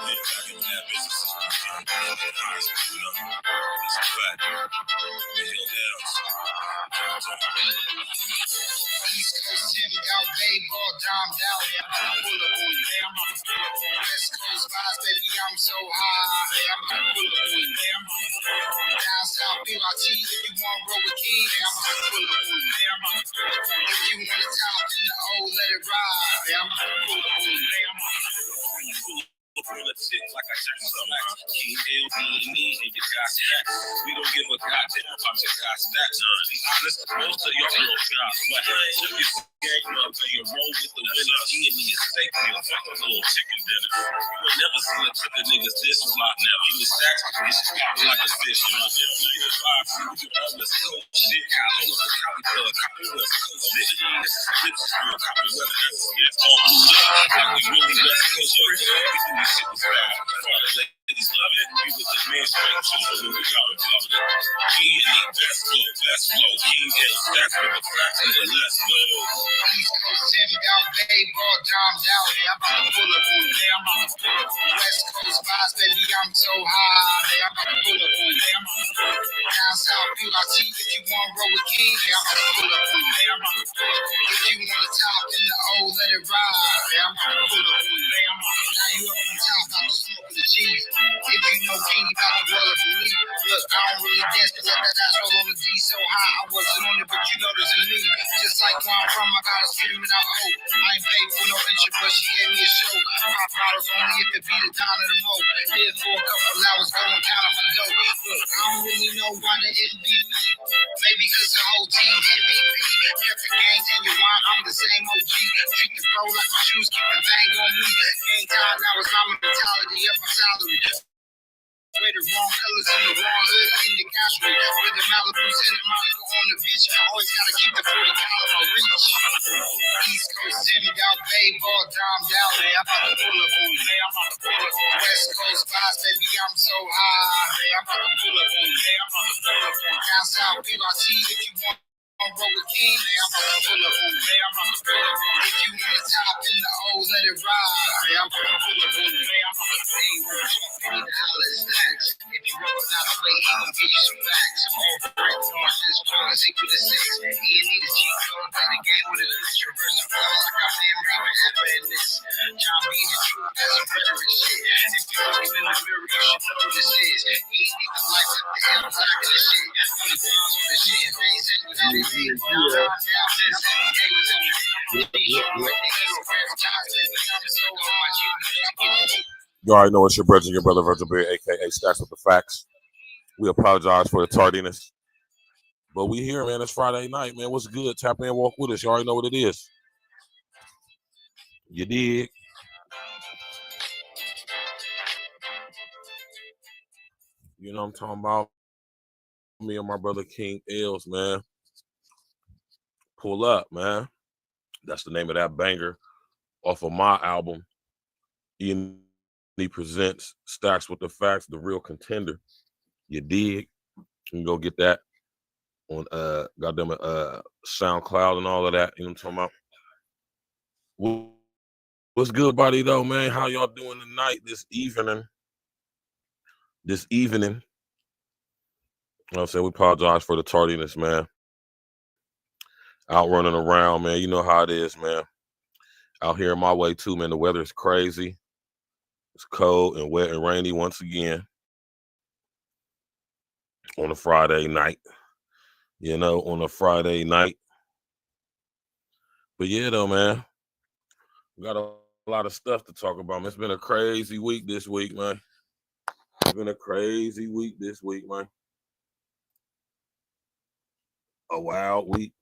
East Coast Jimmy out, baseball domed out. I'm pull up on you. West Coast vibes, baby, I'm so high. I'm gonna pull up on you. Down south, BRT, if you want roll with King, I'm gonna pull up on you. If you want to top in the old, let it ride. I'm gonna pull up on you. On a chick like I just something. E.N.E, and you got stacks. We don't give a goddamn about your got stacks. Be honest, most of your little guys wet. Shook your gang up and you roll with the winners. E.N.E is steak meals like a little chicken dinner. You will never see a trick of niggas this fly. Now he was stacks, he should pop like a fish. You know, you the vibe, you do all this cool shit. I don't know the copy plug, copy west coast shit. This is bitch school, copy weather, that's it. All blue up, like we really west coast shit. Shit was bad. Ladies love it. You with the man straight to we got it covered. E.N.E, best flow. King L, stacks with the cracks and the let's go. East Coast Jimmy out, baseball domed out. I'm about to pull up on you. West Coast vibes, baby, I'm so high. I'm about to pull up on you. Down south, BRT, if you want roll with King, I'm about to pull up on you. If you want to top in the old, let it ride. I'm about to pull up on you. Now you up on top, about to smoke the cheese. If you know King, you got the roller for me. Look, I don't really dance, but let that ass roll on the D so high. I wasn't on it, but you know there's a me. Just like where I'm from, I got her screaming out, oh. I ain't paid for no entry, but she gave me a show. Pop bottles only if it be the down of the mo. Here for a couple hours, going down on my dough. Look, I don't really know why they didn't beat me. Maybe cause the whole team MVP. Different gangs in your wine, I'm the same OG. Treat the bro like my shoes, keep the bang on me. Game time, now it's my mentality, up my salary. Wear the wrong colors in the wrong hood in the country. With the Malibu, Santa Monica on the beach. Always gotta keep the 40 cal on my reach. East Coast Jimmy out, baseball domed out. I'm about to pull up on you. West Coast vibes, baby, I'm so high. I'm about to pull up on you. Down south, BRT, if you want roll with King, I'm about to pull up on you. If you want to top in the old, let it ride. I'm about to pull up on you. $20 stacks. If you roll out of way, he gon' give you some facts. All break on this class, equal to 6. E.N.E the cheat code, play the game with a list. Reverse the flow like I'm in Raven after in this. John B the truth, that's some rhetoric shit. If you looking in the mirror, you should know this is. E.N.E the life at the end, black in the shit. 20 pounds on the shit, and they said what it is. You already know it's your brother, Virgil Beard, aka Stacks with the Facts. We apologize for the tardiness, but we here, man. It's Friday night, man. What's good? Tap in, walk with us. You already know what it is. You dig? You know what I'm talking about? Me and my brother King L's, man. Pull up, man. That's the name of that banger off of my album. E.N.E presents Stacks with the Facts, the real contender. You dig? You can go get that on goddamn SoundCloud and all of that. You know what I'm talking about? What's good, buddy, though, man? How y'all doing tonight, this evening? You know what I'm saying? We apologize for the tardiness, man. Out running around, man. You know how it is, man. Out here in my way, too, man. The weather is crazy. It's cold and wet and rainy once again on a Friday night. You know, on a Friday night. But yeah, though, man. We got a lot of stuff to talk about, man. It's been a crazy week this week, man. It's been a crazy week this week, man. A wild week.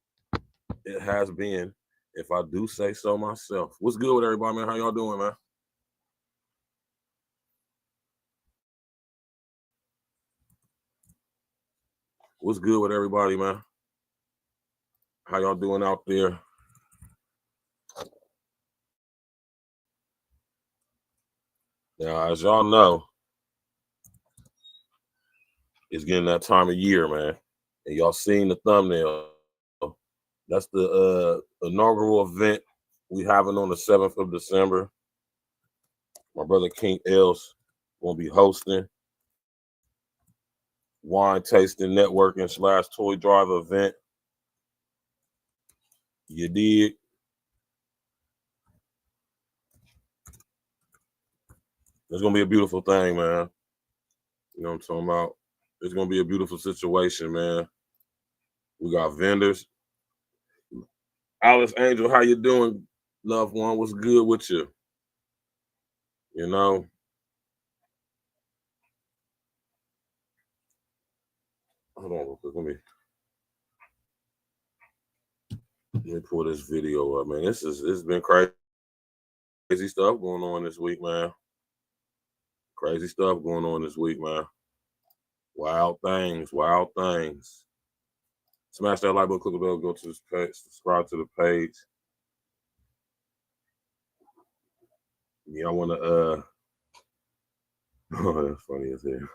It has been, if I do say so myself. What's good with everybody, man? How y'all doing, man? What's good with everybody, man? How y'all doing out there? Now, as y'all know, it's getting that time of year, man. And y'all seen the thumbnail. That's the inaugural event we having on the 7th of December. My brother King Els gonna be hosting wine tasting, networking / toy drive event. You dig? It's gonna be a beautiful thing, man. You know what I'm talking about? It's gonna be a beautiful situation, man. We got vendors. Alice Angel, how you doing, loved one? What's good with you? You know? Hold on real quick. Let me pull this video up, man. It's been crazy stuff going on this week, man. Crazy stuff going on this week, man. Wild things, wild things. Smash that like button, click the bell, go to this page, subscribe to the page. Yeah, I wanna oh, that's funny as hell.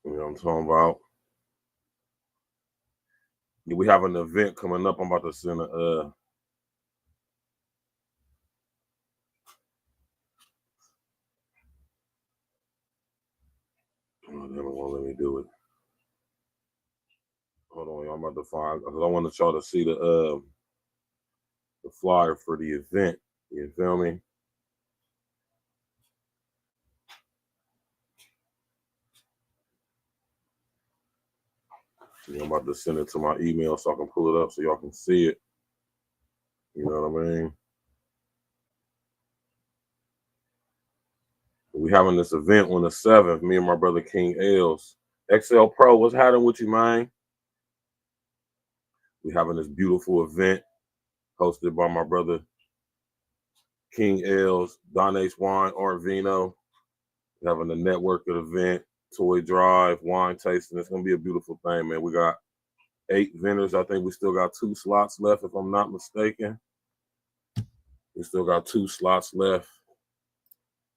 You know what I'm talking about? Yeah, we have an event coming up. I'm about to send a oh, damn, it won't let me do it. Hold on, y'all. I'm about to find because I want y'all to see the flyer for the event. You feel me? Yeah, I'm about to send it to my email so I can pull it up so y'all can see it. You know what I mean? We having this event on the 7th. Me and my brother King Els. XL Pro, what's happening with you, man? We having this beautiful event hosted by my brother King Els, Don H. Wine, Art Vino. We're having a networking event, toy drive, wine tasting. It's gonna be a beautiful thing, man. We got 8 vendors. I think we still got 2 slots left, if I'm not mistaken. We still got 2 slots left.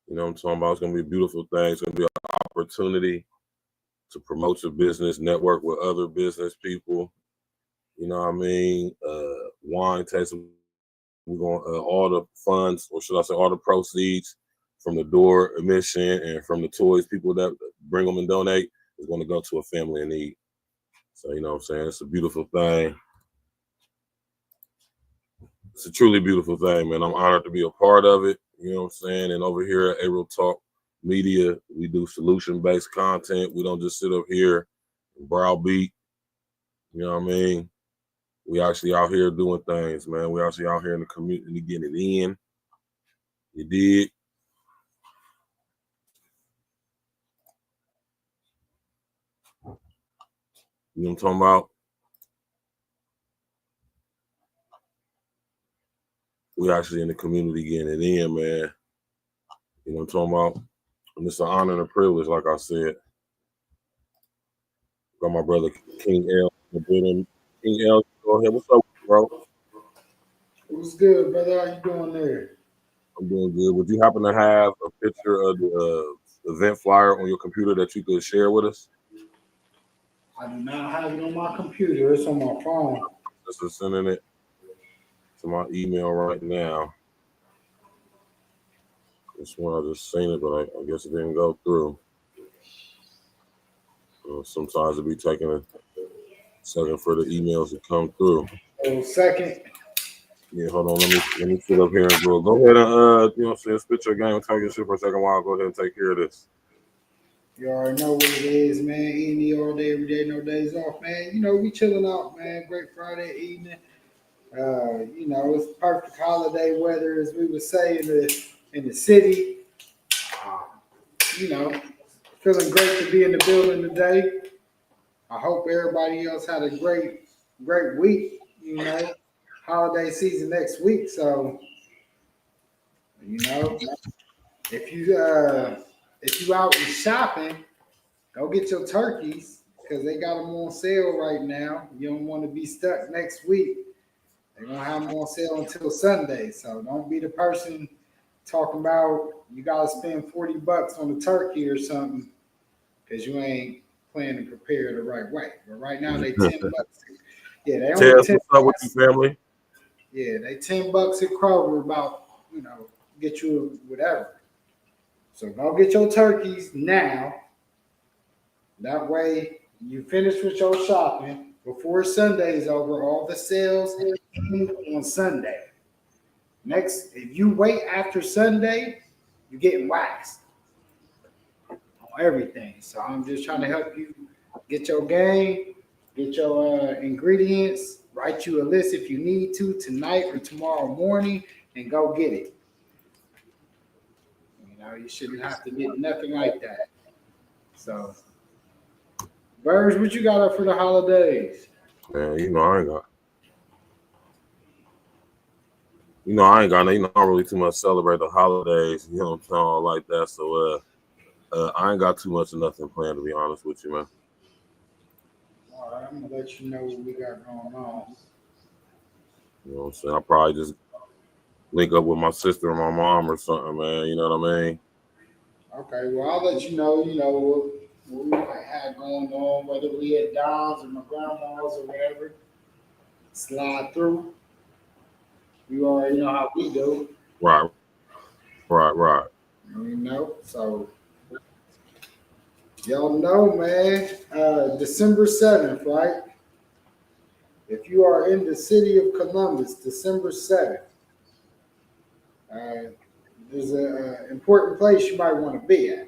You know what I'm talking about? It's gonna be a beautiful thing. It's gonna be an opportunity to promote your business, network with other business people. You know what I mean? Wine tasting. We're going all the funds, or should I say, all the proceeds from the door admission and from the toys people that bring them and donate is going to go to a family in need. So you know what I'm saying? It's a beautiful thing. It's a truly beautiful thing, man. I'm honored to be a part of it. You know what I'm saying? And over here at Aero Talk Media, we do solution-based content. We don't just sit up here and browbeat. You know what I mean? We actually out here doing things, man. We actually out here in the community getting it in. You dig? You know what I'm talking about? We actually in the community getting it in, man. You know what I'm talking about? And it's an honor and a privilege, like I said. Got my brother King L. King L, go ahead. What's up, bro? What's good, brother? How you doing there? I'm doing good. Would you happen to have a picture of the event flyer on your computer that you could share with us? I do not have it on my computer. It's on my phone. Just sending it to my email right now. This one I just seen it, but I guess it didn't go through. Sometimes it be taking a second for the emails to come through. Oh, second. Yeah, hold on. Let me sit up here and go ahead and you know what I'm saying, spit your game and talk your shit for a second while I go ahead and take care of this. You already know what it is, man. E.N.E all day, every day, no days off, man. You know, we chilling out, man. Great Friday evening. You know, it's perfect holiday weather, as we would say in the city. You know, feeling great to be in the building today. I hope everybody else had a great week. You know, holiday season next week. So, you know, if you out and shopping, go get your turkeys because they got them on sale right now. You don't want to be stuck next week. They're gonna have them on sale until Sunday. So don't be the person talking about you gotta spend $40 on a turkey or something because you ain't planning to prepare the right way. But right now they $10. Yeah, they only Tez, 10. what's up with you, family? Yeah, they $10 at Kroger about get you whatever. So go get your turkeys now. That way you finish with your shopping before Sunday's over. All the sales end on Sunday. Next, if you wait after Sunday, you're getting waxed on everything. So I'm just trying to help you get your game, get your ingredients, write you a list if you need to tonight or tomorrow morning, and go get it. You shouldn't have to get nothing like that. So, Birds, what you got up for the holidays? Man, I ain't got. I ain't got. I don't really too much celebrate the holidays. You know what I'm saying, all like that. So, I ain't got too much of nothing planned, to be honest with you, man. All right, I'm gonna let you know what we got going on. You know what I'm saying? I'll probably just link up with my sister or my mom or something, man. You know what I mean? Okay, well I'll let you know. What we might have going on, whether we at Dom's or my grandma's or whatever. Slide through. You already know how we do. Right, right. So y'all know, man. December 7th, right? If you are in the city of Columbus, December 7th. There's an important place you might want to be at.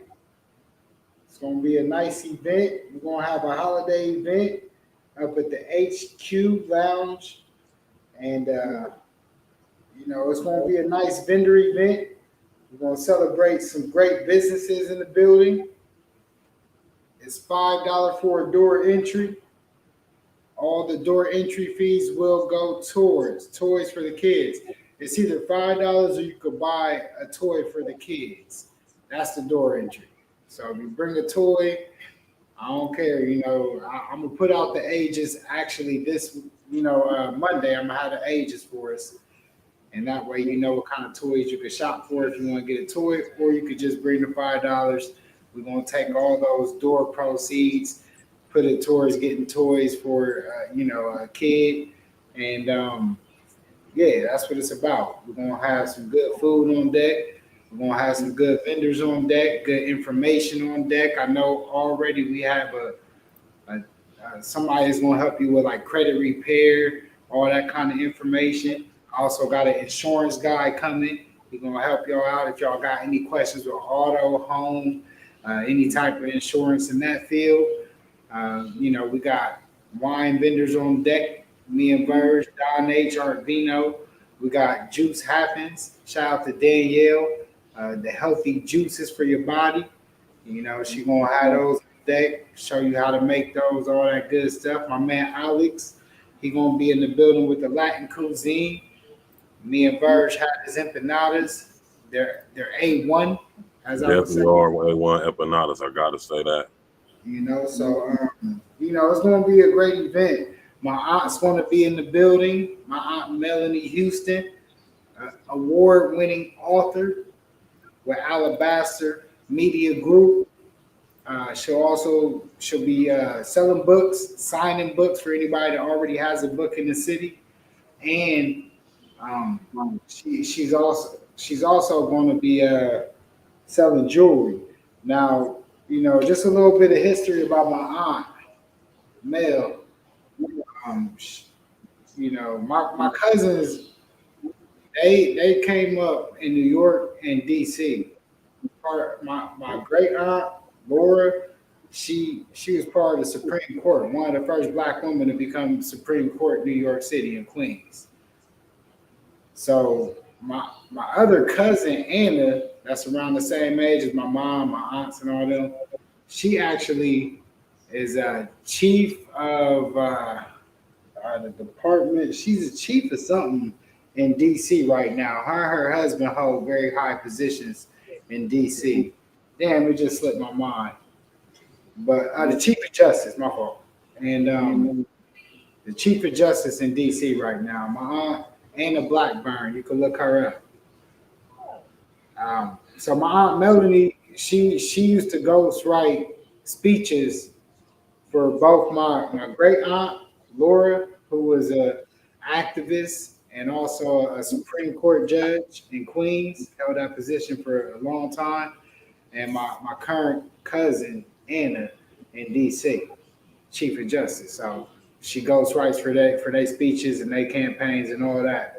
It's going to be a nice event. We're going to have a holiday event up at the HQ Lounge. And, it's going to be a nice vendor event. We're going to celebrate some great businesses in the building. It's $5 for a door entry. All the door entry fees will go towards toys for the kids. It's either $5 or you could buy a toy for the kids. That's the door entry. So if you bring a toy, I don't care. I'm gonna put out the ages. Actually, this Monday, I'm gonna have the ages for us, and that way you know what kind of toys you could shop for if you want to get a toy, or you could just bring the $5. We're gonna take all those door proceeds, put it towards getting toys for a kid, and yeah, that's what it's about. We're gonna have some good food on deck. We're gonna have some good vendors on deck, good information on deck. I know already we have somebody is gonna help you with like credit repair, all that kind of information. I also got an insurance guy coming. He's gonna help y'all out if y'all got any questions with auto, home, any type of insurance in that field. We got wine vendors on deck. Me and Verge, Don H, Art Vino. We got Juice Happens. Shout out to Danielle. The healthy juices for your body. She gonna have those on deck, show you how to make those, all that good stuff. My man Alex, he gonna be in the building with the Latin cuisine. Me and Verge had his empanadas. They're A1, as I would say. Definitely are A1 empanadas. I gotta say that. It's gonna be a great event. My aunt's gonna be in the building. My aunt Melanie Houston, award-winning author with Alabaster Media Group. She'll be selling books, signing books for anybody that already has a book in the city, and she's also going to be selling jewelry. Now, just a little bit of history about my aunt Mel. My cousins, they came up in New York and DC. My great aunt Laura, she was part of the Supreme Court, one of the first Black women to become Supreme Court in New York City and Queens. So my other cousin Anna, that's around the same age as my mom, my aunts, and all them, she actually is a chief of the department. She's a chief of something in DC right now. Her and her husband hold very high positions in DC. Damn, it just slipped my mind. But the Chief of Justice, my fault. And the Chief of Justice in DC right now. My aunt Anna Blackburn. You can look her up. So my aunt Melanie, she used to ghostwrite speeches for both my great aunt Laura, who who was a activist and also a Supreme Court judge in Queens, held that position for a long time, and my current cousin, E.N.E, in D.C., Chief of Justice. So she ghostwrites for their speeches and their campaigns and all that.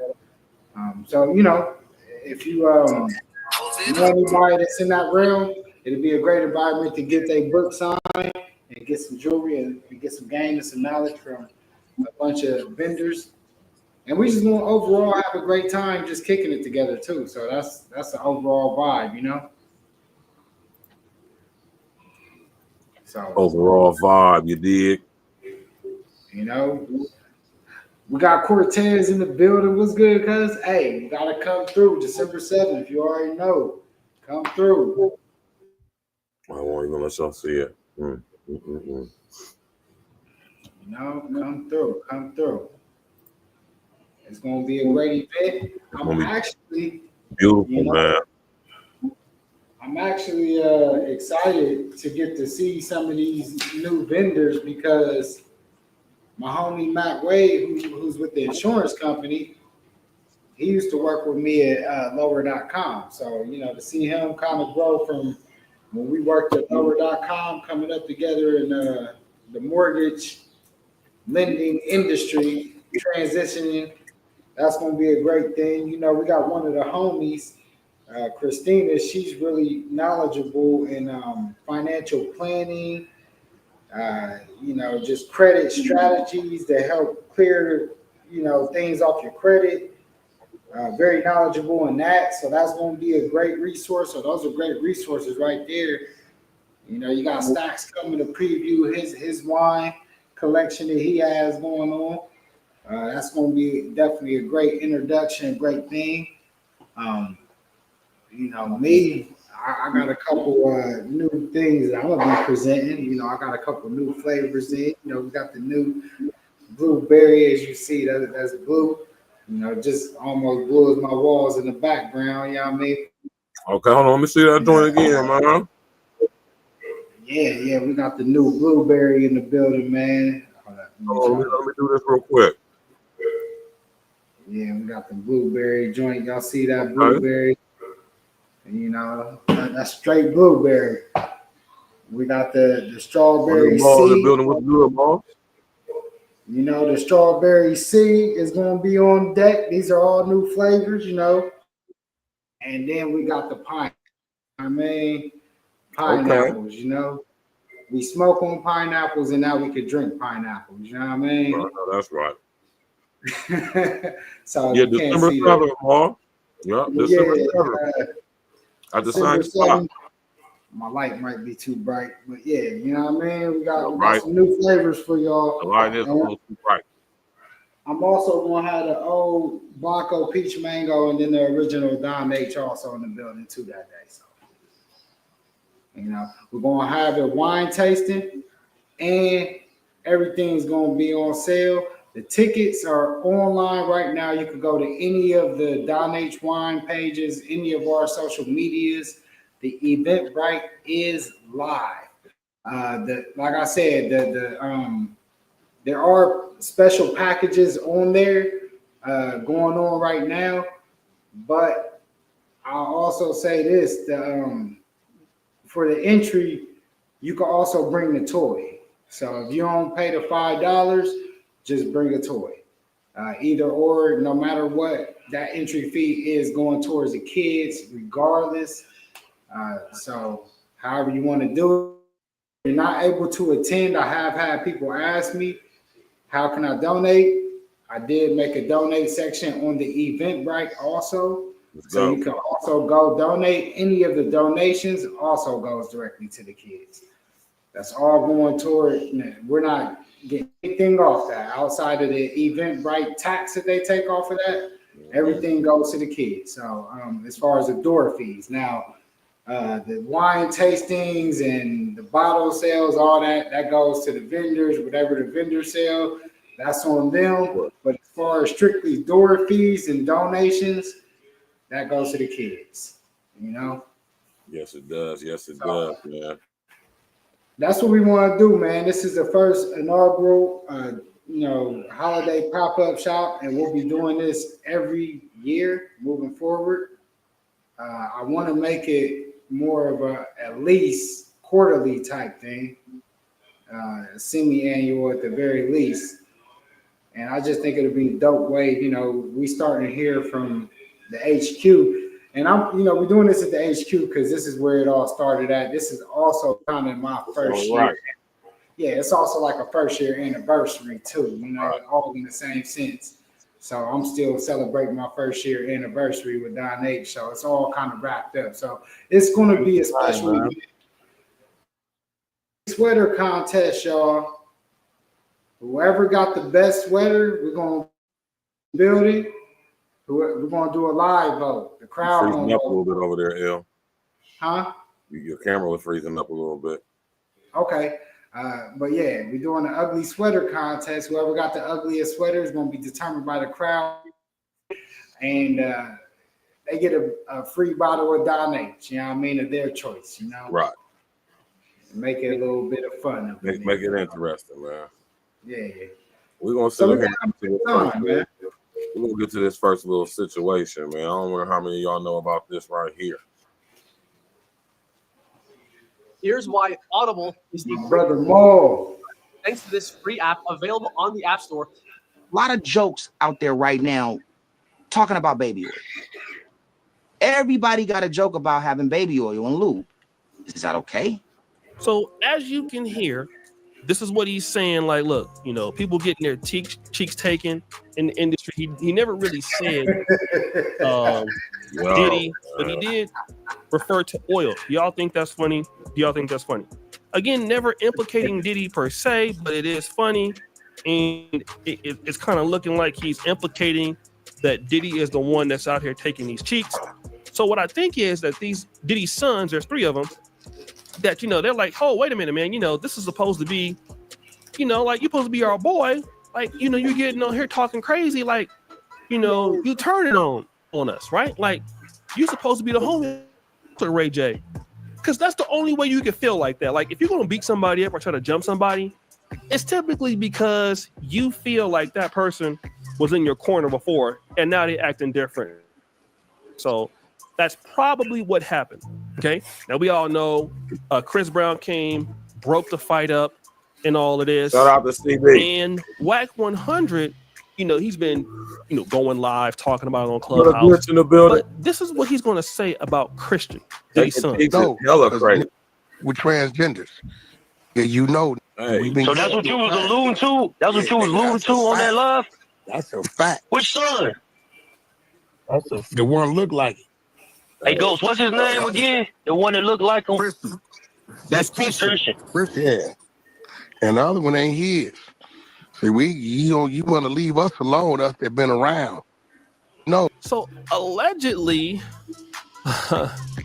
So, if you know anybody that's in that realm, it'd be a great environment to get their book signed and get some jewelry and get some game and some knowledge from a bunch of vendors. And we just want to overall have a great time just kicking it together too. So that's the overall vibe. So Overall vibe, you dig? you know, we got Cortez in the building. What's good, cuz? Hey, you gotta come through December 7th. You already know. Come through. I won't even let y'all see it. Come through. Come through. It's gonna be a great event. I'm actually beautiful, man. I'm actually excited to get to see some of these new vendors because my homie Matt Wade, who's with the insurance company, he used to work with me at lower.com. So, to see him kind of grow from when we worked at lower.com, coming up together in the mortgage lending industry, transitioning, that's going to be a great thing. We got one of the homies, Christina. She's really knowledgeable in financial planning, just credit strategies to help clear, things off your credit. Very knowledgeable in that. So that's going to be a great resource. So those are great resources right there. You got Stacks coming to preview his wine collection that he has going on. That's going to be definitely a great introduction, great thing. Me, I got a couple new things that I'm going to be presenting. I got a couple new flavors in. We got the new blueberry, as you see, that's blue. Just almost blue as my walls in the background. You know what I mean? Okay, hold on. Let me see that joint again, man. Yeah, we got the new blueberry in the building, man. Let me do this real quick. Yeah, we got the blueberry joint. Y'all see that blueberry? That's straight blueberry. We got the strawberry seed. The building with the ball. The strawberry seed is going to be on deck. These are all new flavors, And then we got the pineapples, We smoke on pineapples and now we could drink pineapples, you know what I mean? No, that's right. So yeah, you December 7th, Paul. Yeah, December 7th. At the same spot. My light might be too bright, but yeah, you know what I mean? We got some new flavors for y'all. The light is a little too bright. I'm also going to have the old Blanco Peach Mango and then the original Don H also in the building too that day. So, we're going to have the wine tasting and everything's going to be on sale. The tickets are online right now. You can go to any of the Don H Wine pages, any of our social medias. The Eventbrite is live. Like I said, there are special packages on there going on right now, but I'll also say this: for the entry, you can also bring the toy. So if you don't pay the $5, just bring a toy. Either or, no matter what, that entry fee is going towards the kids, regardless. So however you want to do it. If you're not able to attend, I have had people ask me, how can I donate? I did make a donate section on the Eventbrite also. So you can also go donate. Any of the donations also goes directly to the kids. That's all going toward, we're not getting anything off that. Outside of the Eventbrite tax that they take off of that, everything goes to the kids. So as far as the door fees, now the wine tastings and the bottle sales, all that goes to the vendors. Whatever the vendors sell, that's on them. But as far as strictly door fees and donations, that goes to the kids. Yes, it does. Yes, it does, man. That's what we want to do, man. This is the first inaugural holiday pop-up shop, and we'll be doing this every year moving forward. I want to make it more of a at least quarterly type thing, semi-annual at the very least. And I just think it'll be a dope way. We starting here from the HQ, and we're doing this at the HQ because this is where it all started at. This is also kind of my first year. Yeah, it's also like a first year anniversary too. All in the same sense. So I'm still celebrating my first year anniversary with Don H. So it's all kind of wrapped up. So it's going to be a special sweater contest, y'all. Whoever got the best sweater, we're going to build it. We're going to do a live vote. The crowd freezing up a little bit over there, L. Huh? Your camera was freezing up a little bit. Okay. But yeah, we're doing an ugly sweater contest. Whoever got the ugliest sweater is going to be determined by the crowd. And they get a free bottle of Don H, of their choice, Right. Make it a little bit of fun. Make it interesting, man. Yeah. We're going to sit here we're going to get to this first little situation, man. I don't know how many of y'all know about this right here. Here's why Audible is the Brother Mo. Thanks to this free app available on the App Store. A lot of jokes out there right now talking about baby oil. Everybody got a joke about having baby oil and lube. Is that okay? So as you can hear, this is what he's saying. Like, look, people getting their cheeks taken in the industry. He never really said Diddy, but he did refer to oil. Y'all think that's funny? Do y'all think that's funny? Again, never implicating Diddy per se, but it is funny, and it's kind of looking like he's implicating that Diddy is the one that's out here taking these cheeks. So what I think is that these Diddy's sons, there's 3 of them, that they're like, oh, wait a minute, man, this is supposed to be, like, you're supposed to be our boy, like, you're getting on here talking crazy, like, you turning on us, right? Like, you're supposed to be the homie to Ray J, because that's the only way you can feel like that. Like, if you're gonna beat somebody up or try to jump somebody, it's typically because you feel like that person was in your corner before and now they're acting different. So that's probably what happened. Okay, now we all know Chris Brown came, broke the fight up and all of this. Shout out to CB. And Whack 100, he's been going live talking about it on Clubhouse. In the building. But this is what he's going to say about Christian, Diddy's son. Hella crazy. With transgenders. Yeah, Hey. So that's what you was alluding to? That's what you was alluding to on that live? That's a fact. Which son? The one look like it. Hey, Ghost, what's his name again? The one that looked like him? Christian. That's Christian. Christian. Yeah. And the other one ain't his. See, you want to leave us alone, us that been around. No. So allegedly,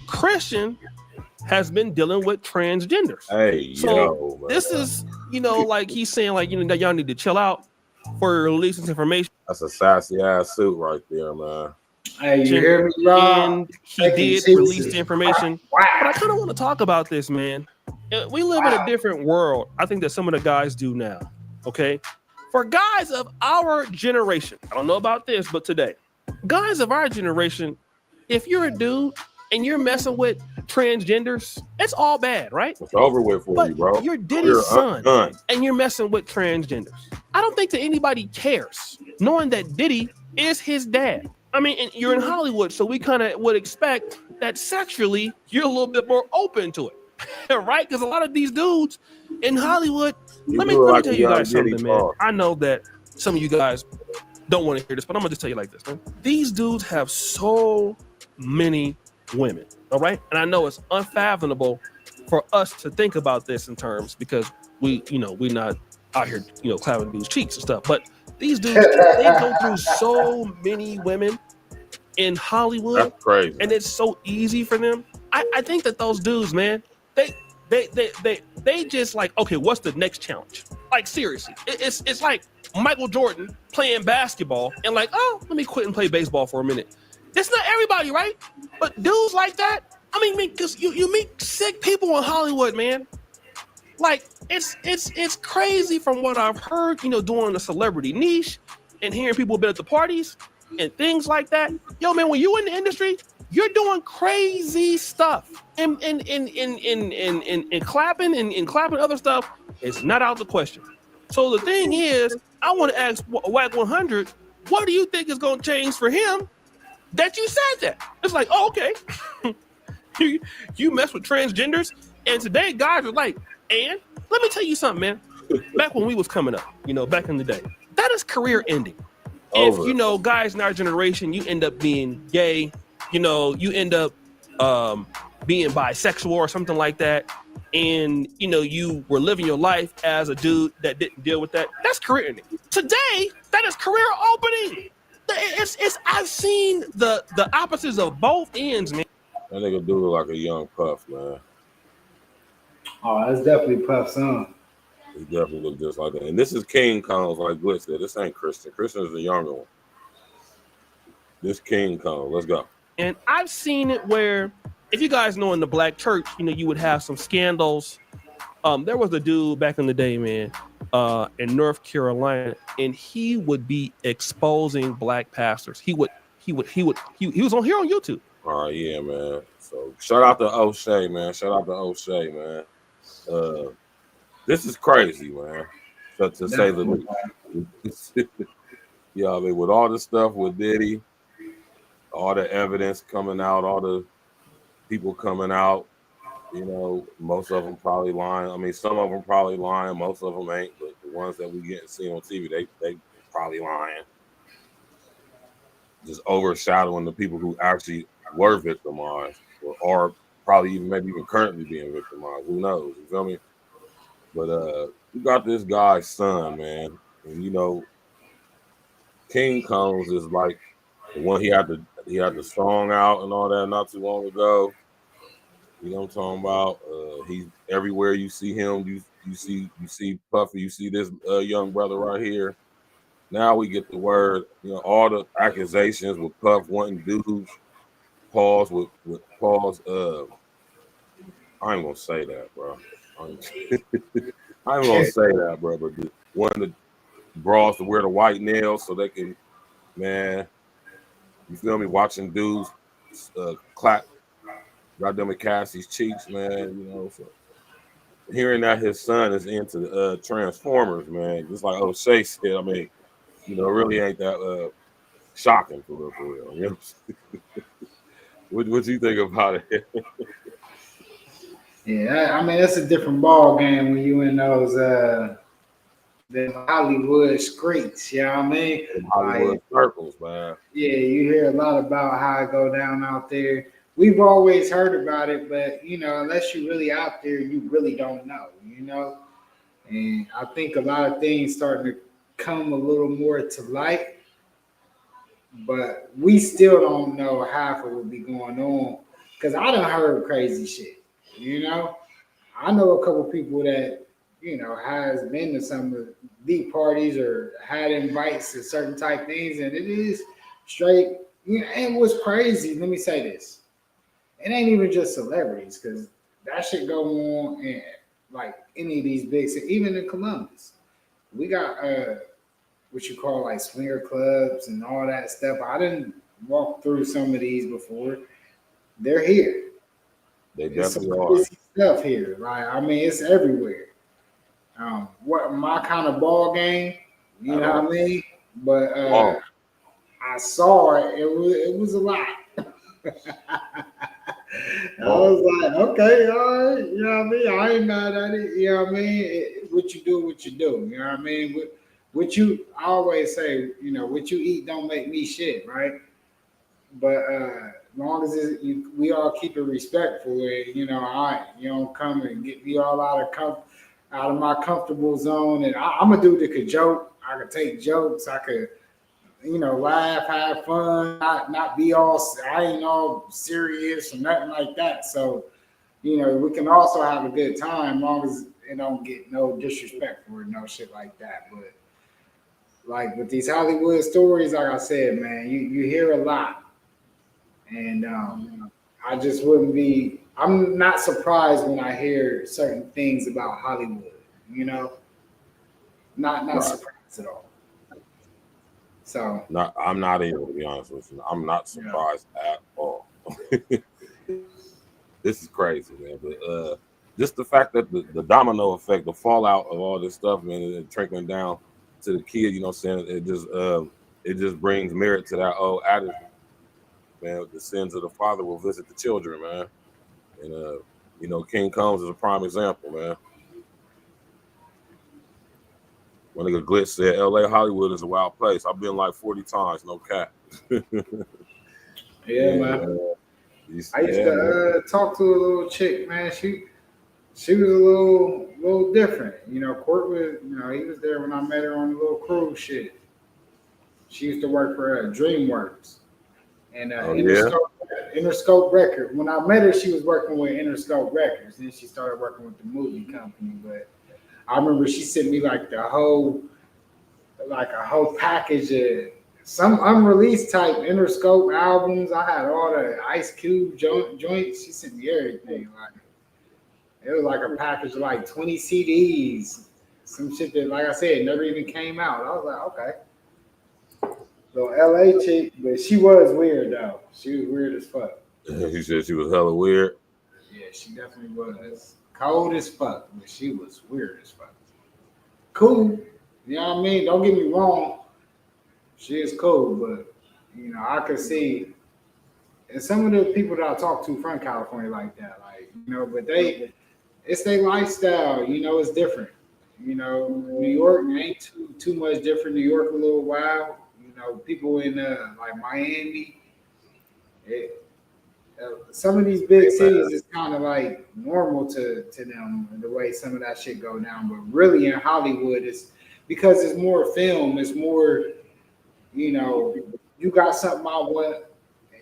Christian has been dealing with transgenders. Hey, so this is, like he's saying, like, y'all need to chill out for releasing information. That's a sassy ass suit right there, man. Hey, you hear me, Rob? And he did release the information. But I kind of want to talk about this, man. We live in a different world, I think, that some of the guys do now. Okay, for guys of our generation, I don't know about this, but today, guys of our generation, if you're a dude and you're messing with transgenders, it's all bad, right? It's over with for you, bro. You're Diddy's son, and you're messing with transgenders. I don't think that anybody cares, knowing that Diddy is his dad. I mean, and you're in Hollywood, so we kind of would expect that sexually you're a little bit more open to it, right? Because a lot of these dudes in Hollywood, let me tell you guys something, man. I know that some of you guys don't want to hear this, but I'm gonna just tell you like this, man. These dudes have so many women, all right? And I know it's unfathomable for us to think about this in terms, because we're not out here, clapping dudes' cheeks and stuff. But these dudes, they go through so many women in Hollywood. That's crazy. And it's so easy for them. I think that those dudes, man, they just like, okay, what's the next challenge? Like, seriously, it's like Michael Jordan playing basketball and like, oh, let me quit and play baseball for a minute. That's not everybody, right? But dudes like that, I mean, because you meet sick people in Hollywood, man. Like it's crazy from what I've heard, you know, doing the celebrity niche and hearing people been at the parties and things like that. Yo, man, when you in the industry, you're doing crazy stuff and clapping and clapping other stuff. It's not out of the question. So the thing is, I want to ask WAC 100, what do you think is going to change for him that you said that? It's like, oh, okay, you mess with transgenders, and today guys are like, and let me tell you something, man. Back when we was coming up, you know, back in the day, that is career ending. If you know, guys in our generation, you end up being gay, you know, you end up being bisexual or something like that, and you know, you were living your life as a dude that didn't deal with that. That's career ending. Today, that is career opening. It's I've seen the opposites of both ends, man. That nigga do look like a young Puff, man. Oh, that's definitely Puff's son. He definitely look just like that. And this is King Kong's, like Glitz said. This ain't Christian. Christian is the younger one. This King Kong. Let's go. And I've seen it where, if you guys know, in the black church, you know, you would have some scandals. There was a dude back in the day, man, in North Carolina, and he would be exposing black pastors. He was on here on YouTube. All right, yeah, man. So shout out to O'Shea, man. Shout out to O'Shea, man. This is crazy, man. To say the least. Yeah, I mean, with all the stuff with Diddy, all the evidence coming out, all the people coming out, you know, most of them probably lying. I mean, some of them probably lying, most of them ain't. But the ones that we get and see on TV, they probably lying. Just overshadowing the people who actually were victimized or are probably maybe even currently being victimized. Who knows? You feel me? But you got this guy's son, man, and you know, King Combs is like the one he had the song out and all that not too long ago. You know what I'm talking about? He's everywhere you see him, you see Puffy, you see this young brother right here. Now we get the word, you know, all the accusations with Puff wanting dudes, pause with pause. I ain't gonna say that, bro. I ain't gonna say that, bro. But one of the bras to wear the white nails so they can, man, you feel me? Watching dudes clap goddamn Cassie's cheeks, man. You know, so hearing that his son is into Transformers, man, just like O'Shea said. I mean, you know, it really ain't that shocking for real. You know? What you think about it? Yeah, I mean, that's a different ball game when you in those the Hollywood streets. You know what I mean? Hollywood circles, man. Yeah, you hear a lot about how it go down out there. We've always heard about it, but you know, unless you're really out there, you really don't know. You know, and I think a lot of things starting to come a little more to light, but we still don't know half of what be going on. Cause I done heard crazy shit. You know, I know a couple people that, you know, has been to some of the parties or had invites to certain type things, and it is straight. You know, and what's crazy, let me say this. It ain't even just celebrities, because that shit go on in like any of these big cities, even in Columbus. We got what you call like swinger clubs and all that stuff. I didn't walk through some of these before. They're here. They There's definitely some are. crazy stuff here. Like, I mean, it's everywhere. What my kind of ball game, you know what I mean? But I saw it. It was a lot. I was like, okay, all right, you know what I mean? I ain't mad at it, you know what I mean? What you do, you know what I mean? What you, I always say, you know, what you eat don't make me shit, right? But as long as we all keep it respectful, and, you know, all right, you don't come and get me all out of my comfortable zone. And I'm a dude that could joke, I could take jokes, I could, you know, laugh, have fun, not be all, I ain't all serious or nothing like that. So, you know, we can also have a good time as long as it don't get no disrespectful or no shit like that. But like with these Hollywood stories, like I said, man, you hear a lot. And I just wouldn't be I'm not surprised when I hear certain things about Hollywood. You know, not Right. surprised at all. So Not, I'm not even, to be honest with you. I'm not yeah, surprised at all. This is crazy, man. But just the fact that the domino effect, the fallout of all this stuff, man, and trickling down to the kid, you know what I'm saying? It just brings merit to that old adage, man. The sins of the father will visit the children, man. And you know, King Combs is a prime example, man. When nigga Glitch said LA Hollywood is a wild place. I've been like 40 times, no cap. yeah, man. I used Yeah, man. to talk to a little chick, man. She was a little different. You know, Court was, you know, he was there when I met her on the little cruise shit. She used to work for DreamWorks and Oh, yeah. Interscope Records. When I met her, she was working with Interscope Records. Then she started working with the movie company. But I remember she sent me like a whole package of some unreleased type Interscope albums. I had all the Ice Cube joints. She sent me everything. Like it was like a package of like 20 CDs. Some shit that, like I said, never even came out. I was like, okay. So LA chick, but she was weird though. She was weird as fuck. He said she was hella weird. Yeah, she definitely was. Cold as fuck, but she was weird as fuck. Cool. You know what I mean? Don't get me wrong. She is cool, but you know, I could see and some of the people that I talk to from California like that, like, you know, but it's their lifestyle, you know, it's different. You know, New York ain't too much different. New York a little wild. You know, people in like Miami, some of these big cities is kind of like normal to them the way some of that shit go down. But really in Hollywood, it's because it's more film. It's more, you know, you got something I want,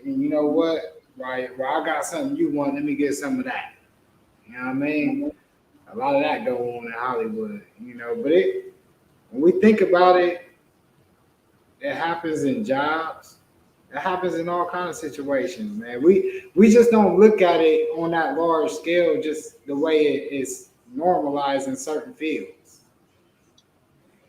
and you know what, right? Well, I got something you want. Let me get some of that. You know what I mean? A lot of that go on in Hollywood, you know. But when we think about it, it happens in jobs. It happens in all kinds of situations, man. We just don't look at it on that large scale, just the way it is normalized in certain fields.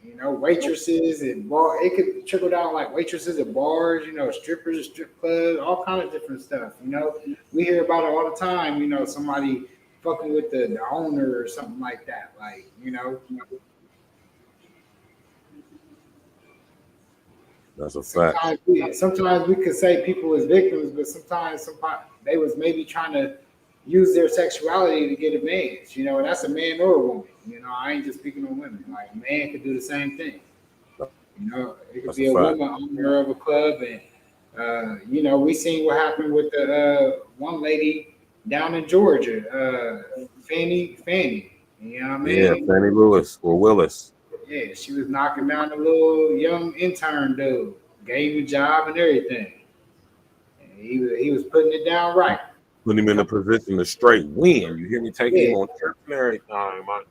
You know, waitresses and bar. It could trickle down like waitresses at bars. You know, strippers, strip clubs, all kinds of different stuff. You know, we hear about it all the time. You know, somebody fucking with the owner or something like that. Like, you know. That's a fact. Sometimes we could say people as victims, but sometimes they was maybe trying to use their sexuality to get advantage. You know, and that's a man or a woman. You know, I ain't just speaking on women. Like a man could do the same thing. You know, it could That's be a woman owner of a club, and you know, we seen what happened with the one lady down in Georgia, Fannie. You know what I mean? Yeah, Fannie Lewis or Willis. Yeah, she was knocking down a little young intern dude, gave him a job and everything. And he was putting it down right. Put him in a position to straight win. You hear me? Taking him on trips and everything, man.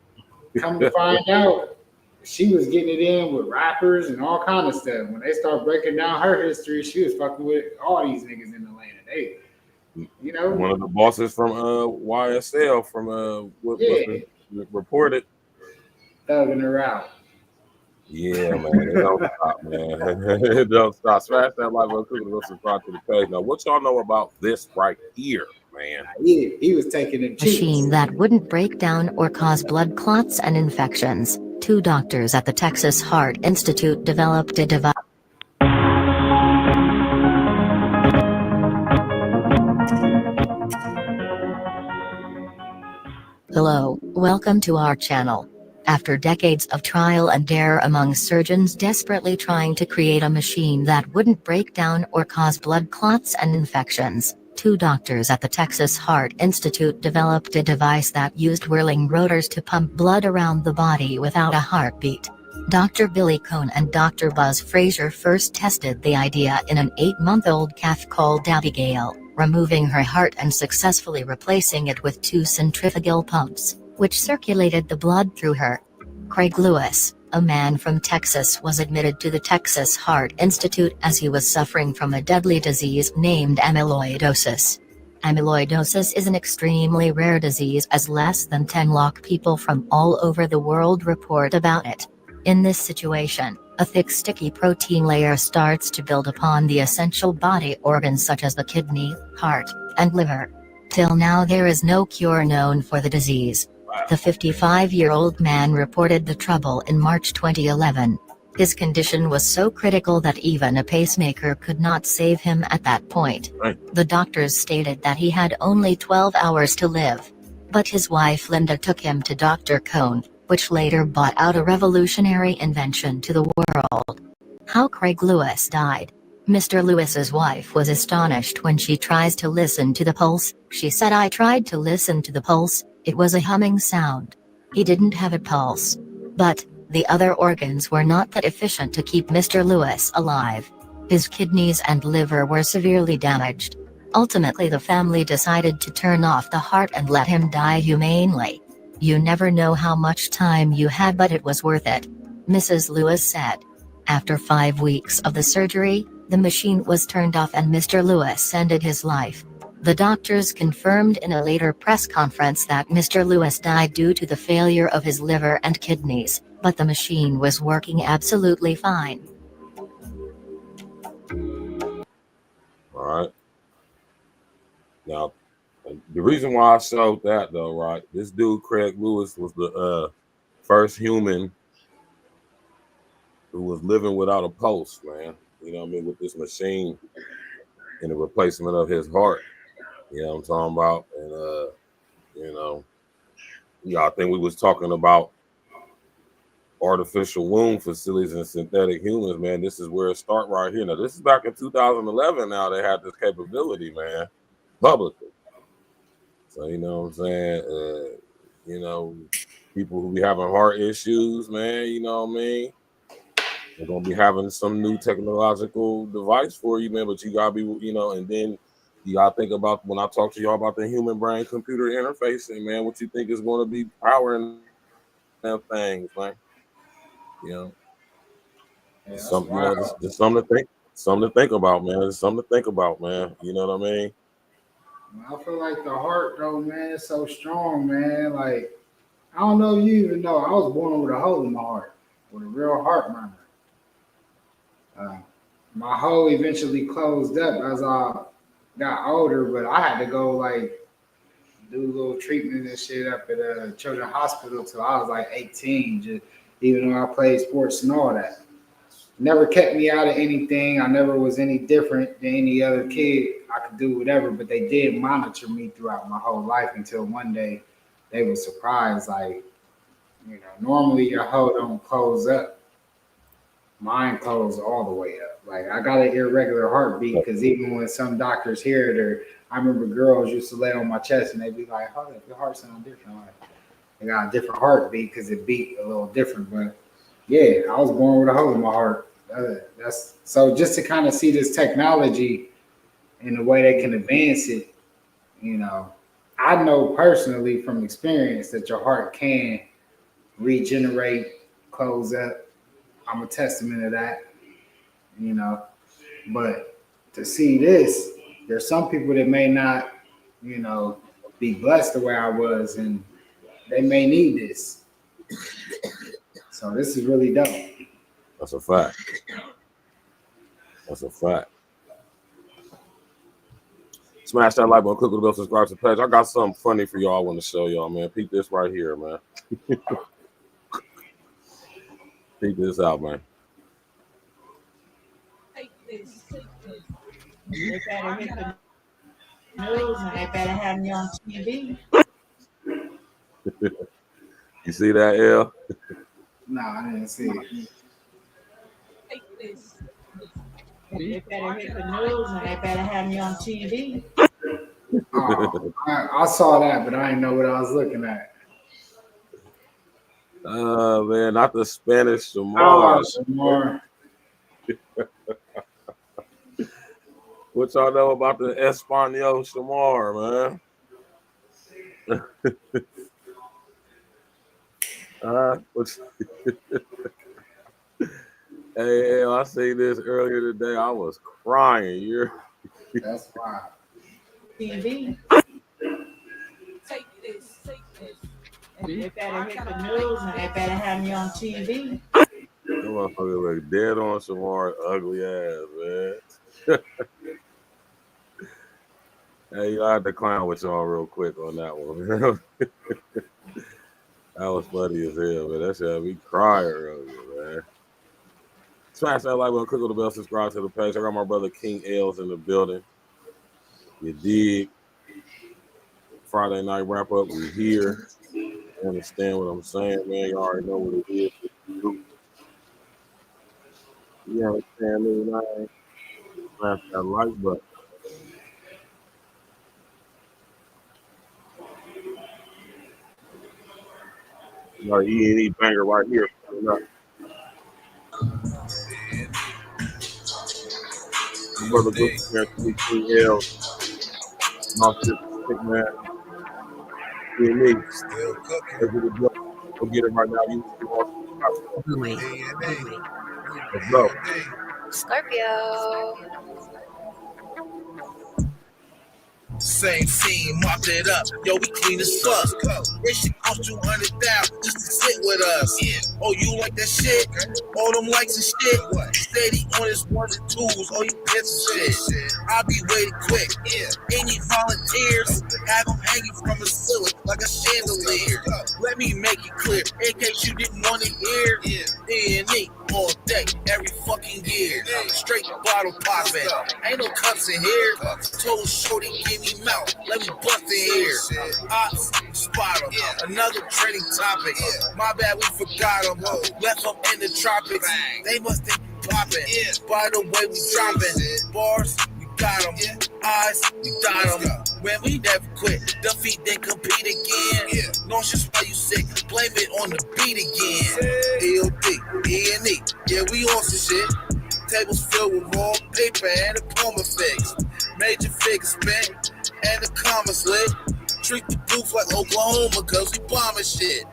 Come to find out, she was getting it in with rappers and all kind of stuff. When they start breaking down her history, she was fucking with all these niggas in Atlanta. They, you know, one of the bosses from YSL from what reported thugging her out. Yeah, man, it don't stop, man. It don't stop. Smash that like button, click and subscribe to the page. Now, what y'all know about this right here, man? He was taking them cheeks. Machine that wouldn't break down or cause blood clots and infections. 2 doctors at the Texas Heart Institute developed a device. Hello, welcome to our channel. After decades of trial and error among surgeons desperately trying to create a machine that wouldn't break down or cause blood clots and infections, 2 doctors at the Texas Heart Institute developed a device that used whirling rotors to pump blood around the body without a heartbeat. Dr. Billy Cohn and Dr. Buzz Frazier first tested the idea in an 8-month-old calf called Abigail, removing her heart and successfully replacing it with 2 centrifugal pumps, which circulated the blood through her. Craig Lewis, a man from Texas, was admitted to the Texas Heart Institute as he was suffering from a deadly disease named amyloidosis. Amyloidosis is an extremely rare disease as less than 10 lakh people from all over the world report about it. In this situation, a thick sticky protein layer starts to build upon the essential body organs such as the kidney, heart, and liver. Till now there is no cure known for the disease. The 55-year-old man reported the trouble in March 2011. His condition was so critical that even a pacemaker could not save him at that point. Right. The doctors stated that he had only 12 hours to live. But his wife Linda took him to Dr. Cohn, which later brought out a revolutionary invention to the world. How Craig Lewis died. Mr. Lewis's wife was astonished when she tries to listen to the pulse. She said, "I tried to listen to the pulse, it was a humming sound. He didn't have a pulse." But the other organs were not that efficient to keep Mr. Lewis alive. His kidneys and liver were severely damaged. Ultimately the family decided to turn off the heart and let him die humanely. You never know how much time you had, but it was worth it, Mrs. Lewis said. After 5 weeks of the surgery, the machine was turned off and Mr. Lewis ended his life. The doctors confirmed in a later press conference that Mr. Lewis died due to the failure of his liver and kidneys, but the machine was working absolutely fine. All right. Now, the reason why I showed that though, right? This dude, Craig Lewis, was the first human who was living without a pulse, man. You know what I mean? With this machine and the replacement of his heart. You know what I'm talking about? And you know, I think we was talking about artificial womb facilities and synthetic humans, man. This is where it start right here. Now, this is back in 2011. Now they had this capability, man, publicly. So you know what I'm saying? You know, people who be having heart issues, man, you know what I mean? They're gonna be having some new technological device for you, man. But you gotta be, you know, and then you gotta think about when I talk to y'all about the human brain computer interfacing, man, what you think is gonna be powering them things, man. You know, Yeah, that's some, you know, wild. just something to think about, man. It's something to think about, man. You know what I mean? I feel like the heart, though, man, is so strong, man. Like, I don't know if you even know, I was born with a hole in my heart, with a real heart murmur. My hole eventually closed up as I got older, but I had to go, like, do a little treatment and shit up at a children's hospital till I was, like, 18, just, even though I played sports and all that. Never kept me out of anything. I never was any different than any other kid. I could do whatever, but they did monitor me throughout my whole life until one day they were surprised. Like, you know, normally your hoe don't close up. Mine closed all the way up. Like, I got an irregular heartbeat because even when some doctors hear it, or I remember girls used to lay on my chest and they'd be like, "Oh, your heart sounds different." Like, I got a different heartbeat because it beat a little different. But yeah, I was born with a hole in my heart. That's so just to kind of see this technology and the way they can advance it. You know, I know personally from experience that your heart can regenerate, close up. I'm a testament of that. You know, but to see this, there's some people that may not, you know, be blessed the way I was, and they may need this. So this is really dope. That's a fact. That's a fact. Smash that like button, click the bell, subscribe to the page. I got something funny for y'all I want to show y'all, man. Peep this right here, man. Peep this out, man. Take this. They better hit the news and they better have me on TV. You see that, L? No, I didn't see it. Take this. They better hit the news and they better have me on TV. Oh, I saw that, but I didn't know what I was looking at. Man, not the Spanish Shamar. Oh, Shamar. What y'all know about the Espanol Shamar, man? Hey, I seen this earlier today. I was crying. That's wild. TV. And they better hit the news and they better have me on TV. That motherfucker look dead on Shamar, ugly ass, man. Hey, I had to clown with y'all real quick on that one. That was funny as hell, man. That shit had me crying earlier, man. Smash that like button, click on the bell, subscribe to the page. I got my brother King L's in the building. You dig? Friday night wrap up. We here. You understand what I'm saying, man? You already know what it is. You understand me, man? Smash that like button. Our E.N.E banger right here. My brother Gucci here, King L. Not just sick, man. E.N.E. Go get it right now. You let's go. Scorpio. Same scene, mopped it up. Yo, we clean as fuck. This shit cost $200,000 just to sit with us. Oh, you like that shit? All them likes and shit. Steady on his ones and twos. Oh, you piss and shit. I'll be waiting quick. Any volunteers? Have them hanging from the ceiling like a chandelier. Let me make it clear, in case you didn't want to hear. E.N.E all day, every fucking year. Straight bottle popping. Ain't no cups in here. Told shorty, give me mouth. Let me bust in here. Ops, spot him. Another trending topic. My bad, we forgot him. Left them in the tropics. They must think popping. By the way, we dropping. Bars, we got them. Eyes, we dot them. When we never quit. Defeat, then compete again. Nauseous while you sick. Blame it on the beat again. EOD, E.N.E. Yeah, we on some shit. Tables filled with raw paper and a poem fixed. Major figures spent and the commas lit. Treat the booth like Oklahoma cause we bombing shit.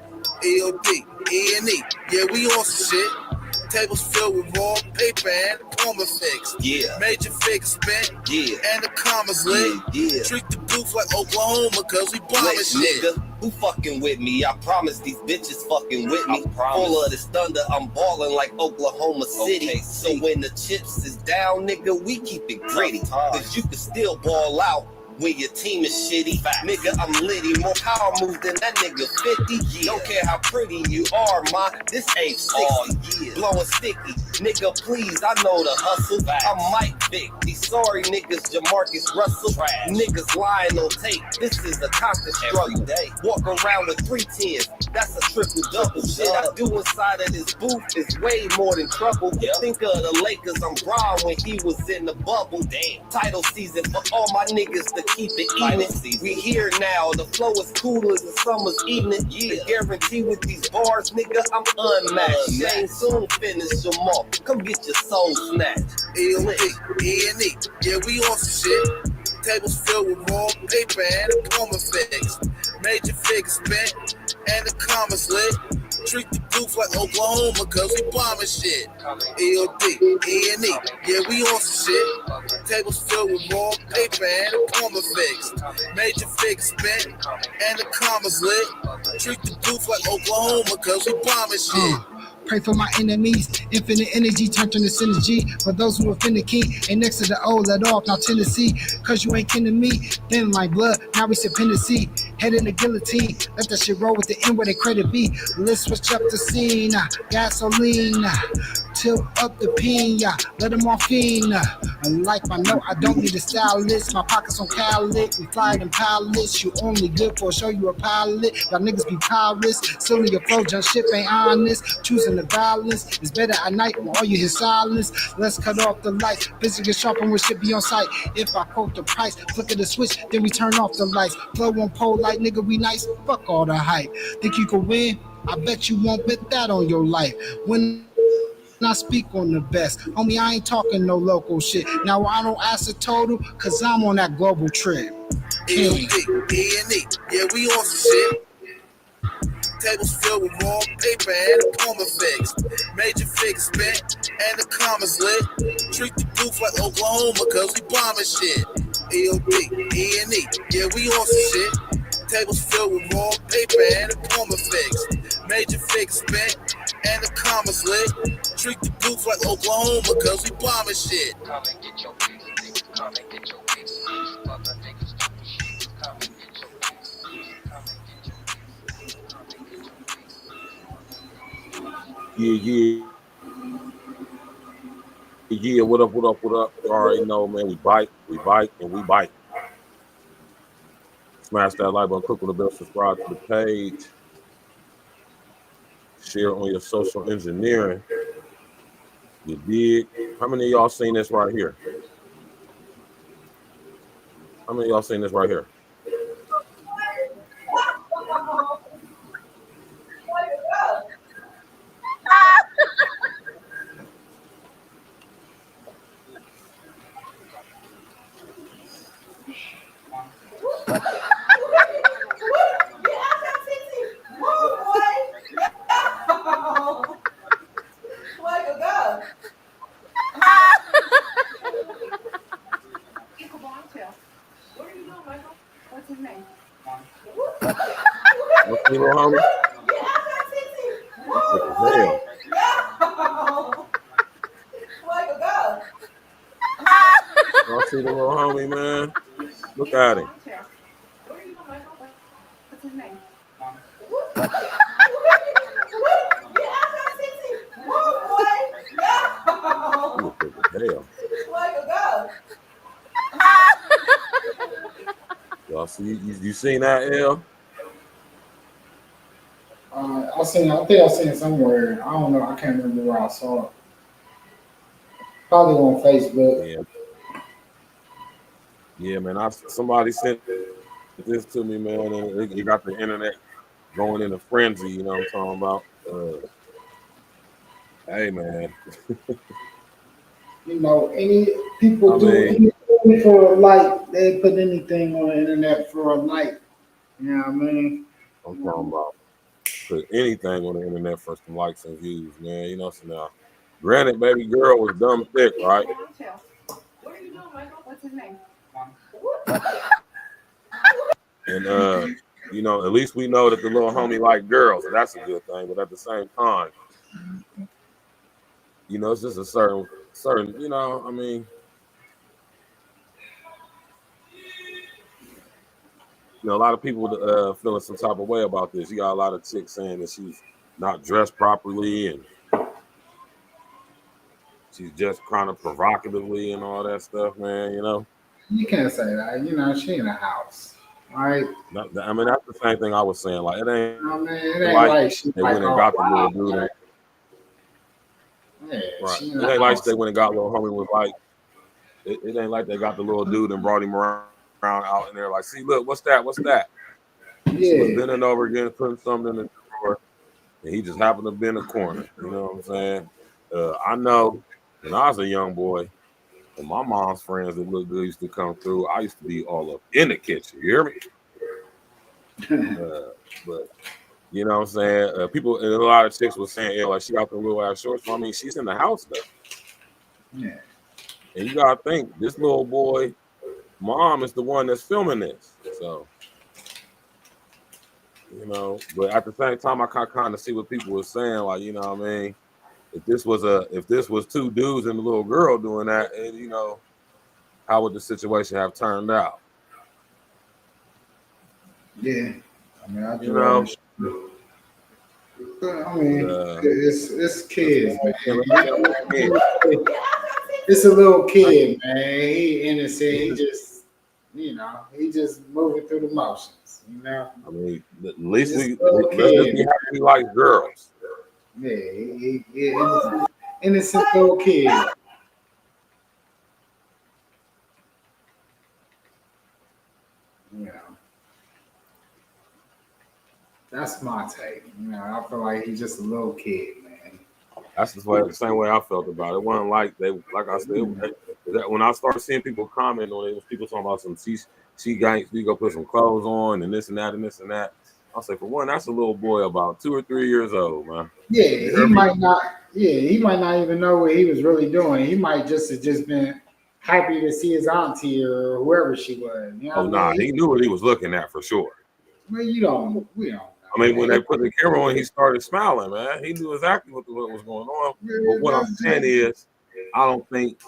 EOD, E.N.E. Yeah, we on some shit. Tables filled with raw paper and a poem fixed. Yeah. Major figures spent. Yeah. And the commas lit. Yeah. Treat the booth like Oklahoma cause we bombing shit. Nigga, who fucking with me? I promise these bitches fucking with me. Full of this thunder, I'm balling like Oklahoma City. Okay, so when the chips is down, nigga, we keep it gritty. Cause you can still ball out when your team is shitty. Nigga, I'm litty, more power move than that nigga 50. Don't care how pretty you are, ma, this ain't 60. Blowing sticky, nigga, please, I know the hustle. I'm Mike Vick, these sorry niggas, Jamarcus Russell. Niggas lying on tape, this is a constant struggle. Walk around with 3 10s, that's a triple double. Shit I do inside of this booth is way more than trouble. Think of the Lakers, I'm Bron when he was in the bubble. Title season for all my niggas to keep it even. We here now, the flow is cool as the summer's evening. The guarantee with these bars, nigga, I'm unmatched. They ain't soon finish them off. Come get your soul snatched. E.N.E. Yeah, we on some shit. Tables filled with raw paper and a poem fixed. Major figures spent and the commas lit. Treat the booth like Oklahoma cause we bombing shit. EOD, E.N.E. Yeah, we on some shit. Tables filled with raw paper and a poem fixed. Major figures spent and the commas lit. Treat the booth like Oklahoma cause we bombing shit. Pray for my enemies, infinite energy turned into synergy. For those who offend the king, ain't next to the O, let off, now Tennessee. Cause you ain't kin to me, then like blood, now we dependency. Head in the guillotine, let that shit roll with the N where they credit be. Let's switch up the scene, gasoline, tilt up the pina, let them off fiend. Like my note, I don't need a stylist, my pockets on Cali, we fly them pilots. You only good for a show, you a pilot. Y'all niggas be pirates, still in your flow, jump ship ain't honest. Choosing the violence is better at night when all you hear silence. Let's cut off the lights, busy get sharp and we should be on sight. If I quote the price, flick of the switch, then we turn off the lights. Flow on pole light, nigga, we nice, fuck all the hype. Think you can win? I bet you won't bet that on your life. When I speak on the best, homie, I ain't talking no local shit. Now I don't ask the total, cause I'm on that global trip. E.N.E. Yeah, we on some shit. Tables filled with raw paper and the poem effects. Major figures spent and the commas lit. Treat the booth like Oklahoma cause we bombing shit. EOD, E.N.E, yeah, we on some shit. Tables filled with raw paper and the poem effects. Major figures spent and the commas lit. Treat the booth like Oklahoma cause we bombing shit. Come and get your piece, niggas. Come and get your piece. Other niggas talking shit. Come and get your piece. Come and get your piece. Come and get your piece. Yeah. What up? What up? What up? You already know, man. We bite, and we bite. Smash that like button, click on the bell, subscribe to the page, share on your social engineering. You dig? How many of y'all seen this right here? How many of y'all seen this right here? What's his name? You see, little homie? Damn. Y'all see the little homie, man? Look at him. What's his name? Hell. Y'all see, you seen that, L? I think I seen it somewhere. I don't know. I can't remember where I saw it. Probably on Facebook. Yeah. Yeah, man. Somebody sent this to me, man, and it got the internet going in a frenzy. You know what I'm talking about? Hey, man. You know, any people do anything for a like. They put anything on the internet for a like. You know what I mean? I'm talking about put anything on the internet for some likes and views, man. You know, so now, granted, baby girl was dumb thick, right? What are you doing, Michael? What's his name? And you know, at least we know that the little homie like girls, so that's a good thing. But at the same time, you know, it's just a certain, you know, I mean, you know, a lot of people feeling some type of way about this. You got a lot of chicks saying that she's not dressed properly and she's just kind of provocatively and all that stuff, man. You know, you can't say that. You know, she in a house, right? I mean, that's the same thing I was saying. Like, it ain't, I mean, it ain't like she they like, went and got the little dude. Right? Yeah, right. She It in a ain't like house. they went and got little homie was like. It ain't like they got the little dude and brought him around out in there. Like, see, look, what's that? What's that? Yeah. She was bending over again, putting something in the drawer, and he just happened to be in the corner. You know what I'm saying? I know when I was a young boy, and my mom's friends that looked good used to come through, I used to be all up in the kitchen. You hear me? But you know what I'm saying? People, and a lot of chicks were saying, yeah, like she got the little ass shorts. So, I mean, she's in the house though. Yeah. And you gotta think this little boy, mom is the one that's filming this. So, you know, but at the same time, I kind of see what people were saying. Like, you know what I mean? If this was two dudes and a little girl doing that, and you know, how would the situation have turned out? Yeah. I mean, I You know, I mean, it's kids, man. It's a little kid, man. He innocent. He just, you know, he just moving through the motions. You know. I mean, at least let's just be happy he likes girls. Yeah, innocent little kid. You know. That's my take. You know, I feel like he's just a little kid, man. That's the same way I felt about it. It wasn't like they, like I said, that when I started seeing people comment on it, it was people talking about some she got we go put some clothes on and this and that and this and that. I'll say for one, that's a little boy about 2 or 3 years old, man. Yeah, You he hear me? might not. Yeah, he might not even know what he was really doing. He might just have just been happy to see his auntie or whoever she was. You know Oh, what I nah, mean? he knew what he was looking at for sure. Well, we don't know. I mean, when Man. they put the camera on, he started smiling, man. He knew exactly what was going on. Yeah, But what I'm saying is, I don't think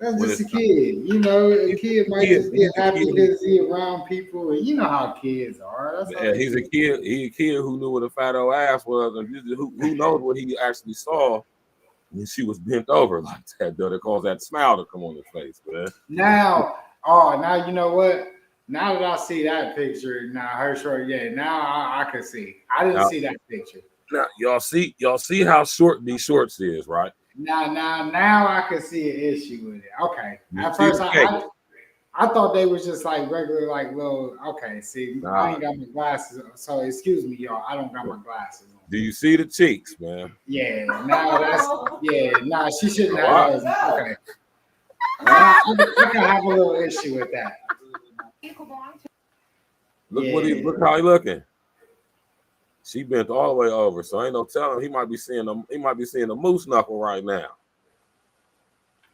that's when just it's a kid. You know, a kid might just be he's a happy kid. to see around people, and you know how kids are. That's how Yeah, they he's a do. kid. He's a kid who knew what a fat old ass was, and who knows what he actually saw when she was bent over like that. Though, that caused that smile to come on his face, man. Now, now you know what? Now that I see that picture, now her short, yeah. Now I can see. I didn't Now, see that picture. now y'all see how short these shorts is, right? Now I can see an issue with it. Okay. You At see first, the cake? I thought they was just like regular, like little. Okay, see, I Nah. ain't got my glasses, so excuse me, y'all. I don't got my glasses on. Do you see the cheeks, man? Yeah, now that's Nah, she shouldn't Oh, have those. Okay, I can have a little issue with that. Look how he looking. She bent all the way over, so ain't no telling he might be seeing a moose knuckle right now.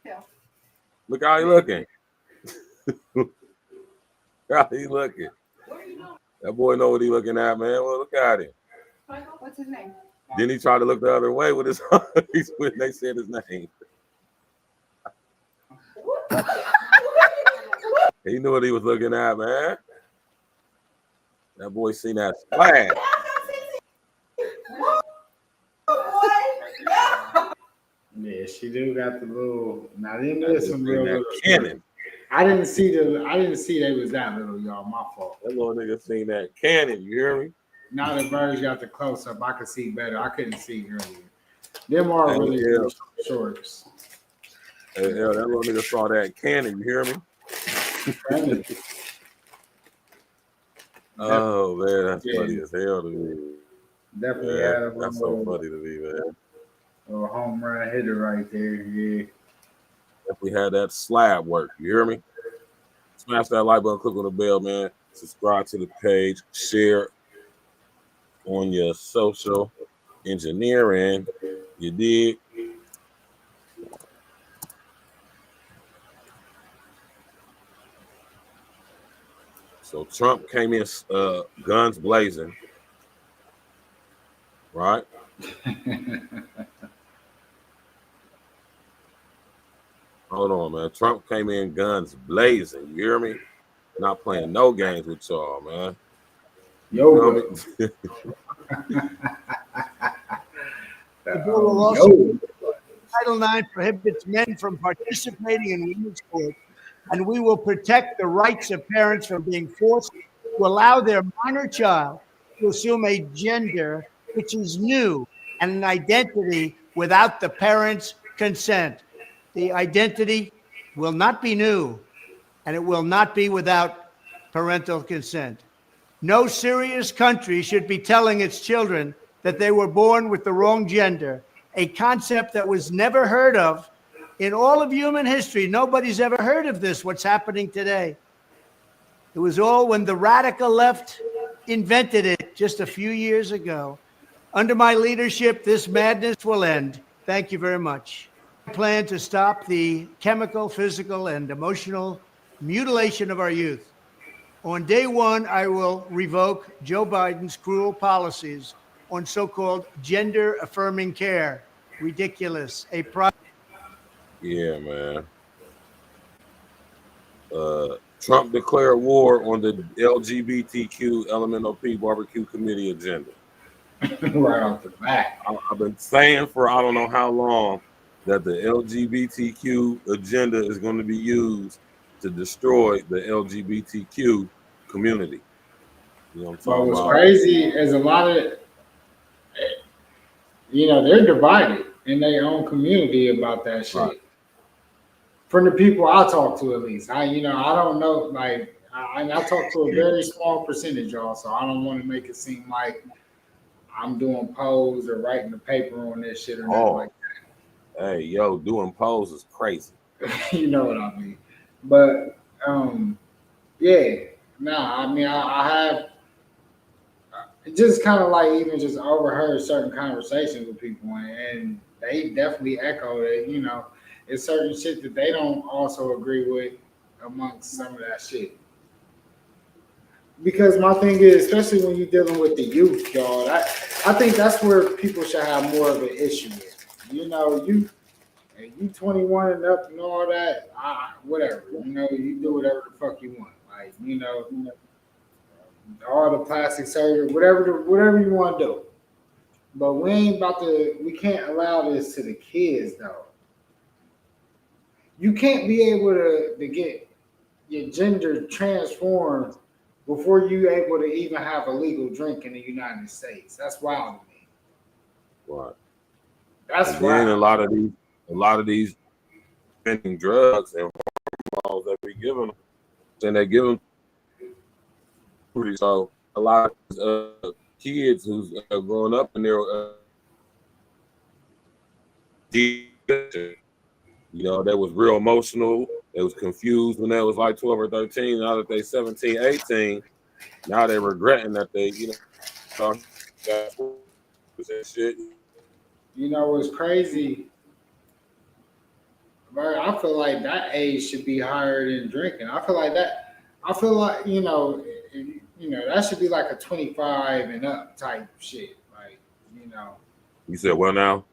Yeah. Look how he looking. How he looking. That boy know what he looking at, man. Well, look at him. What's his name? Then he tried to look the other way with his when they said his name. He knew what he was looking at, man. That boy seen that splash. Yeah, she do got the little. Now then, there's some real little cannon. I didn't see they was that little, y'all. My fault. That little nigga seen that cannon. You hear me? Now that Birds got the close up, I could see better. I couldn't see earlier. Them are really shorts. Hey, that little nigga saw that cannon. You hear me? Oh man, that's funny as hell to me. Definitely Man, had that's so funny to me, man. A home run hitter right there. Yeah. If we had that slab work, you hear me? Smash that like button, click on the bell, man. Subscribe to the page, share on your social engineering. You dig? So Trump came in guns blazing, right? Hold on, man. Trump came in guns blazing. You hear me? Not playing no games with y'all, man. Yo. The bill will also Title IX prohibits men from participating in women's sports, and we will protect the rights of parents from being forced to allow their minor child to assume a gender which is new and an identity without the parent's consent. The identity will not be new, and it will not be without parental consent. No serious country should be telling its children that they were born with the wrong gender, a concept that was never heard of in all of human history. Nobody's ever heard of this, what's happening today. It was all when the radical left invented it just a few years ago. Under my leadership, this madness will end. Thank you very much. I plan to stop the chemical, physical, and emotional mutilation of our youth. On day one, I will revoke Joe Biden's cruel policies on so-called gender-affirming care. Ridiculous. Yeah, man. Trump declared war on the LGBTQ LMNOP barbecue committee agenda. Right off the bat. I've been saying for I don't know how long that the LGBTQ agenda is going to be used to destroy the LGBTQ community. You know what I'm talking What's about? crazy is a lot of, they're divided in their own community about that shit. Right. From the people I talk to, at least, I don't know. Like, I talk to a very small percentage, y'all. So I don't want to make it seem like I'm doing polls or writing a paper on this shit or nothing like that. Hey, yo, doing polls is crazy. You know what I mean? But yeah, I mean, I have just kind of like even just overheard certain conversations with people, and they definitely echo that, you know, it's certain shit that they don't also agree with amongst some of that shit. Because my thing is, especially when you're dealing with the youth, y'all, I think that's where people should have more of an issue with. You know, you 21 and up and all that, whatever. You know, you do whatever the fuck you want. Like, you know, all the plastic surgery, whatever you want to do. But we can't allow this to the kids though. You can't be able to get your gender transformed before you able to even have a legal drink in the United States. That's wild to me. Right. That's and then wild. a lot of these vending drugs and hormones that we give them, and they give them. So a lot of kids who's growing up in their you know, they was real emotional. They was confused when they was like 12 or 13. Now that they 17, 18, now they regretting that they, you know, that shit. You know what's crazy? But I feel like that age should be higher than drinking. I feel like that should be like a 25 and up type shit. Like, you know. You said well now?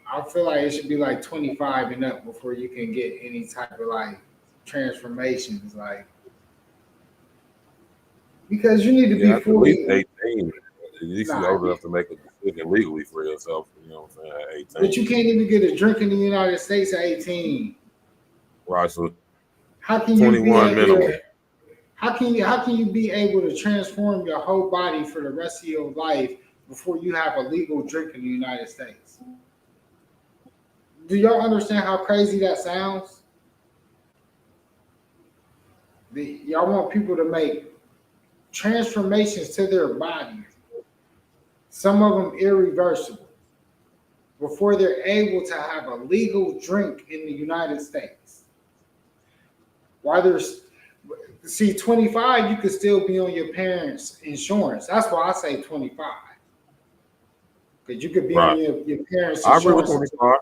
I feel like it should be like 25 and up before you can get any type of like transformations, like, because you need to be fully at least 18. At least you're old enough to make a decision legally for yourself. You know what I'm saying? At 18. But you can't even get a drink in the United States at 18. Right. So how can you 21 minimum. How can you be able to transform your whole body for the rest of your life before you have a legal drink in the United States? Do y'all understand how crazy that sounds? Y'all want people to make transformations to their bodies, some of them irreversible, before they're able to have a legal drink in the United States. While there's 25, you could still be on your parents' insurance. That's why I say 25. Because you could be on your parents' insurance. I agree with 25.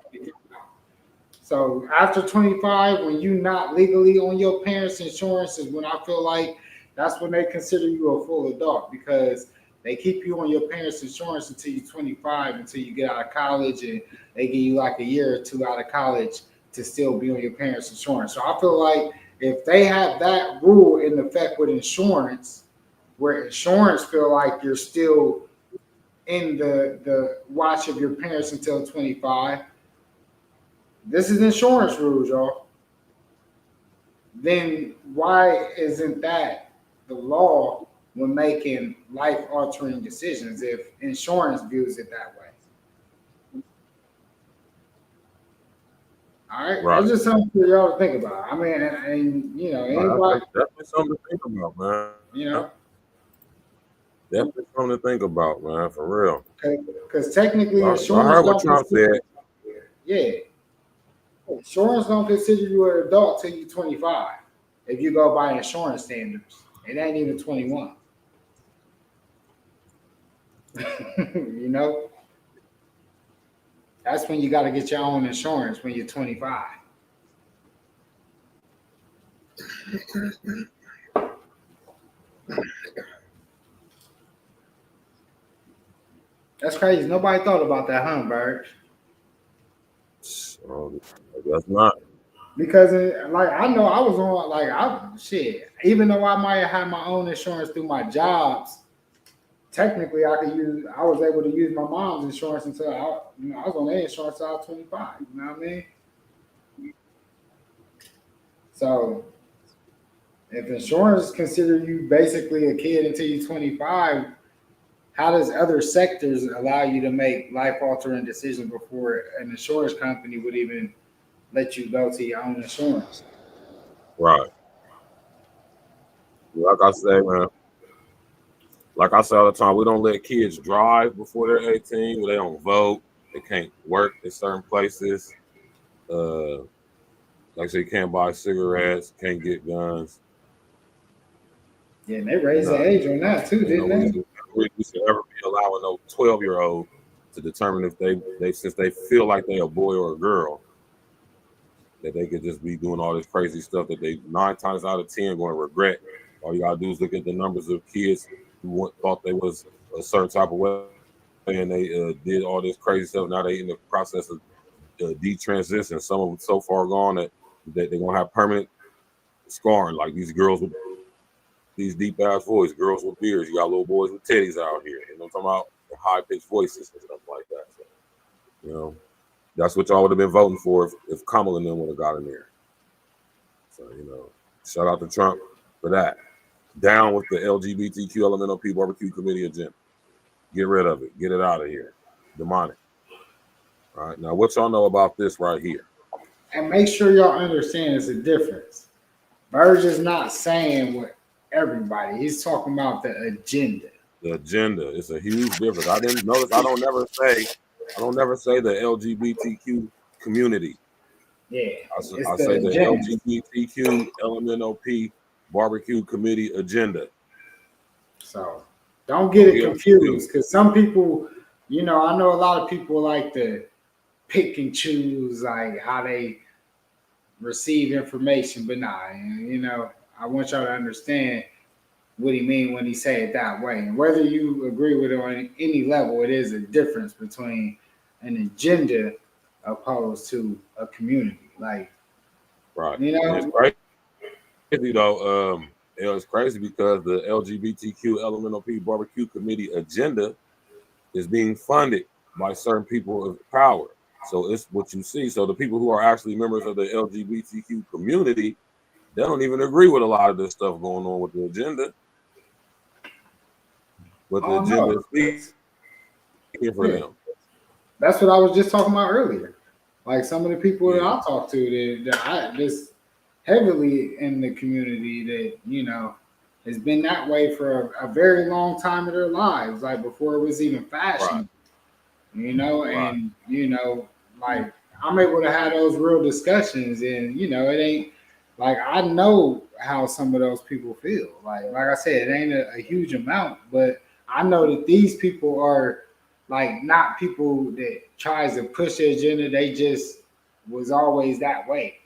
So after 25, when you're not legally on your parents' insurance, is when I feel like that's when they consider you a full adult, because they keep you on your parents' insurance until you're 25, until you get out of college, and they give you like a year or two out of college to still be on your parents' insurance. So I feel like if they have that rule in effect with insurance, where insurance feel like you're still in the watch of your parents until 25, this is insurance rules, y'all. Then why isn't that the law when making life-altering decisions if insurance views it that way? All right, that's just something for y'all to think about. I mean, and you know, anybody, definitely something to think about, man. You know, definitely something to think about, man, for real. Because technically, insurance. I heard what Trump said. Yeah. Insurance don't consider you an adult till you're 25. If you go by insurance standards, it ain't even 21. You know, that's when you got to get your own insurance, when you're 25. That's crazy. Nobody thought about that, huh, Bird? That's not. Because like I know I was on even though I might have had my own insurance through my jobs, technically I was able to use my mom's insurance until I was on their insurance until I was 25. You know what I mean? So if insurance consider you basically a kid until you're 25, how does other sectors allow you to make life-altering decisions before an insurance company would even let you go to your own insurance? Right. Like I say, man. Like I say all the time, we don't let kids drive before they're 18. They don't vote. They can't work in certain places. Like I say, you can't buy cigarettes, can't get guns. Yeah, and they raised the age on that too, didn't they? think we should ever be allowing no 12-year-old to determine if they since they feel like they a boy or a girl, that they could just be doing all this crazy stuff that they 9 times out of 10 going to regret. All you gotta do is look at the numbers of kids who thought they was a certain type of way and they did all this crazy stuff. Now they in the process of detransition. Some of them so far gone that they're gonna have permanent scarring, like these girls with these deep ass voices, girls with beards. You got little boys with teddies out here. You know what I'm talking about? High pitched voices and stuff like that. So, you know, that's what y'all would have been voting for if Kamala and them would have got in there. So, you know, shout out to Trump for that. Down with the LGBTQ LMNOP barbecue committee agenda. Get rid of it. Get it out of here. Demonic. All right. Now, what y'all know about this right here? And make sure y'all understand there's a difference. Burge is not saying what everybody. He's talking about the agenda. The agenda is a huge difference. I didn't notice. I don't never say the LGBTQ community. Yeah, I say the LGBTQ LMNOP barbecue committee agenda. So don't get it confused, because some people, you know, I know a lot of people like to pick and choose like how they receive information, but nah, you know, I want y'all to understand what he mean when he say it that way. And whether you agree with it on any level, it is a difference between an agenda opposed to a community. Like, right, you know, it's crazy though. It's crazy because the LGBTQ LMNOP barbecue committee agenda is being funded by certain people of power. So it's what you see. So the people who are actually members of the LGBTQ community, they don't even agree with a lot of this stuff going on with the agenda. But the agenda is speaking for them. That's what I was just talking about earlier. Like some of the people that I talk to that I just heavily in the community that, you know, has been that way for a very long time in their lives, like before it was even fashionable. You know, and you know, like I'm able to have those real discussions, and you know, it ain't like I know how some of those people feel. Like I said, it ain't a huge amount, but I know that these people are like not people that tries to push the agenda. They just was always that way.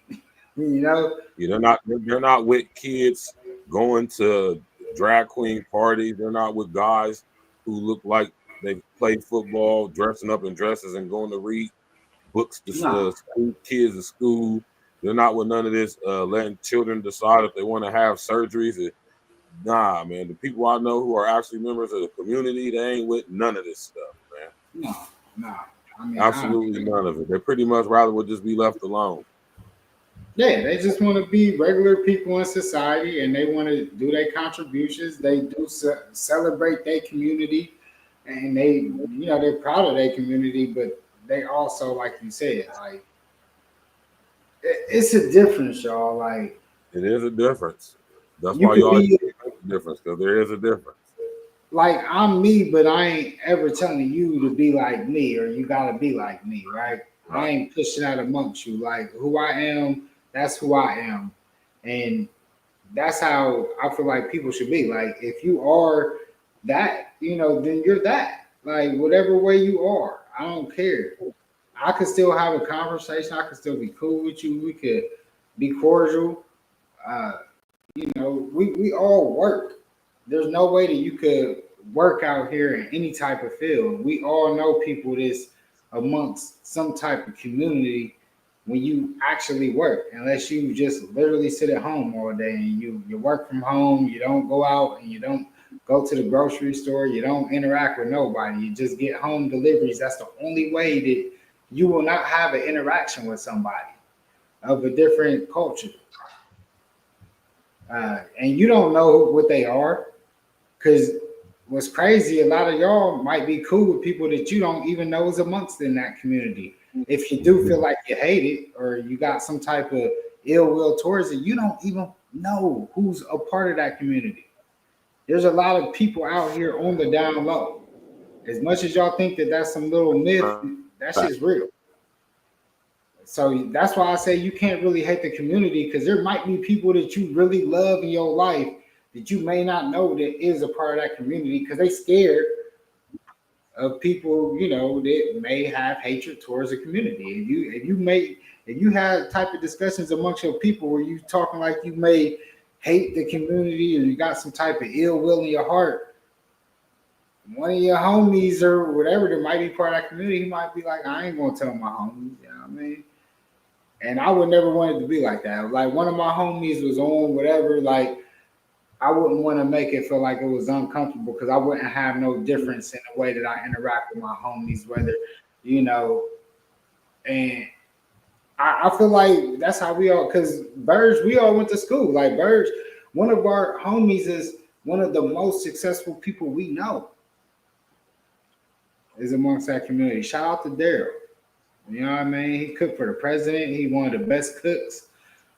You know? Yeah, they're not with kids going to drag queen parties. They're not with guys who look like they played football, dressing up in dresses and going to read books to school, kids at school. They're not with none of this letting children decide if they want to have surgeries. Nah, man. The people I know who are actually members of the community, they ain't with none of this stuff, man. No. I mean, absolutely none of it. They pretty much rather would just be left alone. Yeah, they just want to be regular people in society, and they want to do their contributions. They do celebrate their community, and they, you know, they're proud of their community, but they also, like you said, like it's a difference, y'all. Like it is a difference. That's why y'all make a difference, because there is a difference. Like I'm me, but I ain't ever telling you to be like me or you gotta be like me, right? I ain't pushing that amongst you. Like who I am, that's who I am. And that's how I feel like people should be. Like if you are that, you know, then you're that. Like whatever way you are, I don't care. I could still have a conversation. I could still be cool with you. We could be cordial. You know, we all work. There's no way that you could work out here in any type of field. We all know people that's amongst some type of community when you actually work, unless you just literally sit at home all day and you work from home, you don't go out and you don't go to the grocery store, you don't interact with nobody, you just get home deliveries. That's the only way that you will not have an interaction with somebody of a different culture. And you don't know what they are. Because what's crazy, a lot of y'all might be cool with people that you don't even know is amongst in that community. If you do feel like you hate it or you got some type of ill will towards it, you don't even know who's a part of that community. There's a lot of people out here on the down low. As much as y'all think that that's some little myth, that shit's real. So that's why I say you can't really hate the community, because there might be people that you really love in your life that you may not know that is a part of that community because they scared of people, you know, that may have hatred towards the community. If you had type of discussions amongst your people where you talking like you may hate the community and you got some type of ill will in your heart, one of your homies or whatever that might be part of that community, he might be like, I ain't gonna tell my homies, you know what I mean? And I would never want it to be like that. Like one of my homies was on whatever, like I wouldn't want to make it feel like it was uncomfortable because I wouldn't have no difference in the way that I interact with my homies, whether, you know, and I feel like that's how we all, because Burge, we all went to school. Like Burge, one of our homies is one of the most successful people we know is amongst that community. Shout out to Daryl. You know what I mean? He cooked for the president. He one of the best cooks.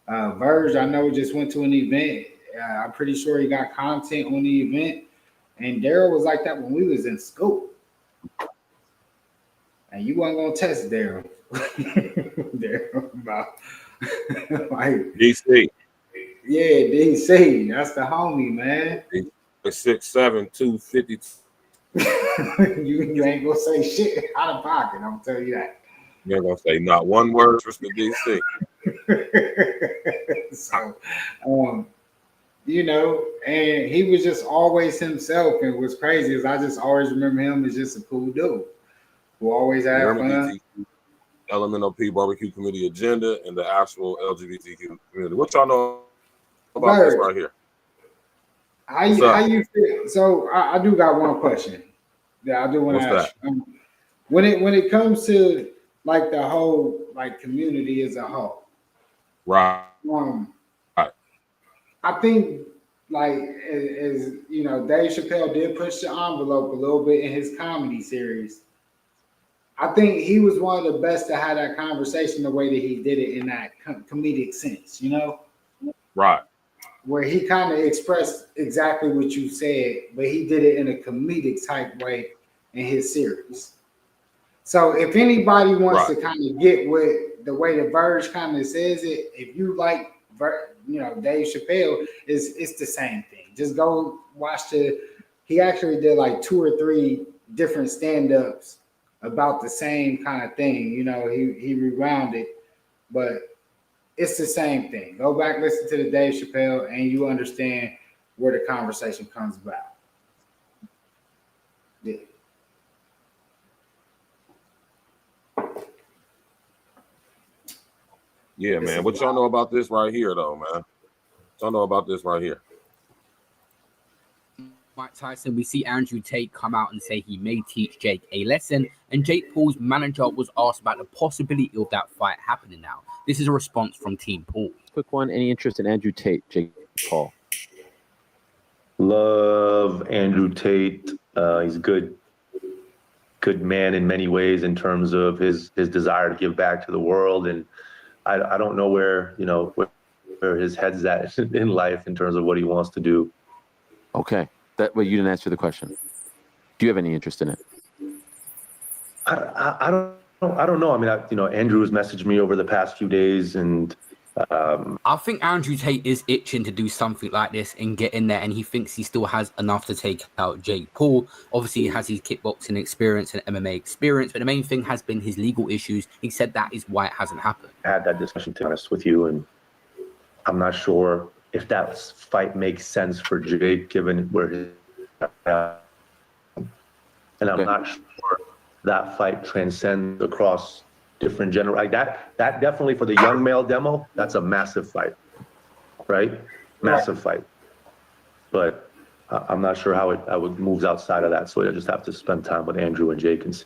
Verge, I know, just went to an event. I'm pretty sure he got content on the event. And Daryl was like that when we was in school. And you wasn't gonna test Daryl. Daryl about like DC. Yeah, DC. That's the homie, man. 6'7", 250. You ain't gonna say shit out of pocket. I'm telling you that. You ain't gonna say not one word for the DC. So, you know, and he was just always himself. And what's crazy is I just always remember him as just a cool dude who always had fun. LMNOP Barbecue Committee agenda and the actual LGBTQ community. What y'all know about this right here? How you feel? So I do got one question that I do want to ask. When it comes to like the whole like community as a whole, right? I think like as you know, Dave Chappelle did push the envelope a little bit in his comedy series. I think he was one of the best to have that conversation the way that he did it in that comedic sense, you know? Right. Where he kind of expressed exactly what you said, but he did it in a comedic type way in his series. So if anybody wants to kind of get with the way the Verge kind of says it, if you like, you know, Dave Chappelle, it's the same thing. Just go watch he actually did like 2 or 3 different stand-ups about the same kind of thing. You know, he rewound it, but it's the same thing. Go back, listen to the Dave Chappelle, and you understand where the conversation comes about. Yeah. Yeah, man. What y'all know about this right here, though, man? What y'all know about this right here? Mike Tyson, we see Andrew Tate come out and say he may teach Jake a lesson, and Jake Paul's manager was asked about the possibility of that fight happening now. This is a response from Team Paul. Quick one, any interest in Andrew Tate, Jake Paul? Love Andrew Tate. He's a good man in many ways in terms of his desire to give back to the world, and I don't know where his head's at in life in terms of what he wants to do. Okay. Well, you didn't answer the question. Do you have any interest in it? I don't know. I mean, Andrew has messaged me over the past few days, and I think Andrew Tate is itching to do something like this and get in there, and he thinks he still has enough to take out Jake Paul. Obviously, he has his kickboxing experience and MMA experience, but the main thing has been his legal issues. He said that is why it hasn't happened. I had that discussion, to be honest with you, and I'm not sure if that fight makes sense for Jake, given where his and I'm not sure that fight transcends across different like that definitely for the young male demo, that's a massive fight, right? Massive fight. But I'm not sure how it moves outside of that. So I just have to spend time with Andrew and Jake and see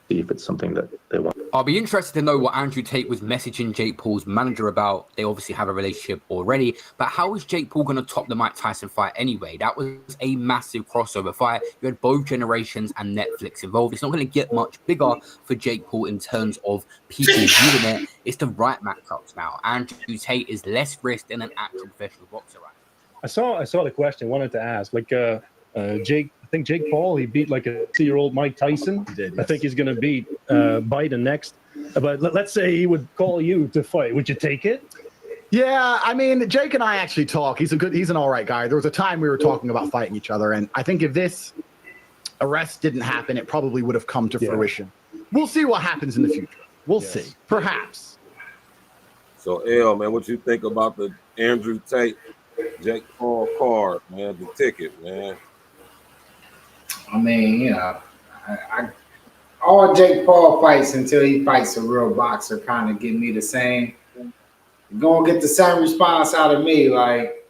if it's something that they want. I'll be interested to know what Andrew Tate was messaging Jake Paul's manager about. They obviously have a relationship already, but how is Jake Paul going to top the Mike Tyson fight anyway? That was a massive crossover fight. You had both generations and Netflix involved. It's not going to get much bigger for Jake Paul in terms of people viewing it. It's the right matchups now. Andrew Tate is less risk than an actual professional boxer, right? I saw the question. Wanted to ask, Jake Paul, he beat like a 2-year-old Mike Tyson. He did, yes. I think he's going to beat Biden next. But let's say he would call you to fight. Would you take it? Yeah, I mean, Jake and I actually talk. He's an all right guy. There was a time we were talking about fighting each other, and I think if this arrest didn't happen, it probably would have come to fruition. We'll see what happens in the future. We'll see. Perhaps. So, L, man, what you think about the Andrew Tate, Jake Paul card, man, the ticket, man? I mean, you know, I all Jake Paul fights until he fights a real boxer kind of give me the same. You're gonna get the same response out of me. Like,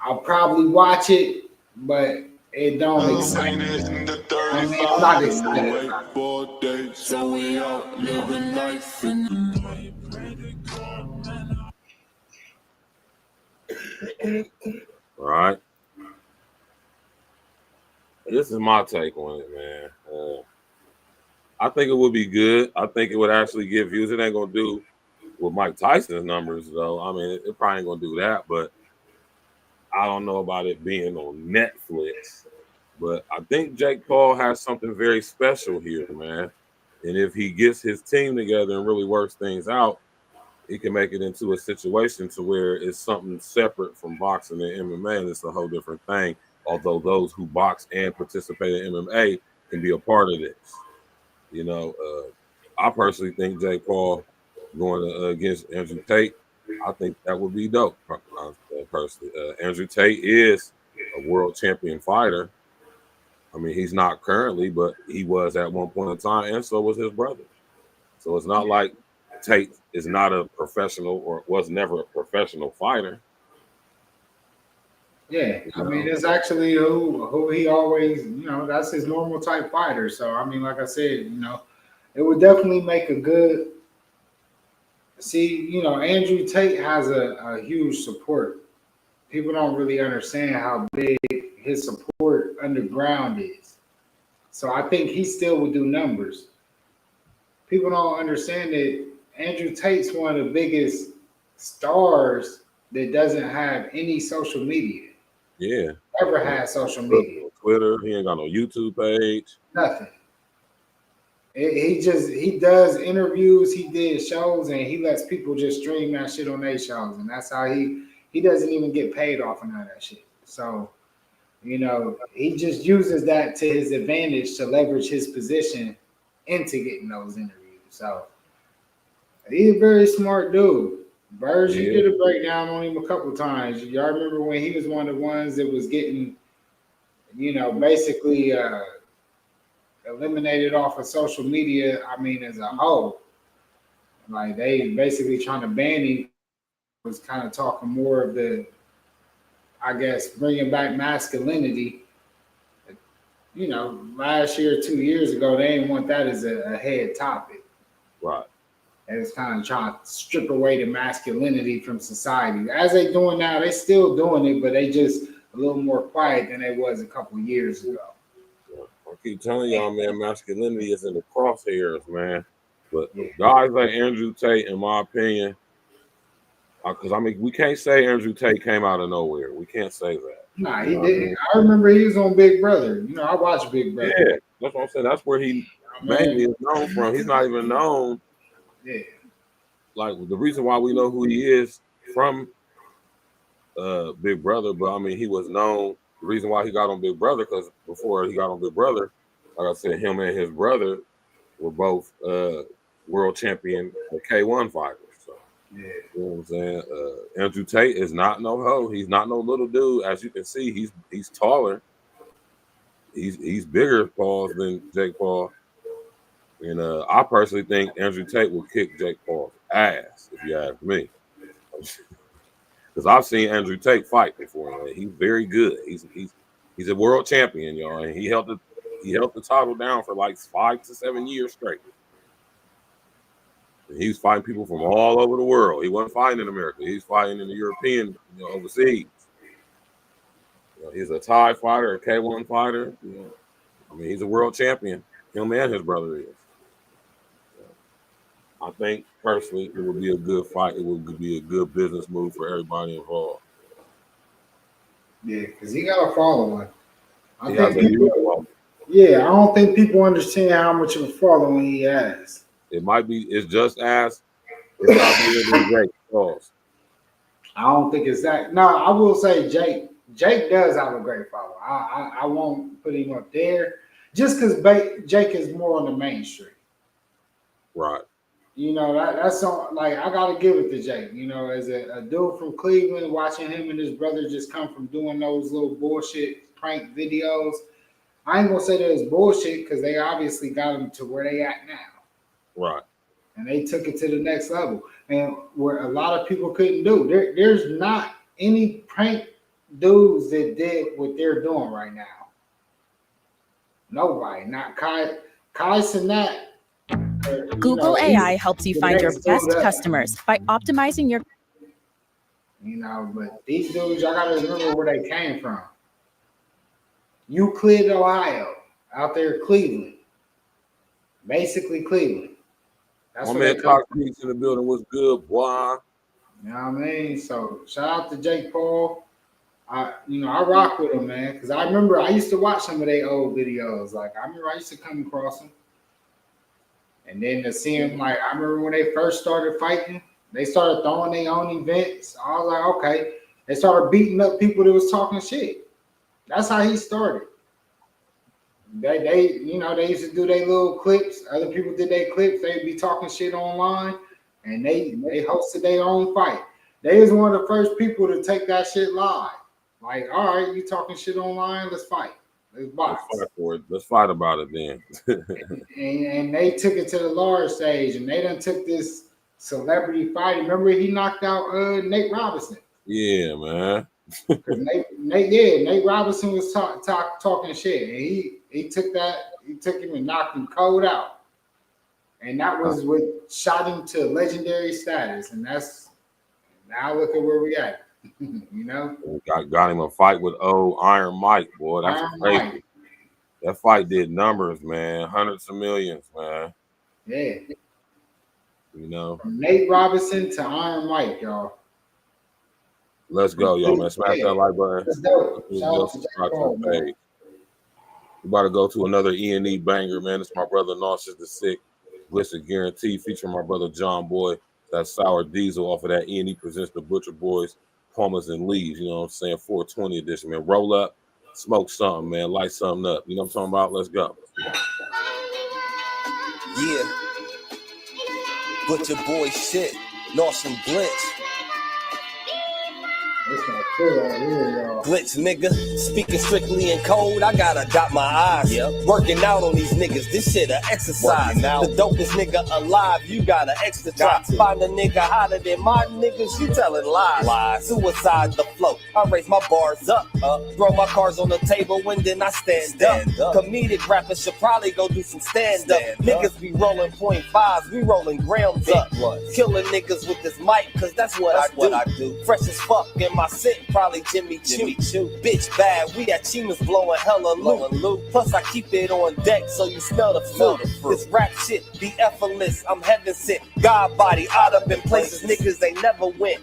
I'll probably watch it, but it don't excite me. I mean, I'm not excited about it. So we out living life in All right. This is my take on it, man. I think it would be good. I think it would actually give views. It ain't gonna do with Mike Tyson's numbers, though. I mean, it probably ain't gonna do that, but I don't know about it being on Netflix. But I think Jake Paul has something very special here, man. And if he gets his team together and really works things out, he can make it into a situation to where it's something separate from boxing and MMA, and it's a whole different thing. Although those who box and participate in MMA can be a part of this. You know, I personally think Jake Paul going against Andrew Tate, I think that would be dope. Personally, Andrew Tate is a world champion fighter. I mean, he's not currently, but he was at one point in time, and so was his brother. So it's not like Tate is not a professional or was never a professional fighter. Yeah, I mean, it's actually who he always, you know, that's his normal type fighter. So, I mean, like I said, you know, it would definitely make a good. See, you know, Andrew Tate has a huge support. People don't really understand how big his support underground is. So I think he still would do numbers. People don't understand that Andrew Tate's one of the biggest stars that doesn't have any social media. Yeah. Never had social media. Twitter, he ain't got no YouTube page. Nothing. He does interviews, he did shows, and he lets people just stream that shit on their shows, and that's how he doesn't even get paid off of none of that shit. So, you know, he just uses that to his advantage to leverage his position into getting those interviews. So he's a very smart dude. Burge, you did a breakdown on him a couple times. Y'all remember when he was one of the ones that was getting, you know, basically eliminated off of social media, I mean, as a whole. Like, they basically trying to ban him, was kind of talking more of the, I guess, bringing back masculinity. You know, last year, 2 years ago, they didn't want that as a head topic. Right. And it's kind of trying to strip away the masculinity from society. As they doing now, they still doing it, but they just a little more quiet than they was a couple of years ago. I keep telling y'all, man, masculinity is in the crosshairs, man. But guys like Andrew Tate, in my opinion, because I mean, we can't say Andrew Tate came out of nowhere. We can't say that. Nah, he didn't. I remember he was on Big Brother. You know, I watched Big Brother. Yeah, that's what I'm saying. That's where he mainly is known from. He's not even known. Yeah. Like, the reason why we know who he is from Big Brother, but I mean, he was known. The reason why he got on Big Brother, because before he got on Big Brother, like I said, him and his brother were both world champion K1 fighters. So, yeah. You know what I'm saying? Andrew Tate is not no hoe. He's not no little dude. As you can see, he's taller. He's bigger, Paul, than Jake Paul. And I personally think Andrew Tate will kick Jake Paul's ass, if you ask me. Because I've seen Andrew Tate fight before, man. He's very good. He's a world champion, y'all, and he held the title down for like 5 to 7 years straight. And he was fighting people from all over the world. He wasn't fighting in America. He was fighting in the European, overseas. He's a Thai fighter, a K1 fighter. I mean, he's a world champion. Him and his brother is. I think personally it would be a good fight. It would be a good business move for everybody involved. Yeah, because he got a following. I don't think people understand how much of a following he has. It's just as, it's not bigger than Drake. Pause. I don't think it's that. No, I will say Jake. Jake does have a great follow. I won't put him up there just because Jake is more on the mainstream. Right. You know, that's on, like, I gotta give it to Jake. You know, as a dude from Cleveland, watching him and his brother just come from doing those little bullshit prank videos. I ain't gonna say that it's bullshit because they obviously got him to where they at now. Right. And they took it to the next level. And where a lot of people couldn't do. There's not any prank dudes that did what they're doing right now. Nobody. Not Kai Cenat. Google AI helps you find your best customers by optimizing your. You know, but these dudes, I gotta remember where they came from. Euclid, Ohio, out there, Cleveland, basically Cleveland. That's My where man they come Cox Beats in the building. What's good, boy? You know what I mean? So shout out to Jake Paul. I rock with him, man, because I remember I used to watch some of their old videos. Like I remember I used to come across them. And then to see him, like, I remember when they first started fighting, they started throwing their own events. I was like, okay. They started beating up people that was talking shit. That's how he started. They used to do their little clips. Other people did their clips. They'd be talking shit online, and they hosted their own fight. They was one of the first people to take that shit live. Like, all right, you talking shit online? Let's fight. Let's box. Let's fight for it. Let's fight about it then. and they took it to the large stage, and they done took this celebrity fight. Remember, he knocked out Nate Robinson. Yeah, man. Because Nate Robinson was talking shit, and he took him and knocked him cold out, and that was what shot him to legendary status. And that's now look at where we at. You know, got him a fight with old Iron Mike, boy. That's crazy. Mike. That fight did numbers, man. Hundreds of millions, man. Yeah. You know, from Nate Robinson to Iron Mike, y'all. Let's go, y'all, man. Smash that like button. Let's go. We about to go to another E.N.E banger, man. It's my brother Nauseous the Sick. Bliss Guarantee featuring my brother John Boy. That Sour Diesel off of that E.N.E presents the Butcher Boys. Palmers and Leaves, you know what I'm saying? 420 edition, man. Roll up, smoke something, man. Light something up. You know what I'm talking about? Let's go. Yeah. Butcher Boy shit. Lawson Glitch. Glitch nigga, speaking strictly in code, I gotta dot my eyes. Yep. Working out on these niggas, this shit a exercise. The dopest nigga alive, you gotta extra try. Find a nigga hotter than my niggas, you telling lies. Suicide the flow, I raise my bars up. Throw my cards on the table and then I stand up. Comedic rappers should probably go do some stand-up. Niggas be rolling .5s, we rolling grams up. Killing niggas with this mic, cause that's what I do. Fresh as fuck in my sit, probably Jimmy Choo. Bitch bad, we at Chima's blowing hella loot. Plus I keep it on deck so you smell the fruit. This rap shit be effortless, I'm heaven sent. God body out up in places niggas ain't never went.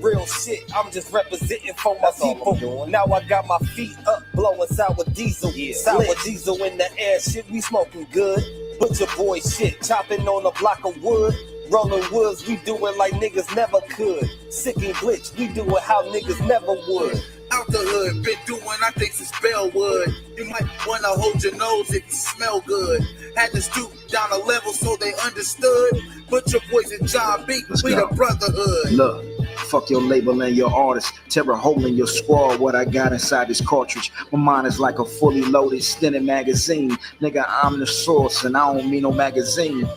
Real shit, I'm just representing for my people. Now I got my feet up, blowing sour diesel. Sour diesel in the air, shit we smoking good. Butcher Boy shit, chopping on a block of wood. Rolling woods, we do it like niggas never could. Sick and Glitch, we do it how niggas never would. Out the hood, been doing I think since Bellwood. You might wanna hold your nose if you smell good. Had to stoop down a level so they understood. Butcher Boys and John B, we the brotherhood. Look, fuck your label and your artist. Tear a hole in your scrawl, what I got inside this cartridge. My mind is like a fully loaded Stenton magazine. Nigga, I'm the source and I don't mean no magazine.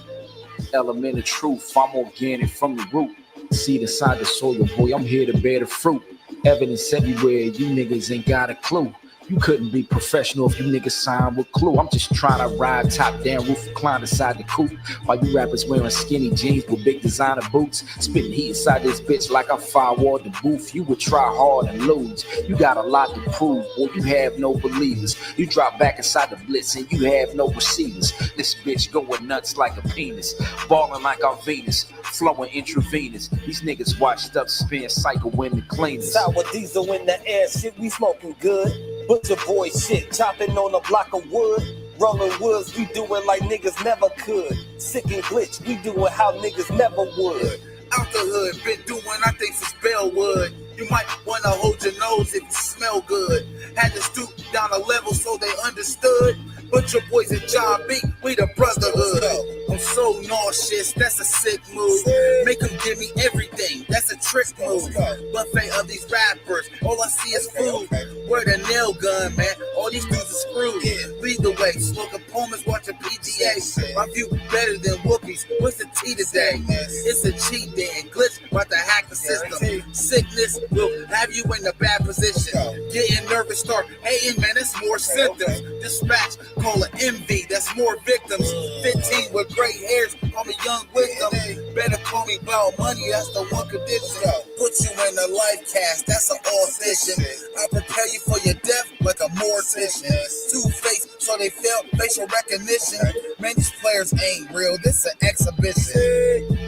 Element of truth, I'm organic from the root. Seed inside the soil, boy, I'm here to bear the fruit. Evidence everywhere, you niggas ain't got a clue. You couldn't be professional if you niggas signed with Clue. I'm just trying to ride top down, roof recline inside the coupe. While you rappers wearing skinny jeans with big designer boots. Spitting heat inside this bitch like I firewalled the booth. You would try hard and lose. You got a lot to prove, boy, you have no believers. You drop back inside the blitz and you have no receivers. This bitch going nuts like a penis. Balling like our Venus, flowing intravenous. These niggas washed up, spin cycle when the cleanest. Sour diesel in the air, shit we smoking good. Butcher Boy shit, chopping on a block of wood. Rolling woods, we do it like niggas never could. Sick and Glitch, we do it how niggas never would. Out the hood, been doing I think since Bellwood. You might wanna hold your nose if you smell good. Had to stoop down a level so they understood. But your boys in John B, we the brotherhood. I'm so nauseous, that's a sick move. Make them give me everything, that's a trick move. Buffet of these rappers, all I see is food. Where the nail gun, man, all these dudes are screwed. Lead the way, smoking Pumas, watching PGA. My view better than Whoopies, what's the T today? It's a cheat day and glitch, about to hack the system. Sickness will have you in a bad position. Getting nervous, start hating, man, that's more symptoms. Dispatch, call it envy, that's more victims. 15 with gray hairs, call me young wisdom. Better call me about money, that's the one condition. Put you in a life cast, that's an audition. I prepare you for your death like a mortician. Two-faced, so they fail facial recognition. Man, these players ain't real, this an exhibition.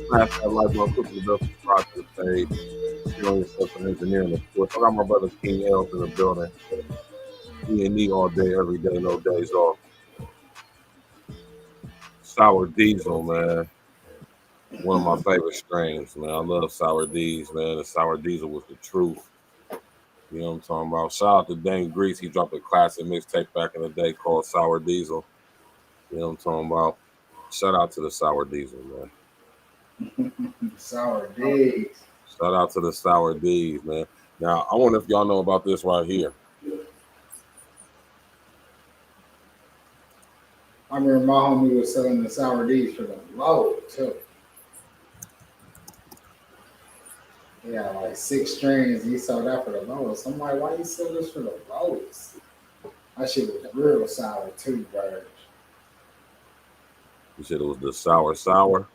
Smash that like button, quick enough to subscribe to the page. Share on yourself and engineering, of course. I got my brother King L's in the building. E.N.E all day, every day, no days off. Sour Diesel, man. One of my favorite strains, man. I love Sour D's, man. The Sour Diesel was the truth. You know what I'm talking about? Shout out to Dane Grease. He dropped a classic mixtape back in the day called Sour Diesel. You know what I'm talking about? Shout out to the Sour Diesel, man. Sour D's. Shout out to the Sour D's, man. Now, I wonder if y'all know about this right here. I remember my homie was selling the Sour D's for the low, too. Yeah, like 6 strains. He sold that for the lowest. I'm like, why you sell this for the lowest? That shit was real sour, too, bro. You said it was the sour? Sour.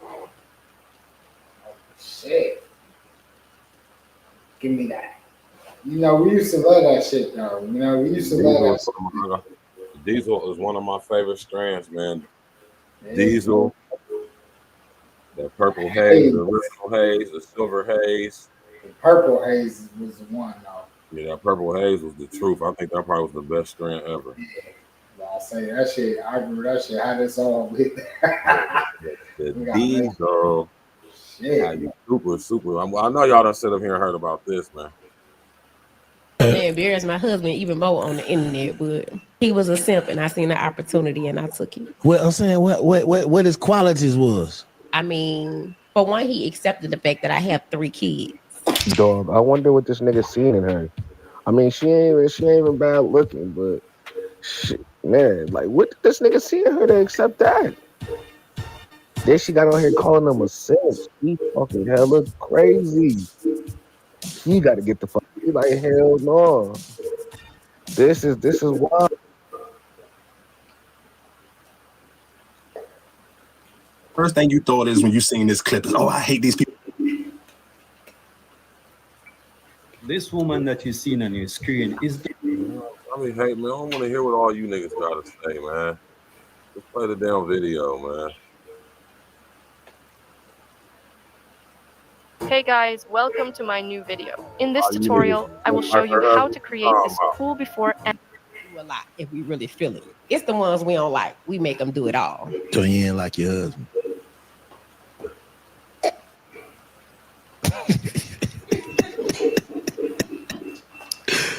Oh, shit. Give me that. You know, we used to love that shit, though. You know, we used to love that shit. Diesel is one of my favorite strands, man. Yeah. Diesel, that purple haze, the original haze, the silver haze. The purple haze was the one, though. Yeah, that purple haze was the truth. I think that probably was the best strand ever. I say that shit. I remember that shit. Had us all with the Diesel. Shit. Super. I know y'all done sit up here and heard about this, man. Man, Bear's my husband even more on the internet, but he was a simp and I seen the opportunity and I took it. Well, I'm saying what his qualities was. I mean, for one, he accepted the fact that I have 3 kids. Dog, I wonder what this nigga seen in her. I mean, she ain't even bad looking, but shit, man, like what did this nigga see in her to accept that? Then she got on here calling him a simp. He fucking hella crazy. You got to get the fuck. He like, hell no. This is wild. First thing you thought is when you seen this clip is, oh, I hate these people. This woman that you seen on your screen is. I mean, hey man, I don't want to hear what all you niggas gotta say, man. Just play the damn video, man. Hey guys, welcome to my new video. In this tutorial, I will show you how to create this cool before and Do a lot if we really feel it. It's the ones we don't like. We make them do it all. So you ain't like your husband.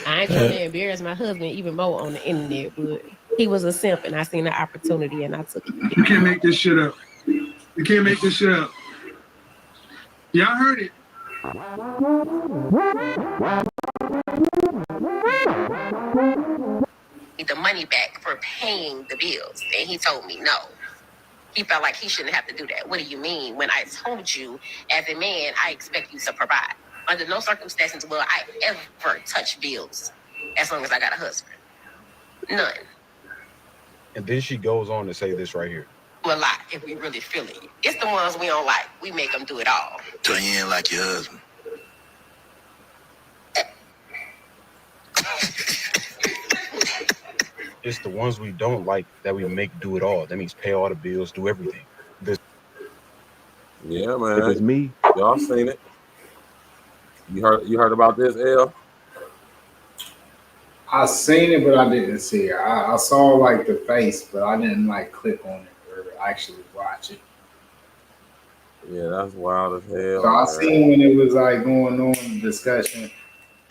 I ain't trying to embarrass my husband even more on the internet, but he was a simp and I seen the opportunity and I took it. You can't make this shit up. You can't make this shit up. Y'all heard it. The money back for paying the bills. And he told me no. He felt like he shouldn't have to do that. What do you mean? When I told you, as a man, I expect you to provide. Under no circumstances will I ever touch bills as long as I got a husband. None. And then she goes on to say this right here. A lot if we really feel it. It's the ones we don't like. We make them do it all. So you ain't like your husband. It's the ones we don't like that we make do it all. That means pay all the bills, do everything. Yeah, man. If it's me, y'all seen it. You heard about this, L? I seen it, but I didn't see it. I saw like the face, but I didn't like click on it. actually watch it. Yeah, that's wild as hell. So I man. seen when it was like going on the discussion.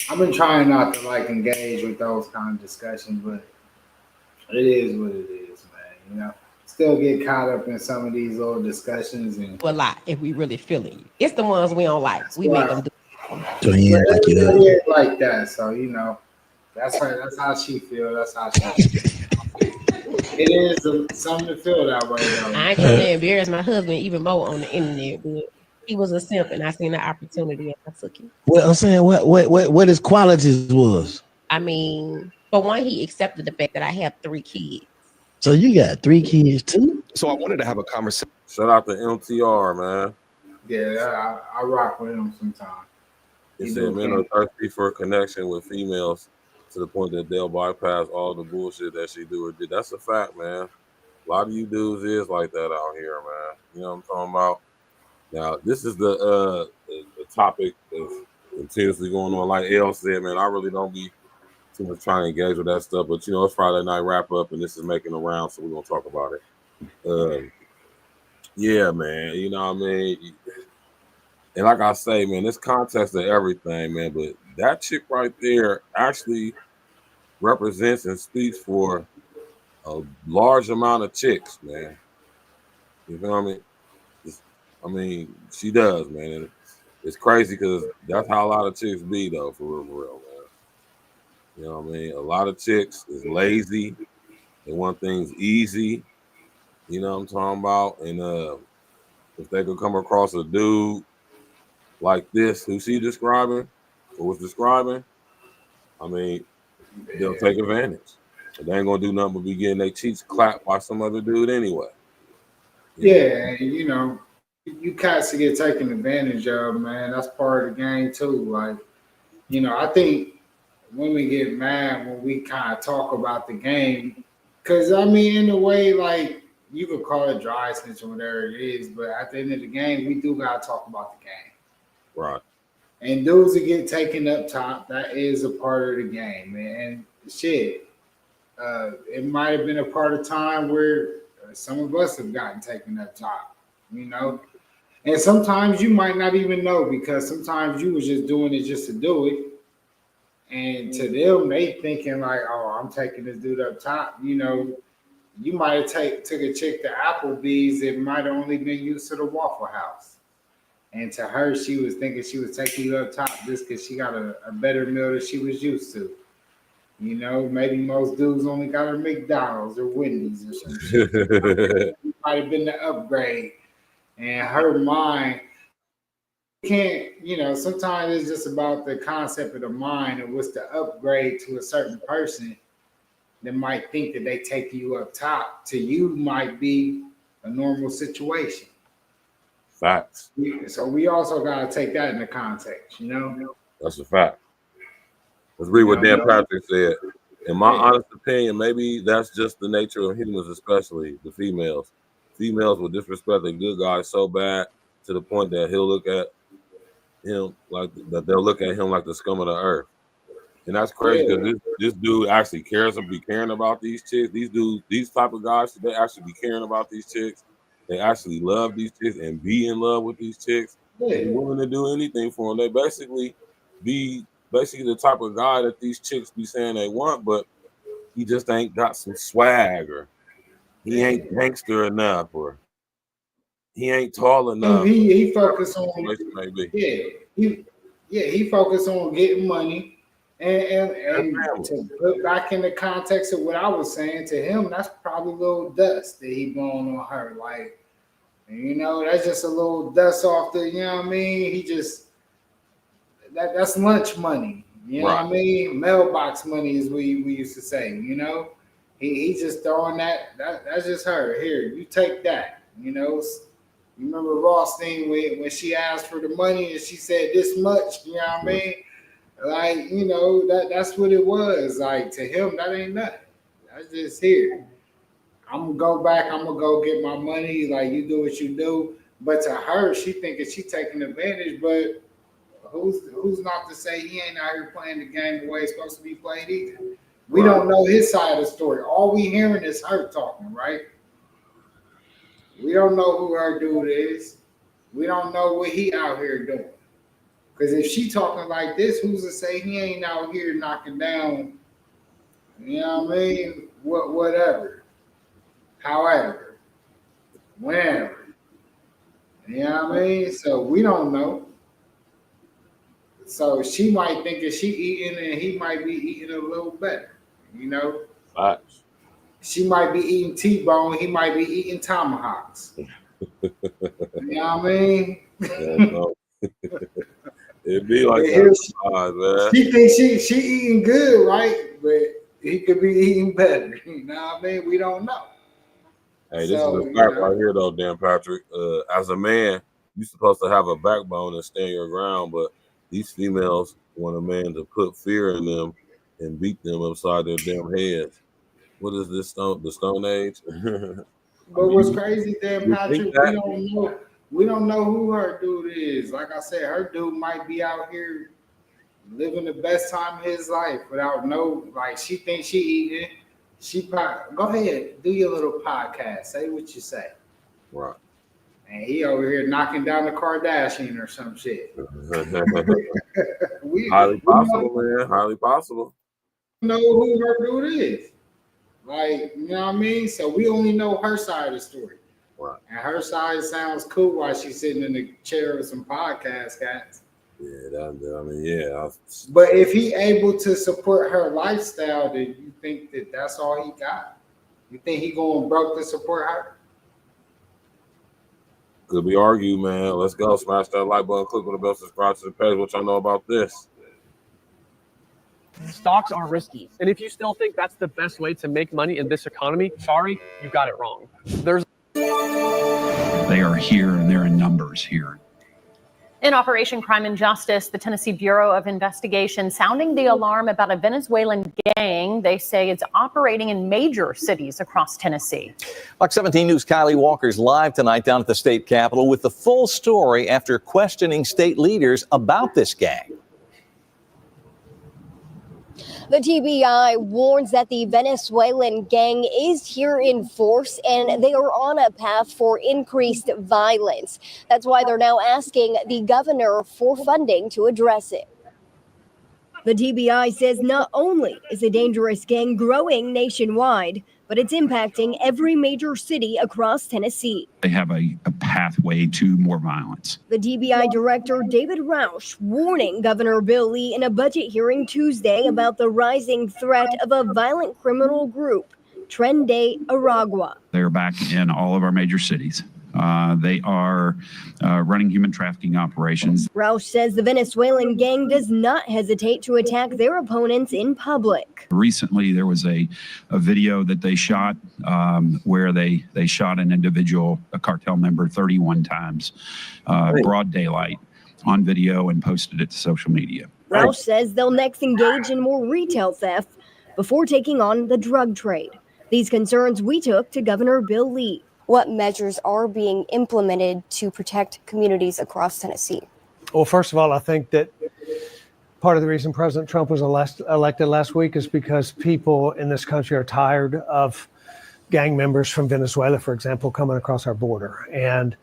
I've been trying not to like engage with those kind of discussions, but it is what it is, man. You know, still get caught up in some of these little discussions and A lot if we really feeling you. It's the ones we don't like. We make them do. So he ain't like your it ain't like that. So you know, that's her. That's how she feel. That's how she. It is something to feel that way though. I ain't trying to embarrass my husband even more on the internet, but he was a simp and I seen the opportunity and I took it. Well, I'm saying what his qualities was. I mean, for one, he accepted the fact that I have 3 kids. So you got 3 kids too? So I wanted to have a conversation. Shout out to MTR, man. Yeah, I rock with him sometimes. He said men are thirsty for a connection with females to the point that they'll bypass all the bullshit that she do or did. That's a fact, man. A lot of you dudes is like that out here, man. You know what I'm talking about? Now, this is the topic that's continuously going on. Like El said, man, I really don't be too much trying to engage with that stuff. But, you know, it's Friday night wrap up, and this is making a round, so we're going to talk about it. Yeah, man, you know what I mean? And like I say, man, this context of everything, man, but that chick right there actually represents and speaks for a large amount of chicks, man. You know what I mean? She does, man. And it's crazy because that's how a lot of chicks be, though, for real, man. You know what I mean? A lot of chicks is lazy. They want things easy. You know what I'm talking about? And if they could come across a dude like this, who she describing or was describing, I mean, they'll take advantage. But they ain't gonna do nothing but be getting their cheeks clapped by some other dude anyway. Yeah, and you know, you cats to get taken advantage of, man. That's part of the game too. Like, you know, I think women get mad when we kind of talk about the game, because I mean, in a way, like you could call it dry snitch or whatever it is, but at the end of the game, we do gotta talk about the game. Right. And dudes that get taken up top, that is a part of the game, man. And shit, it might have been a part of time where some of us have gotten taken up top, you know. And sometimes you might not even know, because sometimes you was just doing it just to do it. And to them, they thinking like, oh, I'm taking this dude up top. You know, you might have took a chick to Applebee's that might have only been used to the Waffle House. And to her, she was thinking she was taking you up top just because she got a better meal than she was used to. You know, maybe most dudes only got a McDonald's or Wendy's or some shit. It might have been the upgrade. And her mind can't, you know, sometimes it's just about the concept of the mind and what's the upgrade to a certain person that might think that they take you up top. To you might be a normal situation. Facts. So we also got to take that into context, you know? That's a fact. Let's read what Dan Patrick said. In my honest opinion, maybe that's just the nature of humans, especially the females. Females will disrespect a good guy so bad to the point that he'll look at him like that. They'll look at him like the scum of the earth. And that's crazy because this dude actually cares and be caring about these chicks. These type of guys, they actually be caring about these chicks. They actually love these chicks and be in love with these chicks. They're willing to do anything for them. They basically the type of guy that these chicks be saying they want, but he just ain't got some swag, or he ain't gangster enough, or he ain't tall enough. He focused on maybe. He focused on getting money. And to put back in the context of what I was saying, to him, that's probably a little dust that he blown on her. Like, you know, that's just a little dust off the, you know what I mean? He just, that's lunch money. You know what I mean? Mailbox money is what we used to say, you know? He just throwing that's just her. Here, you take that, you know? You remember Rothstein when she asked for the money and she said this much, you know what I mean? Like, you know, that's what it was. Like, to him, that ain't nothing. That's just here. I'm gonna go back, I'm gonna go get my money, like you do what you do. But to her, she thinking she taking advantage, but who's not to say he ain't out here playing the game the way it's supposed to be played either? We don't know his side of the story. All we hearing is her talking, right? We don't know who her dude is. We don't know what he out here doing. Because if she talking like this, who's to say he ain't out here knocking down, you know what I mean? Whatever. However. Whenever. You know what I mean? So we don't know. So she might think that she eating and he might be eating a little better. You know? Facts. She might be eating T-bone. He might be eating tomahawks. You know what I mean? Yeah, no. It'd be like that, man. She thinks she eating good, right? But he could be eating better. You know what I mean? We don't know. Hey, this is a fact right here, though, Dan Patrick. As a man, you're supposed to have a backbone and stand your ground, but these females want a man to put fear in them and beat them upside their damn heads. What is this the Stone Age? But what's crazy, Dan Patrick, we don't know who her dude is. Like I said, her dude might be out here living the best time of his life without she thinks she eating. Go ahead, do your little podcast. Say what you say. Right. And he over here knocking down the Kardashian or some shit. Highly possible, man. Highly possible. Know who her dude is. Like, you know what I mean? So we only know her side of the story. Right. And her side sounds cool while she's sitting in the chair with some podcast cats. Yeah, yeah. But if he able to support her lifestyle, then you think that that's all he got? You think he going broke to support her? Could be argued, man. Let's go. Smash that like button, click on the bell, subscribe to the page. What y'all know about this? Stocks are risky. And if you still think that's the best way to make money in this economy, sorry, you got it wrong. They are here and they're in numbers here. In Operation Crime and Justice, the Tennessee Bureau of Investigation sounding the alarm about a Venezuelan gang. They say it's operating in major cities across Tennessee. Fox 17 News' Kylie Walker's live tonight down at the state capitol with the full story after questioning state leaders about this gang. The TBI warns that the Venezuelan gang is here in force and they are on a path for increased violence. That's why they're now asking the governor for funding to address it. The TBI says not only is the dangerous gang growing nationwide, but it's impacting every major city across Tennessee. They have a pathway to more violence. The TBI director, David Roush, warning Governor Bill Lee in a budget hearing Tuesday about the rising threat of a violent criminal group, Tren de Aragua. They're back in all of our major cities. They are running human trafficking operations. Roush says the Venezuelan gang does not hesitate to attack their opponents in public. Recently, there was a video that they shot where they shot an individual, a cartel member, 31 times, broad daylight on video and posted it to social media. Roush says they'll next engage in more retail theft before taking on the drug trade. These concerns we took to Governor Bill Lee. What measures are being implemented to protect communities across Tennessee? Well, first of all, I think that part of the reason President Trump was elected last week is because people in this country are tired of gang members from Venezuela, for example, coming across our border. And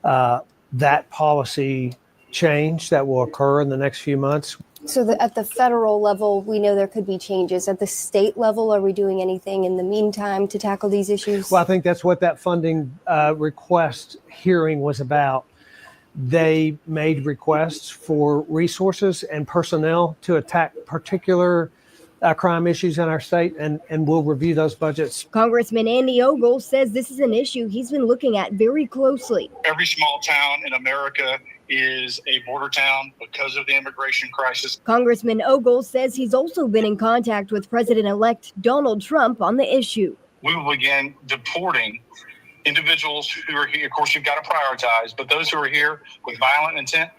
that policy change that will occur in the next few months. So at the federal level, we know there could be changes. At the state level, are we doing anything in the meantime to tackle these issues? Well, I think that's what that funding request hearing was about. They made requests for resources and personnel to attack particular crime issues in our state, and we'll review those budgets. Congressman Andy Ogle says this is an issue he's been looking at very closely. Every small town in America is a border town because of the immigration crisis. Congressman Ogle says he's also been in contact with President-elect Donald Trump on the issue. We will begin deporting individuals who are here. Of course, you've got to prioritize, but those who are here with violent intent.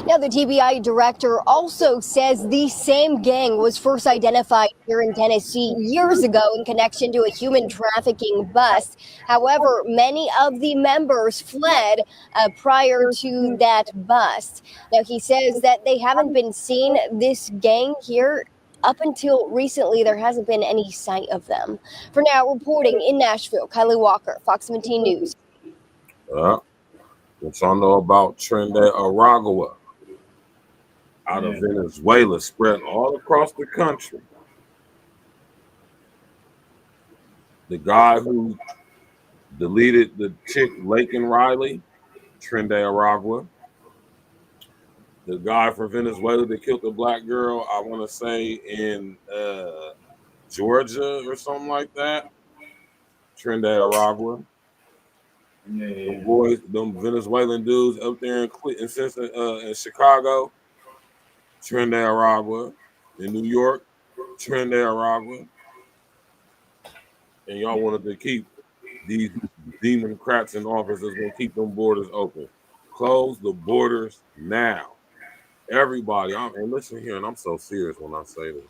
Now, the TBI director also says the same gang was first identified here in Tennessee years ago in connection to a human trafficking bust. However, many of the members fled prior to that bust. Now, he says that they haven't been seen, this gang here, Up until recently, there hasn't been any sight of them. For now, reporting in Nashville, Kylie Walker, Fox 17 News. What y'all know about Trinidad Aragua out of Venezuela, spreading all across the country? The guy who deleted the chick Laken Riley, Trinidad Aragua. The guy from Venezuela that killed the black girl, I want to say in Georgia or something like that, Trinidad Aragua. Them boys, them Venezuelan dudes up there in Chicago, Trinidad Aragua. In New York, Trinidad Aragua. And y'all wanted to keep these Democrats in office that's going to keep them borders open. Close the borders now. Everybody, and listen here, and I'm so serious when I say this.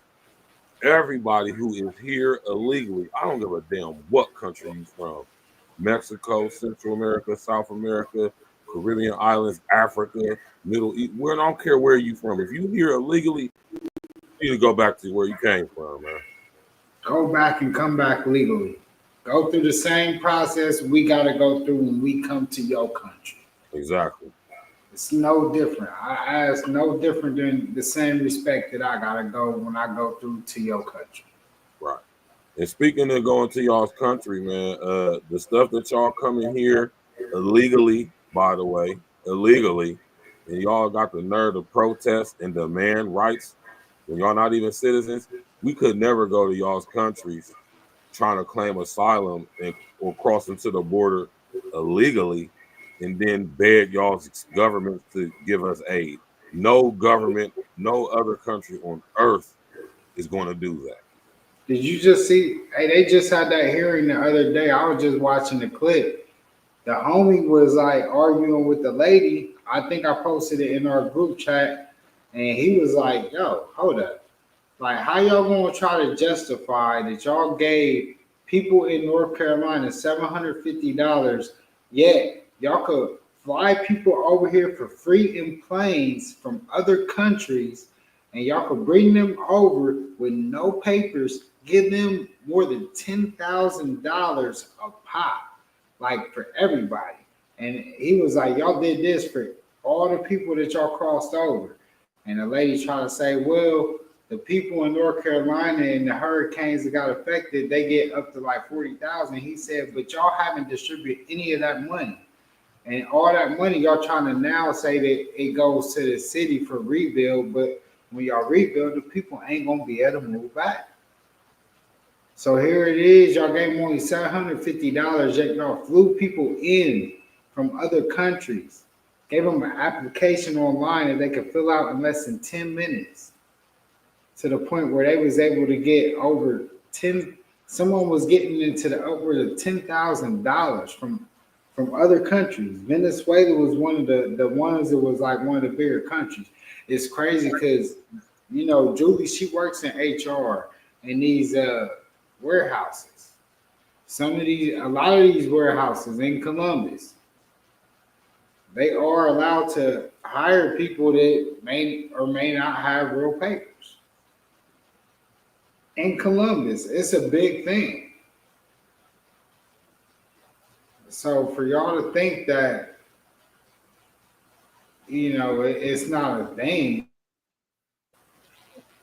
Everybody who is here illegally, I don't give a damn what country you from. Mexico, Central America, South America, Caribbean islands, Africa, Middle East. I don't care where you from. If you here illegally, you need to go back to where you came from, man. Go back and come back legally. Go through the same process we got to go through when we come to your country. Exactly. It's no different. I ask no different than the same respect that I got to go when I go through to your country. Right. And speaking of going to y'all's country, man, the stuff that y'all coming here illegally, by the way, illegally, and y'all got the nerve to protest and demand rights when y'all not even citizens, we could never go to y'all's countries trying to claim asylum or cross into the border illegally and then beg y'all's government to give us aid. No government, no other country on earth is going to do that. Did you just see? Hey, they just had that hearing the other day. I was just watching the clip. The homie was like arguing with the lady. I think I posted it in our group chat, and he was like, "Yo, hold up. Like, how y'all gonna try to justify that y'all gave people in North Carolina $750, yet y'all could fly people over here for free in planes from other countries, and y'all could bring them over with no papers, give them more than $10,000 a pop, like for everybody." And he was like, "Y'all did this for all the people that y'all crossed over." And the lady tried to say, "Well, the people in North Carolina and the hurricanes that got affected, they get up to like 40,000. He said, "But y'all haven't distributed any of that money. And all that money, y'all trying to now say that it goes to the city for rebuild, but when y'all rebuild, the people ain't gonna be able to move back." So here it is, y'all gave them only $750, yet y'all flew people in from other countries, gave them an application online that they could fill out in less than 10 minutes. To the point where they was able to get over 10, someone was getting into the upward of $10,000 from other countries. Venezuela was one of the ones that was like one of the bigger countries. It's crazy because, you know, Julie, she works in HR in these warehouses. A lot of these warehouses in Columbus, they are allowed to hire people that may or may not have real papers. In Columbus, it's a big thing. So for y'all to think that, you know, it's not a thing,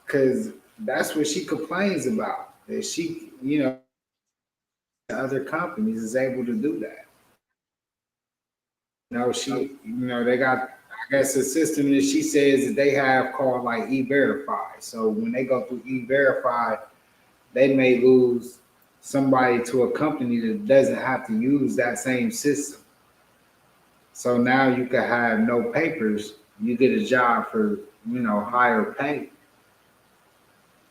because that's what she complains about, that she, you know, other companies is able to do that. You know, they got, I guess, a system that she says that they have called like E-Verify. So when they go through E-Verify, they may lose somebody to a company that doesn't have to use that same system. So now you can have no papers, you get a job for, you know, higher pay.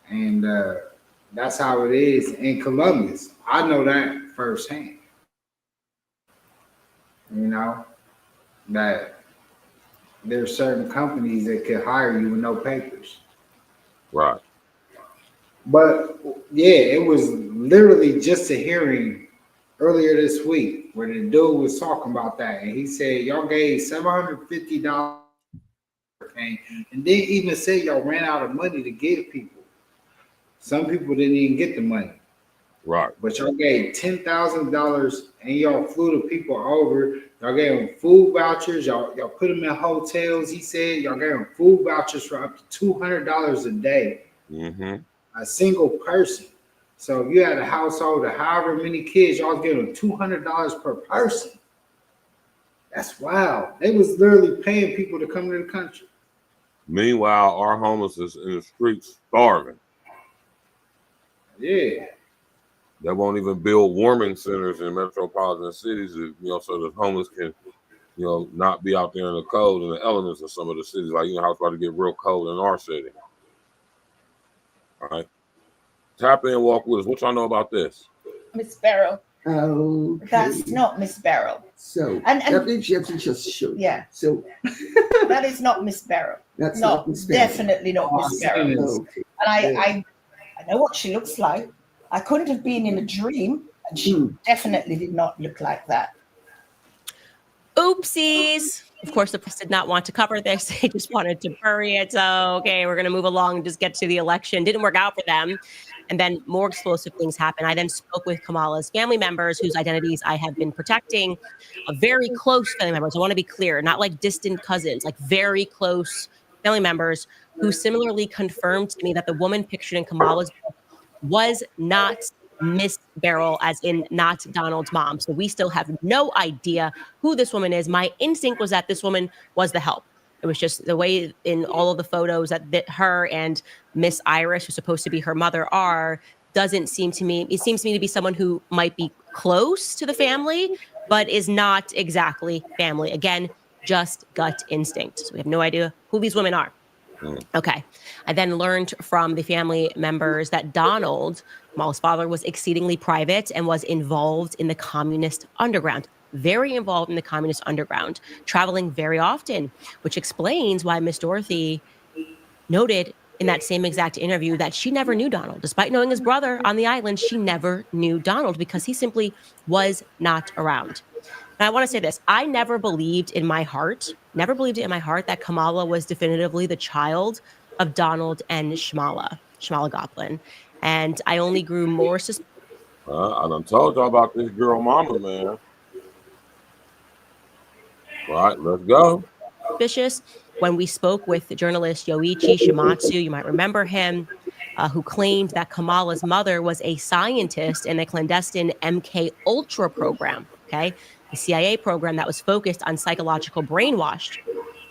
And that's how it is in Columbus. I know that firsthand. You know, that there's certain companies that can hire you with no papers. Right. But yeah, it was literally just a hearing earlier this week where the dude was talking about that, and he said y'all gave $750, and then even said y'all ran out of money to give people. Some people didn't even get the money. Right. But y'all gave $10,000 and y'all flew the people over. Y'all gave them food vouchers. Y'all put them in hotels. He said y'all gave them food vouchers for up to $200 a day. Mm-hmm. A single person. So if you had a household of however many kids, y'all give them $200 per person. That's wild. They was literally paying people to come to the country. Meanwhile, our homeless is in the streets starving. Yeah. They won't even build warming centers in metropolitan cities, so the homeless can, not be out there in the cold and the elements of some of the cities. Like, how it's about to get real cold in our city. All right. Tap in, walk with us. What y'all know about this? Miss Beryl. Oh, That's not Miss Beryl. So And you have to just show. Yeah. So that is not Miss Beryl. That's not Miss Beryl. Definitely not Miss Beryl. Okay. And I know what she looks like. I couldn't have been in a dream, and she definitely did not look like that. Oopsies. Of course, the press did not want to cover this. They just wanted to bury it. So, okay, we're going to move along and just get to the election. Didn't work out for them. And then more explosive things happened. I then spoke with Kamala's family members whose identities I have been protecting. Very close family members. I want to be clear, not like distant cousins, like very close family members who similarly confirmed to me that the woman pictured in Kamala's book was not Miss Beryl, as in not Donald's mom. So we still have no idea who this woman is. My instinct was that this woman was the help. It was just the way in all of the photos that her and Miss Iris, who's supposed to be her mother, doesn't seem to me. It seems to me to be someone who might be close to the family, but is not exactly family. Again, just gut instinct. So we have no idea who these women are. Okay. I then learned from the family members that Donald, Kamala's father, was exceedingly private and was involved in the communist underground. Very involved in the communist underground, traveling very often, which explains why Miss Dorothy noted in that same exact interview that she never knew Donald. Despite knowing his brother on the island, she never knew Donald because he simply was not around. And I want to say this. I never believed in my heart that Kamala was definitively the child of Donald and Shmala Goplin. And I only grew more suspicious. I done told y'all about this girl mama, man. All right, let's go. Suspicious when we spoke with the journalist Yoichi Shimatsu, you might remember him, who claimed that Kamala's mother was a scientist in a clandestine MK Ultra program, okay? The CIA program that was focused on psychological brainwash.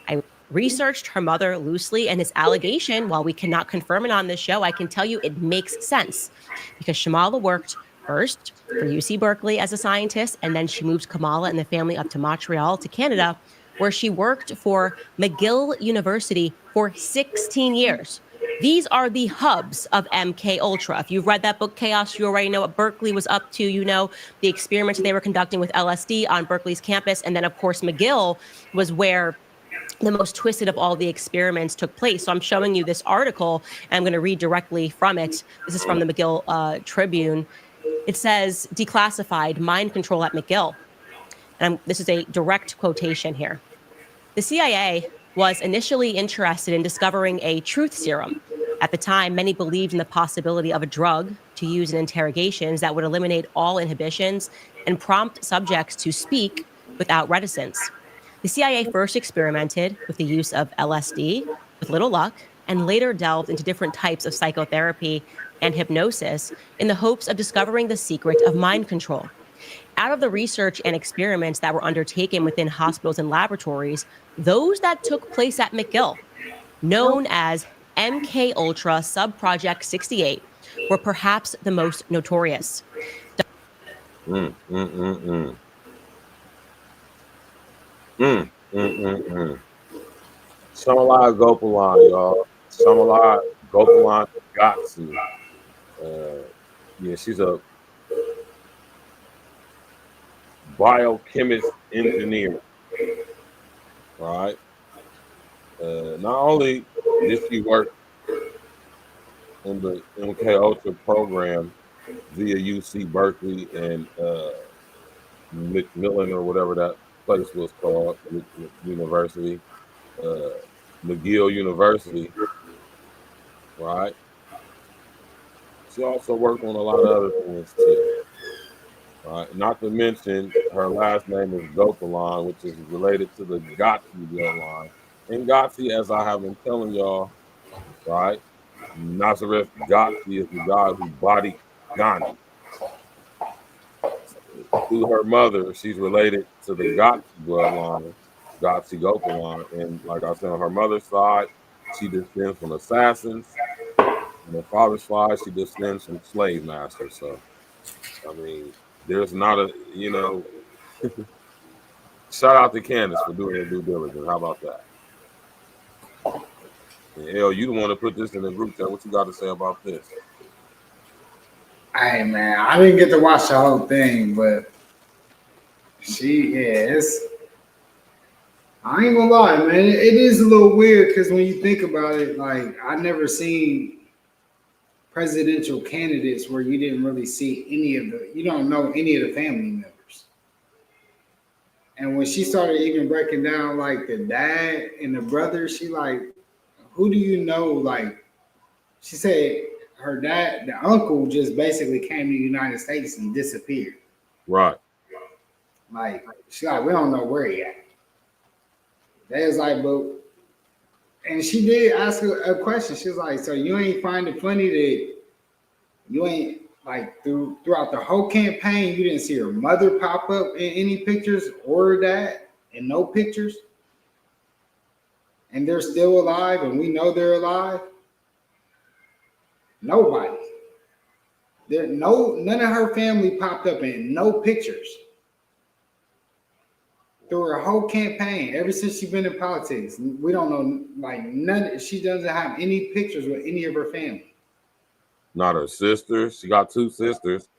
I researched her mother loosely, and this allegation, while we cannot confirm it on this show, I can tell you it makes sense because Shamala worked first for UC Berkeley as a scientist, and then she moved Kamala and the family up to Montreal, to Canada, where she worked for McGill University for 16 years. These are the hubs of MK Ultra. If you've read that book, Chaos, you already know what Berkeley was up to. You know the experiments they were conducting with LSD on Berkeley's campus. And then, of course, McGill was where the most twisted of all the experiments took place. So I'm showing you this article, and I'm going to read directly from it. This is from the McGill Tribune. It says, declassified mind control at McGill. And this is a direct quotation here. The CIA was initially interested in discovering a truth serum. At the time, many believed in the possibility of a drug to use in interrogations that would eliminate all inhibitions and prompt subjects to speak without reticence. The CIA first experimented with the use of LSD with little luck, and later delved into different types of psychotherapy and hypnosis in the hopes of discovering the secret of mind control. Out of the research and experiments that were undertaken within hospitals and laboratories, those that took place at McGill, known as MK Ultra Subproject 68, were perhaps the most notorious. Samala Gopalan, y'all. Samala Gopalan Gatsu. Yeah, she's a biochemist engineer. All right. Not only did she work in the MK Ultra program via UC Berkeley and Macmillan or whatever that place was called, University, McGill University, right? She also worked on a lot of other things too. Not to mention her last name is Gopalan, which is related to the Gotsi bloodline. And Gotsi, as I have been telling y'all, right? Nazareth Gotsi is the guy who bodied Gandhi. Through her mother, she's related to the Gotsi bloodline, Gotsi Gopalan. And like I said, on her mother's side, she descends from assassins. On her father's side, she descends from slave masters. So, I mean, there's not a, shout out to Candace for doing her due diligence. How about that? And L, you the one to put this in the group chat. What you got to say about this? Hey man, I didn't get to watch the whole thing, but I ain't gonna lie, man. It is a little weird because when you think about it, like I never seen presidential candidates where you didn't really see you don't know any of the family members. And when she started even breaking down like the dad and the brother, she like, who do you know? Like, she said her dad, the uncle, just basically came to the United States and disappeared. Right. Like, she's like, we don't know where he at. They was like, but, and she did ask a question. She was like, so you ain't find it funny that you ain't like throughout the whole campaign, you didn't see her mother pop up in any pictures or her dad in no pictures? And they're still alive and we know they're alive? Nobody. None of her family popped up in no pictures through her whole campaign. Ever since she's been in politics, we don't know, like none. She doesn't have any pictures with any of her family. Not her sisters. She got two sisters.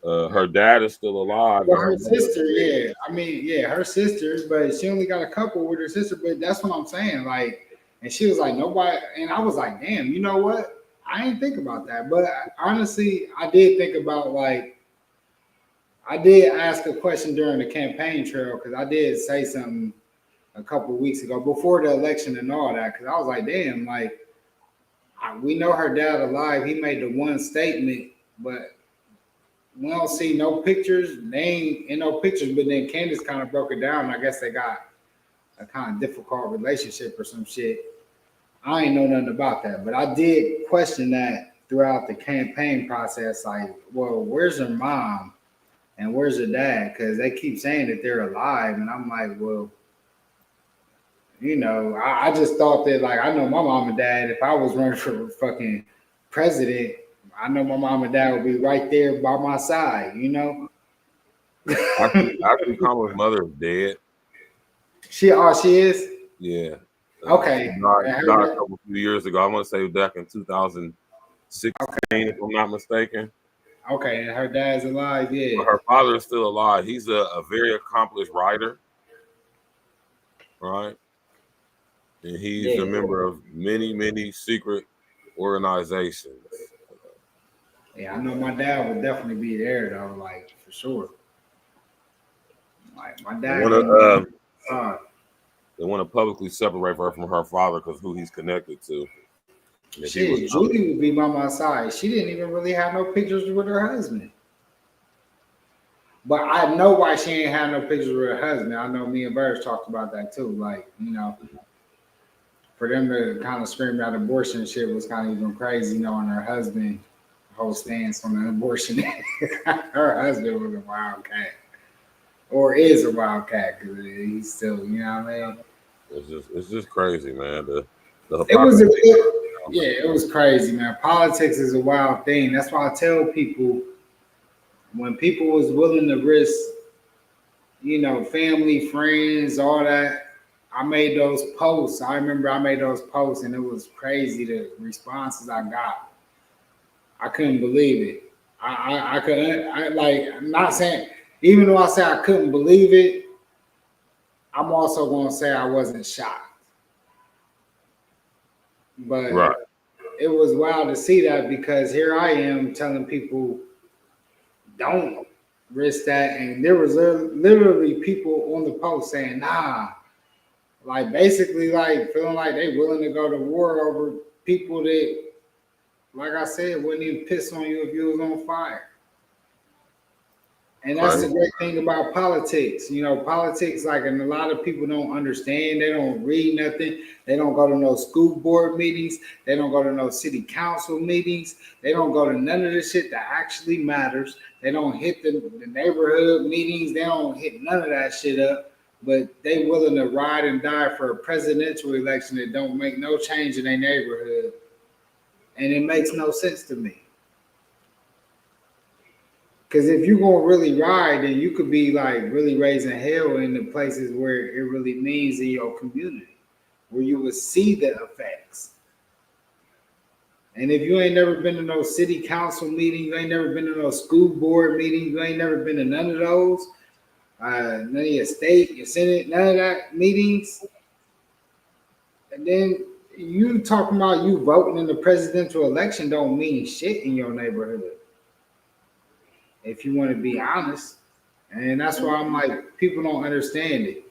Her dad is still alive. Well, her sister, yeah. I mean, yeah, her sisters, but she only got a couple with her sister. But that's what I'm saying. Like, and she was like, nobody. And I was like, damn, you know what? I didn't think about that. But honestly, I did think about like, I did ask a question during the campaign trail because I did say something a couple of weeks ago before the election and all that. Because I was like, damn, like, we know her dad alive. He made the one statement, but we don't see no pictures. They ain't in no pictures. But then Candace kind of broke it down. I guess they got a kind of difficult relationship or some shit. I ain't know nothing about that, but I did question that throughout the campaign process. Like, well, where's her mom and where's her dad? Because they keep saying that they're alive, and I'm like, well, you know, I just thought that, like, I know my mom and dad. If I was running for fucking president, I know my mom and dad would be right there by my side. You know. Actually, Kamala's mother is dead. She is. Yeah. Okay. Died a few years ago. I want to say back in 2016, if I'm not mistaken. Okay, and her dad's alive, yeah. But her father is still alive. He's a very accomplished writer, right? And he's a member of many, many secret organizations. Yeah, I know my dad would definitely be there, though, like, for sure. Like, my dad... They want to publicly separate her from her father because who he's connected to. Shit, Judy would be by my side. She didn't even really have no pictures with her husband. But I know why she ain't had no pictures with her husband. I know me and Burge talked about that too. Like, you know, for them to kind of scream out abortion shit was kind of even crazy, you know, and her husband whole stance on the abortion. Her husband was a wild cat. Or is a wild cat because he's still, you know what I mean? It's just crazy, man. It was crazy, man. Politics is a wild thing. That's why I tell people, when people was willing to risk, you know, family, friends, all that, I made those posts. I remember I made those posts and it was crazy the responses I got. I couldn't believe it. I couldn't, I'm not saying, even though I say I couldn't believe it, I'm also going to say I wasn't shocked. But it was wild to see that because here I am telling people, don't risk that. And there was literally people on the post saying, nah, like basically like feeling like they willing to go to war over people that like I said, wouldn't even piss on you if you was on fire. And that's the great thing about politics. You know, politics, like, and a lot of people don't understand. They don't read nothing. They don't go to no school board meetings. They don't go to no city council meetings. They don't go to none of the shit that actually matters. They don't hit the neighborhood meetings. They don't hit none of that shit up. But they willing to ride and die for a presidential election that don't make no change in their neighborhood. And it makes no sense to me. Because if you're going to really ride, then you could be like really raising hell in the places where it really means in your community, where you will see the effects. And if you ain't never been to no city council meeting, you ain't never been to no school board meeting, you ain't never been to none of those, none of your state, your senate, none of that meetings, and then you talking about you voting in the presidential election don't mean shit in your neighborhood. If you want to be honest. And that's why I'm like, people don't understand it.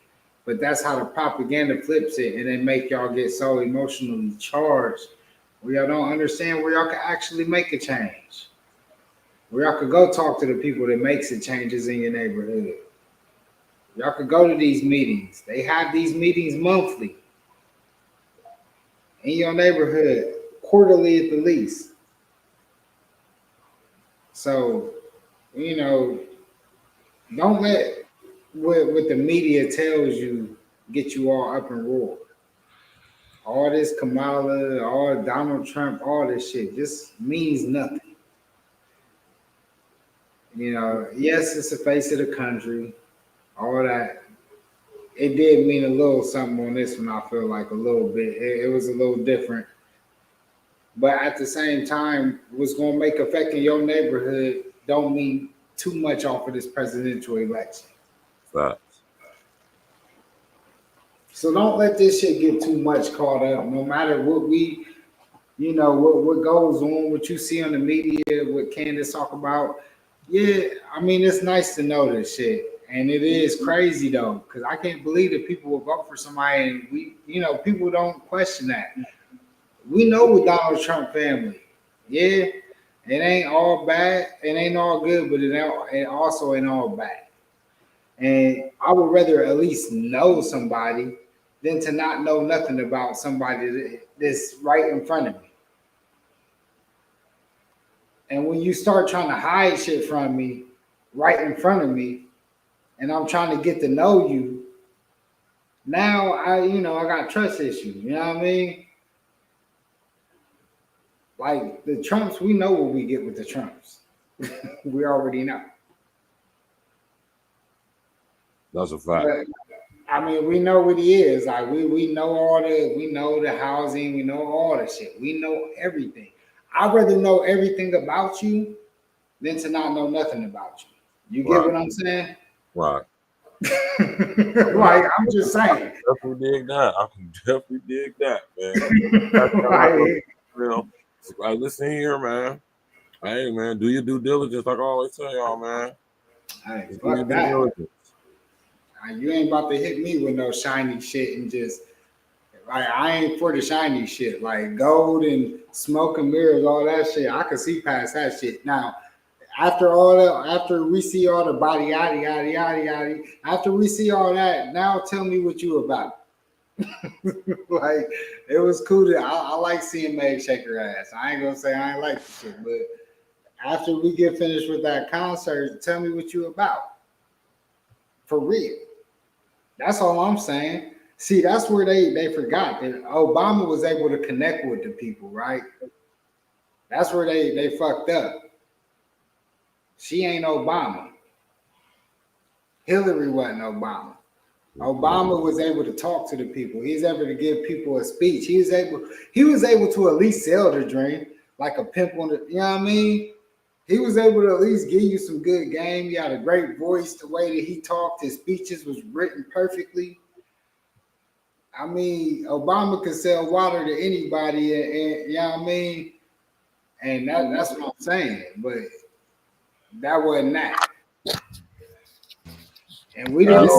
But that's how the propaganda flips it, and they make y'all get so emotionally charged where y'all don't understand where y'all can actually make a change. Where y'all could go talk to the people that makes the changes in your neighborhood. Y'all could go to these meetings. They have these meetings monthly in your neighborhood, quarterly at the least. So, you know, don't let what the media tells you get you all up and roar. All this Kamala, all Donald Trump, all this shit just means nothing. You know, yes, it's the face of the country, all that. It did mean a little something on this one, I feel like a little bit. It was a little different. But at the same time, what's going to make effect in your neighborhood don't mean too much off of this presidential election. Facts. So don't let this shit get too much caught up. No matter what we, you know, what goes on, what you see on the media, what Candace talk about. Yeah, I mean, it's nice to know this shit. And it is crazy though, because I can't believe that people will vote for somebody and we, you know, people don't question that. We know with Donald Trump family, yeah, it ain't all bad, it ain't all good, but it also ain't all bad. And I would rather at least know somebody than to not know nothing about somebody that's right in front of me. And when you start trying to hide shit from me right in front of me, and I'm trying to get to know you, now I got trust issues, you know what I mean? Like the Trumps, we know what we get with the Trumps. We already know. That's a fact. But, I mean, we know what he is. Like we know we know the housing, we know all the shit. We know everything. I'd rather know everything about you than to not know nothing about you. You get what I'm saying? Right. Like, I'm just saying. Definitely dig that. I can definitely dig that, man. Like, listen here, man. Hey, man, do your due diligence, like I always tell y'all, man. Hey, fuck that. You ain't about to hit me with no shiny shit and just like I ain't for the shiny shit. Like gold and smoke and mirrors, all that shit. I can see past that shit. Now, after we see all the body yada yada yada yada, after we see all that, now tell me what you about. Like it was cool I like seeing Meg shake her ass. I ain't gonna say I ain't like the shit, but after we get finished with that concert, tell me what you about. For real. That's all I'm saying. See, that's where they forgot that Obama was able to connect with the people, right? That's where they fucked up. She ain't Obama. Hillary wasn't Obama. Obama was able to talk to the people. He's able to give people a speech. He was able to at least sell the dream like a pimp on the, you know what I mean? He was able to at least give you some good game. He had a great voice. The way that he talked, his speeches was written perfectly. I mean, Obama could sell water to anybody, and you know what I mean? And that's what I'm saying. But that wasn't that. And we didn't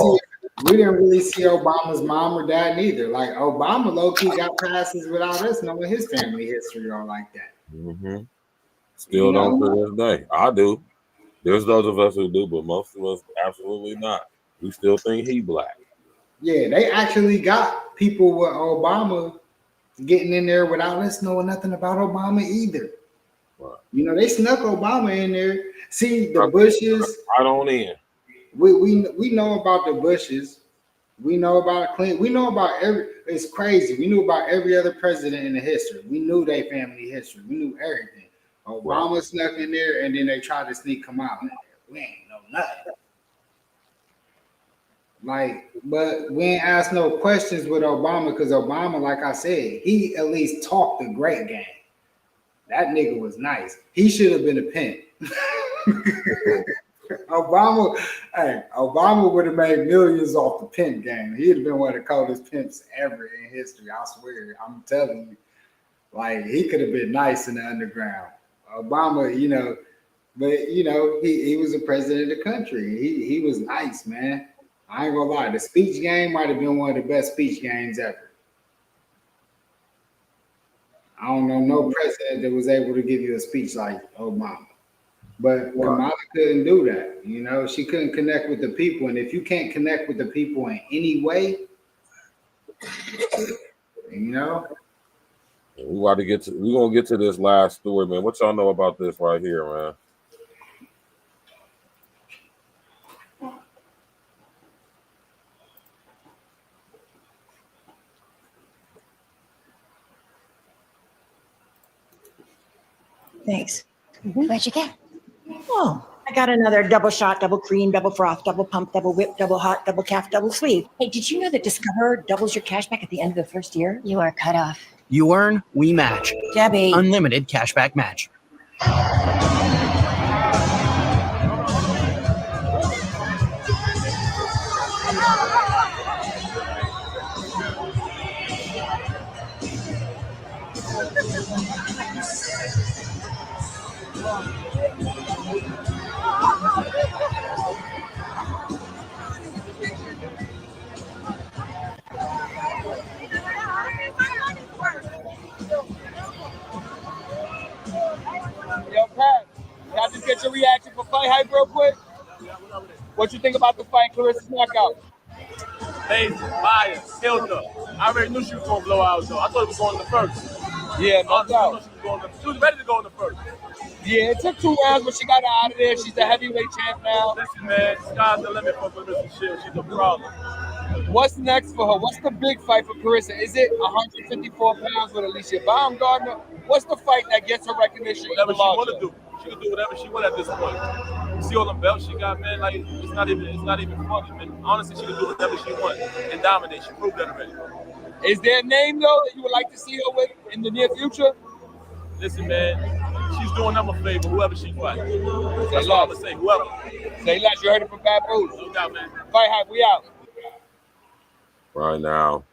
really see Obama's mom or dad neither. Like Obama low-key got passes without us knowing his family history or like that. Mm-hmm. Still don't to this day. I do. There's those of us who do, but most of us absolutely not. We still think he black. Yeah, they actually got people with Obama getting in there without us knowing nothing about Obama either. Right. You know, they snuck Obama in there. See, the Bushes. Right on in. We know about the Bushes. We know about Clinton. We know about it's crazy. We knew about every other president in the history. We knew their family history. We knew everything. Obama snuck in there, and then they tried to sneak Kamala in there. We ain't know nothing. Like, but we ain't asked no questions with Obama because Obama, like I said, he at least talked a great game. That nigga was nice. He should have been a pimp. Obama would have made millions off the pimp game. He'd have been one of the coldest pimps ever in history. I swear. I'm telling you. Like, he could have been nice in the underground. Obama, you know, but you know, he was the president of the country. He was nice, man. I ain't gonna lie. The speech game might have been one of the best speech games ever. I don't know no president that was able to give you a speech like Obama. But Kamala couldn't do that. You know, she couldn't connect with the people. And if you can't connect with the people in any way, you know. We're gonna get to this last story, man. What y'all know about this right here, man? Thanks. What'd you get? Oh, I got another double shot, double cream, double froth, double pump, double whip, double hot, double calf, double sleeve. Hey, did you know that Discover doubles your cash back at the end of the first year? You are cut off. You earn, we match. Debbie. Unlimited cashback match. Yo, Pat, can I just get your reaction for Fight Hype real quick? What you think about the fight, Clarissa's knockout? Amazing, fire, killed her. I already knew she was going to blow out, though. I thought it was going in the first. Yeah, no doubt. She was ready to go in the first. Yeah, it took 2 rounds, but she got her out of there. She's the heavyweight champ now. Listen, man, sky's the limit for Clarissa Shields. She's a problem. What's next for her? What's the big fight for Clarissa? Is it 154 pounds with Alicia Baumgardner? What's the fight that gets her recognition? Whatever she want to do. She can do whatever she want at this point. You see all the belts she got, man. Like it's not even funny, man. Honestly, she can do whatever she wants and dominate. She proved that already. Is there a name though that you would like to see her with in the near future? Listen, man, she's doing them a favor. Whoever she fights. That's Say all I'm less. gonna say. Whoever. Say less. You heard it from Papoose. No doubt, man. Fight Hype, we out. Right now,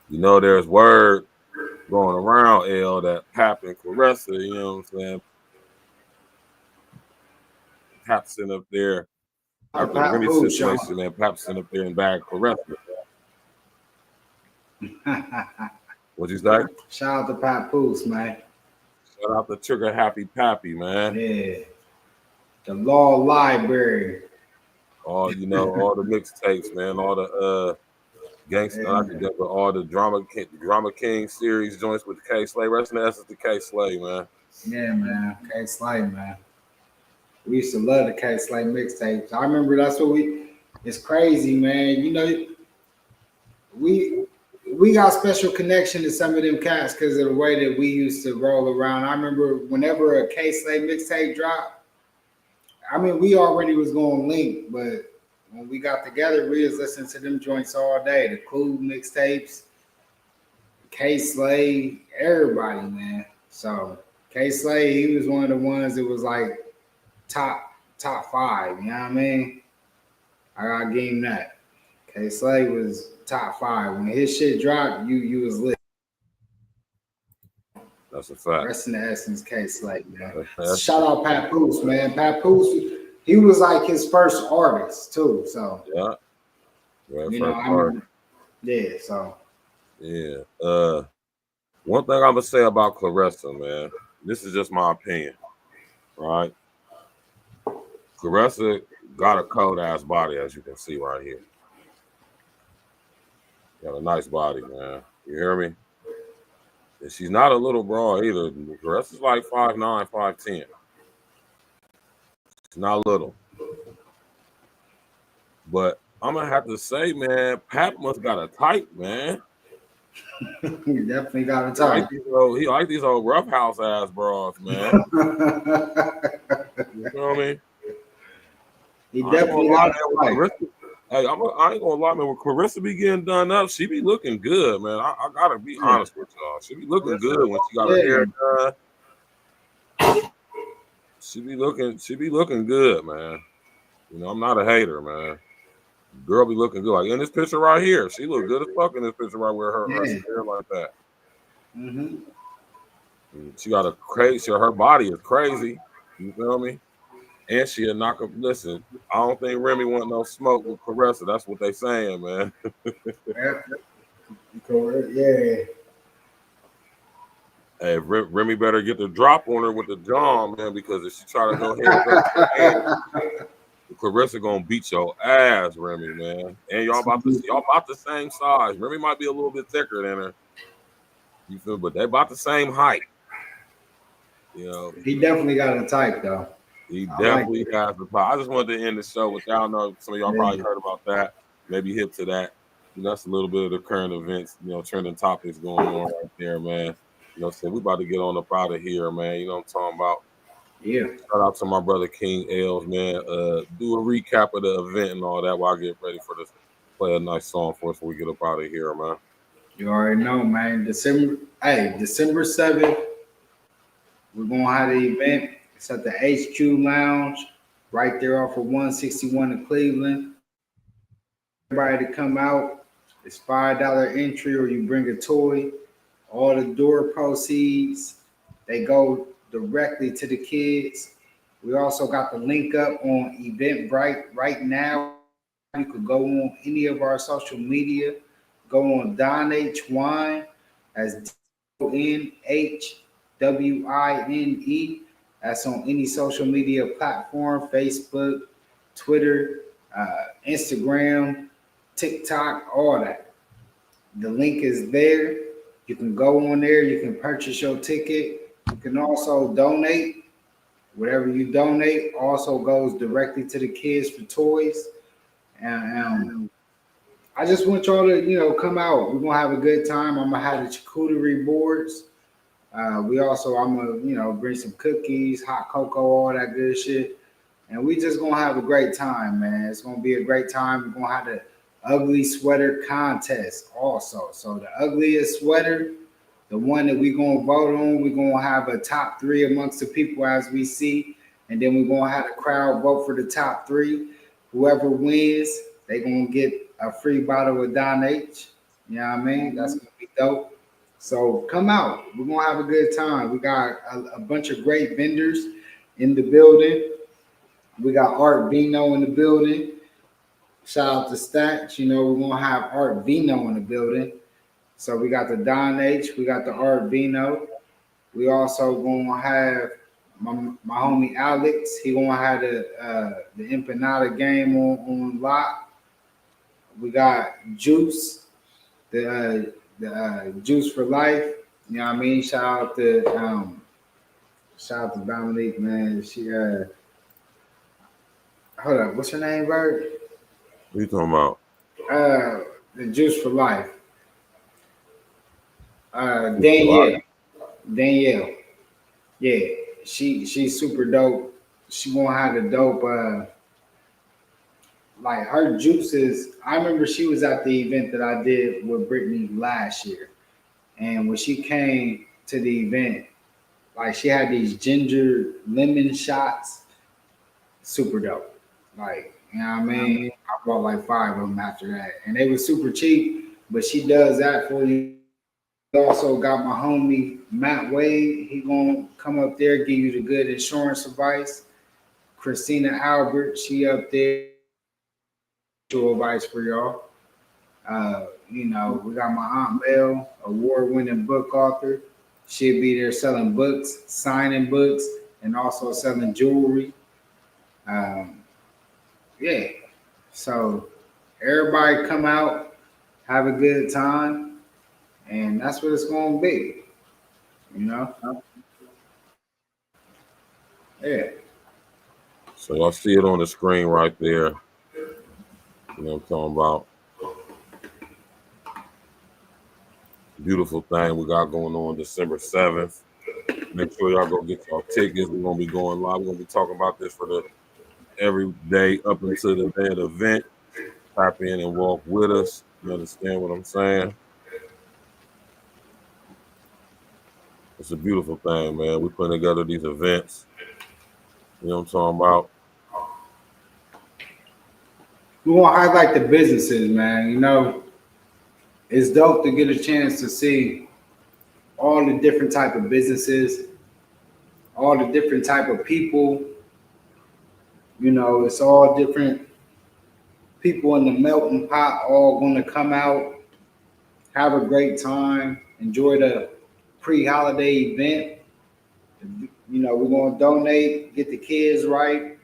you know, there's word going around, L, that Pap and Clarissa, you know what I'm saying? Pap's sitting up there after the Remy situation, man. Pap's sitting up there and bag Clarissa. What'd you say? Shout out to Papoose, man. Shout out to Trigger Happy Pappy, man. Yeah. The Law Library. All you know, all the mixtapes, man. All the gangster, not together, all the Drama King series joints with K Slay. Rest in the essence to K Slay, man. Yeah, man. K Slay, man. We used to love the K Slay mixtapes. I remember that's what it's crazy, man. You know, we got special connection to some of them cats because of the way that we used to roll around. I remember whenever a K Slay mixtape dropped, I mean, we already was going to link, but when we got together, we was listening to them joints all day. The Cool mixtapes, K Slay, everybody, man. So K Slay, he was one of the ones that was like top 5. You know what I mean? I gotta give him that. K Slay was top 5. When his shit dropped, you was lit. That's a fact. Rest in the essence, K Slay, man. Shout out Papoose, man. Papoose, he was like his first artist too. So yeah, you know, I remember, yeah. So yeah. One thing I'm gonna say about Clarissa, man, this is just my opinion, right? Clarissa got a cold ass body, as you can see right here. Got a nice body, man. You hear me? And she's not a little broad either. Clarissa's like 5'9", 5'10". She's not little. But I'm gonna have to say, man, Pat must got a type, man. He definitely got a He type. like these old roughhouse ass bras, man. You feel me? He definitely got a type. Hey, I ain't gonna lie, man. When Clarissa be getting done up, she be looking good, man. I gotta be honest with y'all. She be looking good when she got her hair done. She be looking good, man. You know, I'm not a hater, man. Girl be looking good. Like in this picture right here, she look good as fuck in this picture right where her hair like that. Mm-hmm. She got a crazy. Her body is crazy. You feel me? And she'll knock up. Listen, I don't think Remy want no smoke with Clarissa. That's what they saying, man. Yeah. Hey, Remy better get the drop on her with the jaw, man, because if she try to go hands up, Clarissa gonna beat your ass, Remy, man. And y'all about the same size. Remy might be a little bit thicker than her. You feel, but they about the same height. You know, he definitely got a type though. He definitely has the power. I just wanted to end the show with that. I know some of y'all probably heard about that, maybe hip to that. You know, that's a little bit of the current events, you know, trending topics going on right there, man. You know, so we about to get on up out of here, man. You know what I'm talking about? Yeah. Shout out to my brother King Els, man. Do a recap of the event and all that while I get ready for this. Play a nice song for us when we get up out of here, man. You already know, man. December 7th, we're gonna have the event. It's at the HQ Lounge, right there off of 161 in Cleveland. Everybody to come out. It's $5 entry, or you bring a toy. All the door proceeds, they go directly to the kids. We also got the link up on Eventbrite right now. You could go on any of our social media. Go on Don H. Wine as DONHWINE. That's on any social media platform, Facebook, Twitter, Instagram, TikTok, all that. The link is there. You can go on there. You can purchase your ticket. You can also donate. Whatever you donate also goes directly to the kids for toys. And I just want y'all to, you know, come out. We're gonna have a good time. I'm gonna have the charcuterie boards. I'm gonna, you know, bring some cookies, hot cocoa, all that good shit. And we just gonna have a great time, man. It's gonna be a great time. We're gonna have the ugly sweater contest also. So the ugliest sweater, the one that we're gonna vote on, we're gonna have a top 3 amongst the people as we see, and then we're gonna have the crowd vote for the top 3. Whoever wins, they gonna get a free bottle of Don H. You know what I mean? That's gonna be dope. So come out. We're gonna have a good time. We got a bunch of great vendors in the building. We got Art Vino in the building. Shout out to Stacks. You know, we're gonna have Art Vino in the building. So we got the Don H, we got the Art Vino. We also gonna have my homie Alex. He gonna have the Empanada game on lock. We got Juice, the Juice for Life. You know what I mean? Shout out to Dominique, man. She hold up, what's her name, Bird? What you talking about? The Juice for Life. Danielle. Yeah, she's super dope. She gonna have the dope like her juices. I remember she was at the event that I did with Brittany last year. And when she came to the event, like she had these ginger lemon shots, super dope. Like, you know what I mean? I bought like 5 of them after that. And they were super cheap, but she does that for you. Also got my homie Matt Wade. He gonna come up there, give you the good insurance advice. Christina Albert, she up there, advice for y'all. You know, we got my Aunt Mel, award-winning book author. She'll be there selling books, signing books, and also selling jewelry. Yeah. So everybody come out, have a good time, and that's what it's going to be. You know? Yeah. So y'all see it on the screen right there. You know what I'm talking about? Beautiful thing we got going on December 7th. Make sure y'all go get y'all tickets. We're gonna be going live. We're gonna be talking about this for the every day up until the day of the event. Tap in and walk with us. You understand what I'm saying? It's a beautiful thing, man. We're putting together these events. You know what I'm talking about? We want to highlight the businesses, man. You know, it's dope to get a chance to see all the different type of businesses, all the different type of people. You know, it's all different people in the melting pot, all going to come out, have a great time, enjoy the pre-holiday event. You know, we're going to donate, get the kids right.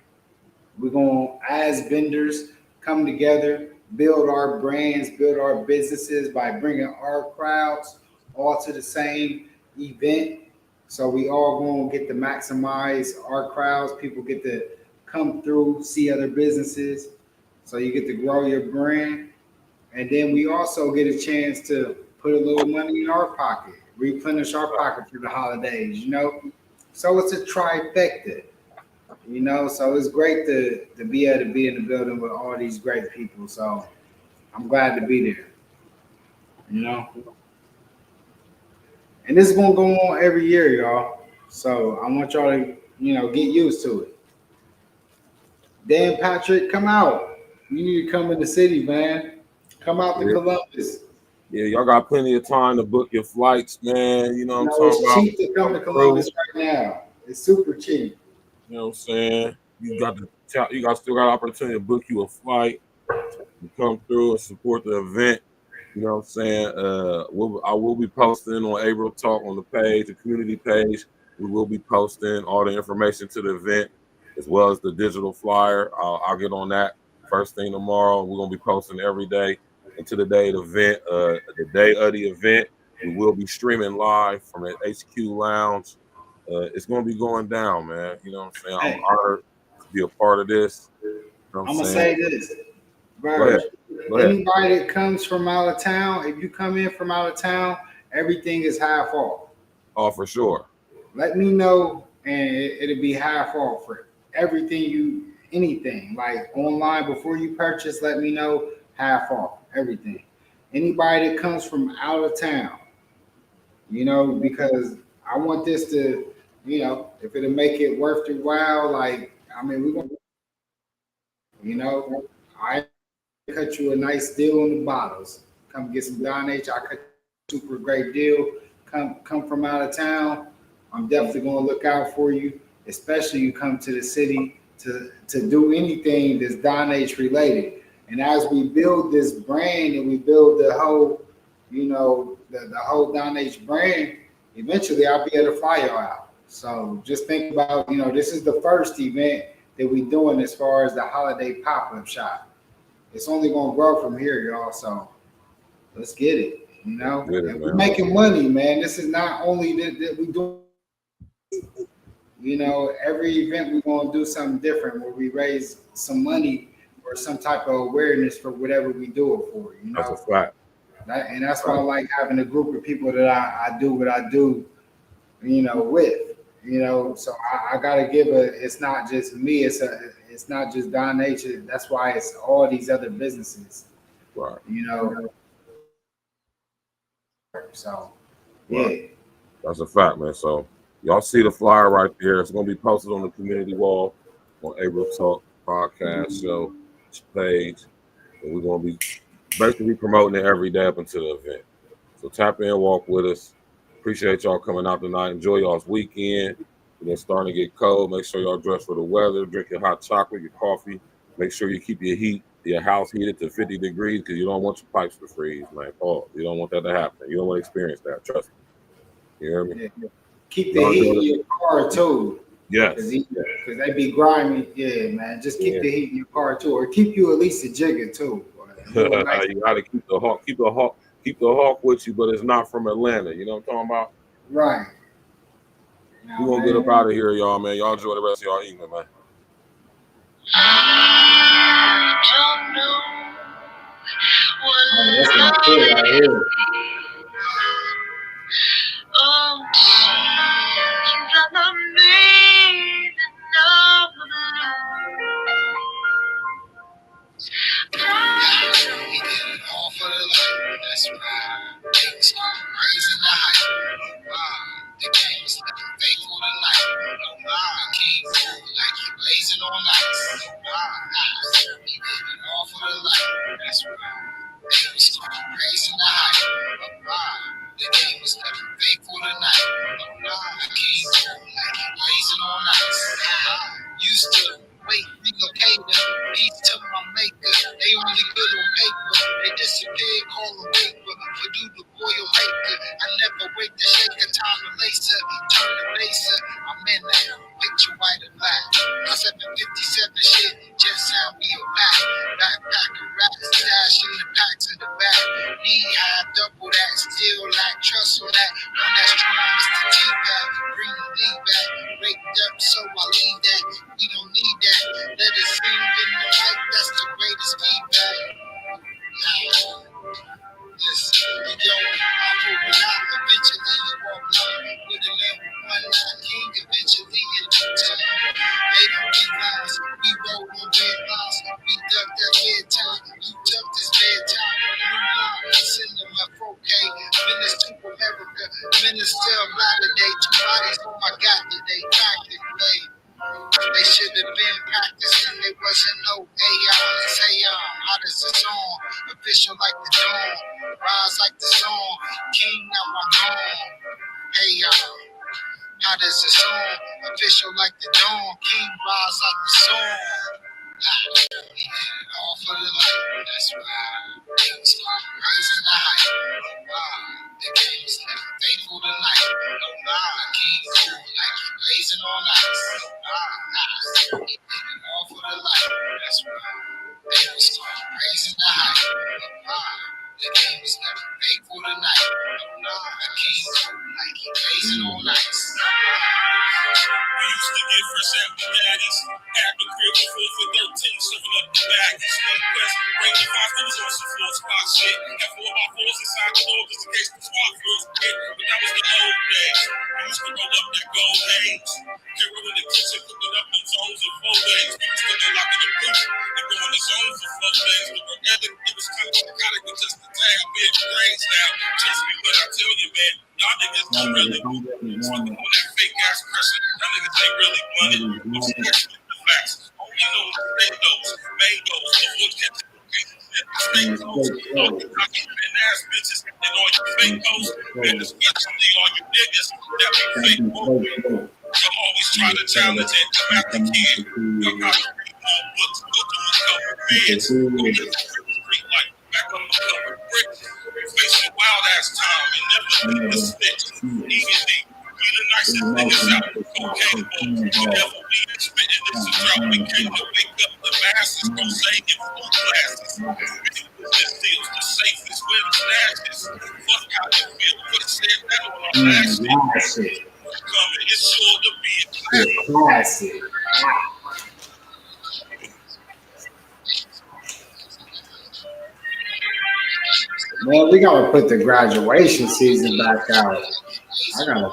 We're going to, as vendors, come together, build our brands, build our businesses by bringing our crowds all to the same event. So we all going to get to maximize our crowds. People get to come through, see other businesses. So you get to grow your brand. And then we also get a chance to put a little money in our pocket, replenish our pocket for the holidays, you know? So it's a trifecta, you know? So it's great to be able to be in the building with all these great people. So I'm glad to be there, you know? And this is going to go on every year, y'all. So I want y'all to, you know, get used to it. Dan Patrick, come out. You need to come in the city, man. Come out to Columbus. Yeah, y'all got plenty of time to book your flights, man. You know what I'm talking It's about? cheap to come to Columbus right now. It's super cheap. You know what I'm saying? You still got opportunity to book you a flight to come through and support the event. You know what I'm saying? I will be posting on April Talk on the page, the community page. We will be posting all the information to the event as well as the digital flyer. I'll get on that first thing tomorrow. We're gonna be posting every day until the day of the event. The day of the event, we will be streaming live from the HQ Lounge. It's gonna be going down, man. You know what I'm saying? I'm honored to be a part of this. You know what I'm I'm gonna saying? say this, Go ahead. Go ahead. Anybody that comes from out of town, if you come in from out of town, everything is half off. Oh, for sure. Let me know, and it'll be half off for everything anything like online before you purchase. Let me know, half off everything. Anybody that comes from out of town, you know, because I want this to, you know, if it'll make it worth your while. Like, I mean, we're gonna, you know, I cut you a nice deal on the bottles. Come get some Don H. I cut you a super great deal. Come from out of town. I'm definitely gonna look out for you, especially you come to the city to do anything that's Don H related. And as we build this brand and we build the whole, you know, the whole Don H brand, eventually I'll be able to fly y'all out. So just think about, you know, this is the first event that we're doing as far as the holiday pop-up shop. It's only gonna grow from here, y'all. So let's get it. You know, and we're making money, man. This is not only that we do. You know, every event we're gonna do something different where we raise some money or some type of awareness for whatever we do it for. You know, That's a fact. And that's why I like having a group of people that I do what I do. You know, with. You know, so I gotta give it's not just me. It's not just Don H. That's why it's all these other businesses. Right. You know. So, Right. yeah. That's a fact, man. So y'all see the flyer right there. It's gonna be posted on the community wall on April Talk podcast show page. And we're gonna be basically promoting it every day up until the event. So tap in, walk with us. Appreciate y'all coming out tonight. Enjoy y'all's weekend. It's starting to get cold. Make sure y'all dress for the weather. Drink your hot chocolate, your coffee. Make sure you keep your heat your house heated to 50 degrees because you don't want your pipes to freeze, man. Oh, you don't want that to happen. You don't want to experience that. Trust me. You hear me? Yeah. Keep the heat in your car too. Yes. Because they be grimy. Yeah, man. Just keep the heat in your car too, or keep you at least a jigger too. You gotta keep the hawk with you, but it's not from Atlanta. You know what I'm talking about? Right. We're gonna get up out of here, y'all, man. Y'all enjoy the rest of y'all evening, man. That's my shit right here. All for the life, that's right. Things go crazy in the hype. The game is looking faithful tonight. No lie, king cool like you blazing on ice. No lie, he did it all for the life, that's right. Things go crazy in the hype. The game is looking faithful tonight. No lie, king cool like you blazing on ice. Used to wait, relocator, peace to my maker. They only good on paper. They disappear, call them paper. For do the boil maker. I never wait to shake a time to lacer. Turn the baser. I'm in that. Picture white and black. My 757 shit just sound real back. Backpack of rats, stash in the packs in the back. Knee high, double that, still like trust on that. One that's strong, Mr. T-Pack. Bring the lead back. Raked up, so I leave that. We don't need that. Let it sing in the mic, that's the greatest feedback. Listen, yo, I'm moving out, eventually you walk down with a level 1-9 king, eventually in due time. They don't get lines, we roll on red lines, we duck that bedtime, you duck this bedtime. New line, cinema 4K, minutes to America, minutes till Latter-day, 2 bodies, oh my God, today, practically. They should have been practicing, there wasn't no AI. Say how does the song? Official like the dawn, rise like the song. King, now I'm gone. Hey how does the song? Official like the dawn, King, rise like the song. All for the light, that's right. Things start rising the hype. The game's never faithful tonight. No lie, King cool like you blazing on ice. All for the light, that's right. Things start raising the hype. The game's never faithful tonight. No lie, King cool like you blazing on ice. We used to get fresh out the daddies. Had the crib before for 13, serving up the baggies. One quest, bring the 5 fingers on some floor spot shit. Got 4x4s inside the door just in case the squad feels hit. But that was the old days. We used to roll up that gold haze. Can't roll in the kitchen, cooking up the zones in 4 days. We used to go lock in the booth and go in the zone for 4 days. But together, it was kind of psychotic with just the tag. Big brains now. Trust me when I tell you, man. Y'all niggas don't really smoking on that fake ass pressure. Y'all niggas ain't really money. Those actually the facts. Only know the those, made those, avoid catching stay close. All you cocky ass bitches and all you fake hoes, and especially all you niggas that be fake hoes. You always try to challenge it, come at the kid. Y'all gotta read more books, go through a couple bids, go get the street light, back on a couple bricks. Facing wild ass time and never leave the snitch. E.N.E, we the nicest niggas out. Cocaine boys, whatever we spitting this is drought. We came to wake up the masses, Jose and full glasses. This deal's the safest with the stashes. Fuck how they feel, put a stand down on our last shit. Coming, it's sure to be a classic. Man, we gotta put the graduation season back out. I gotta.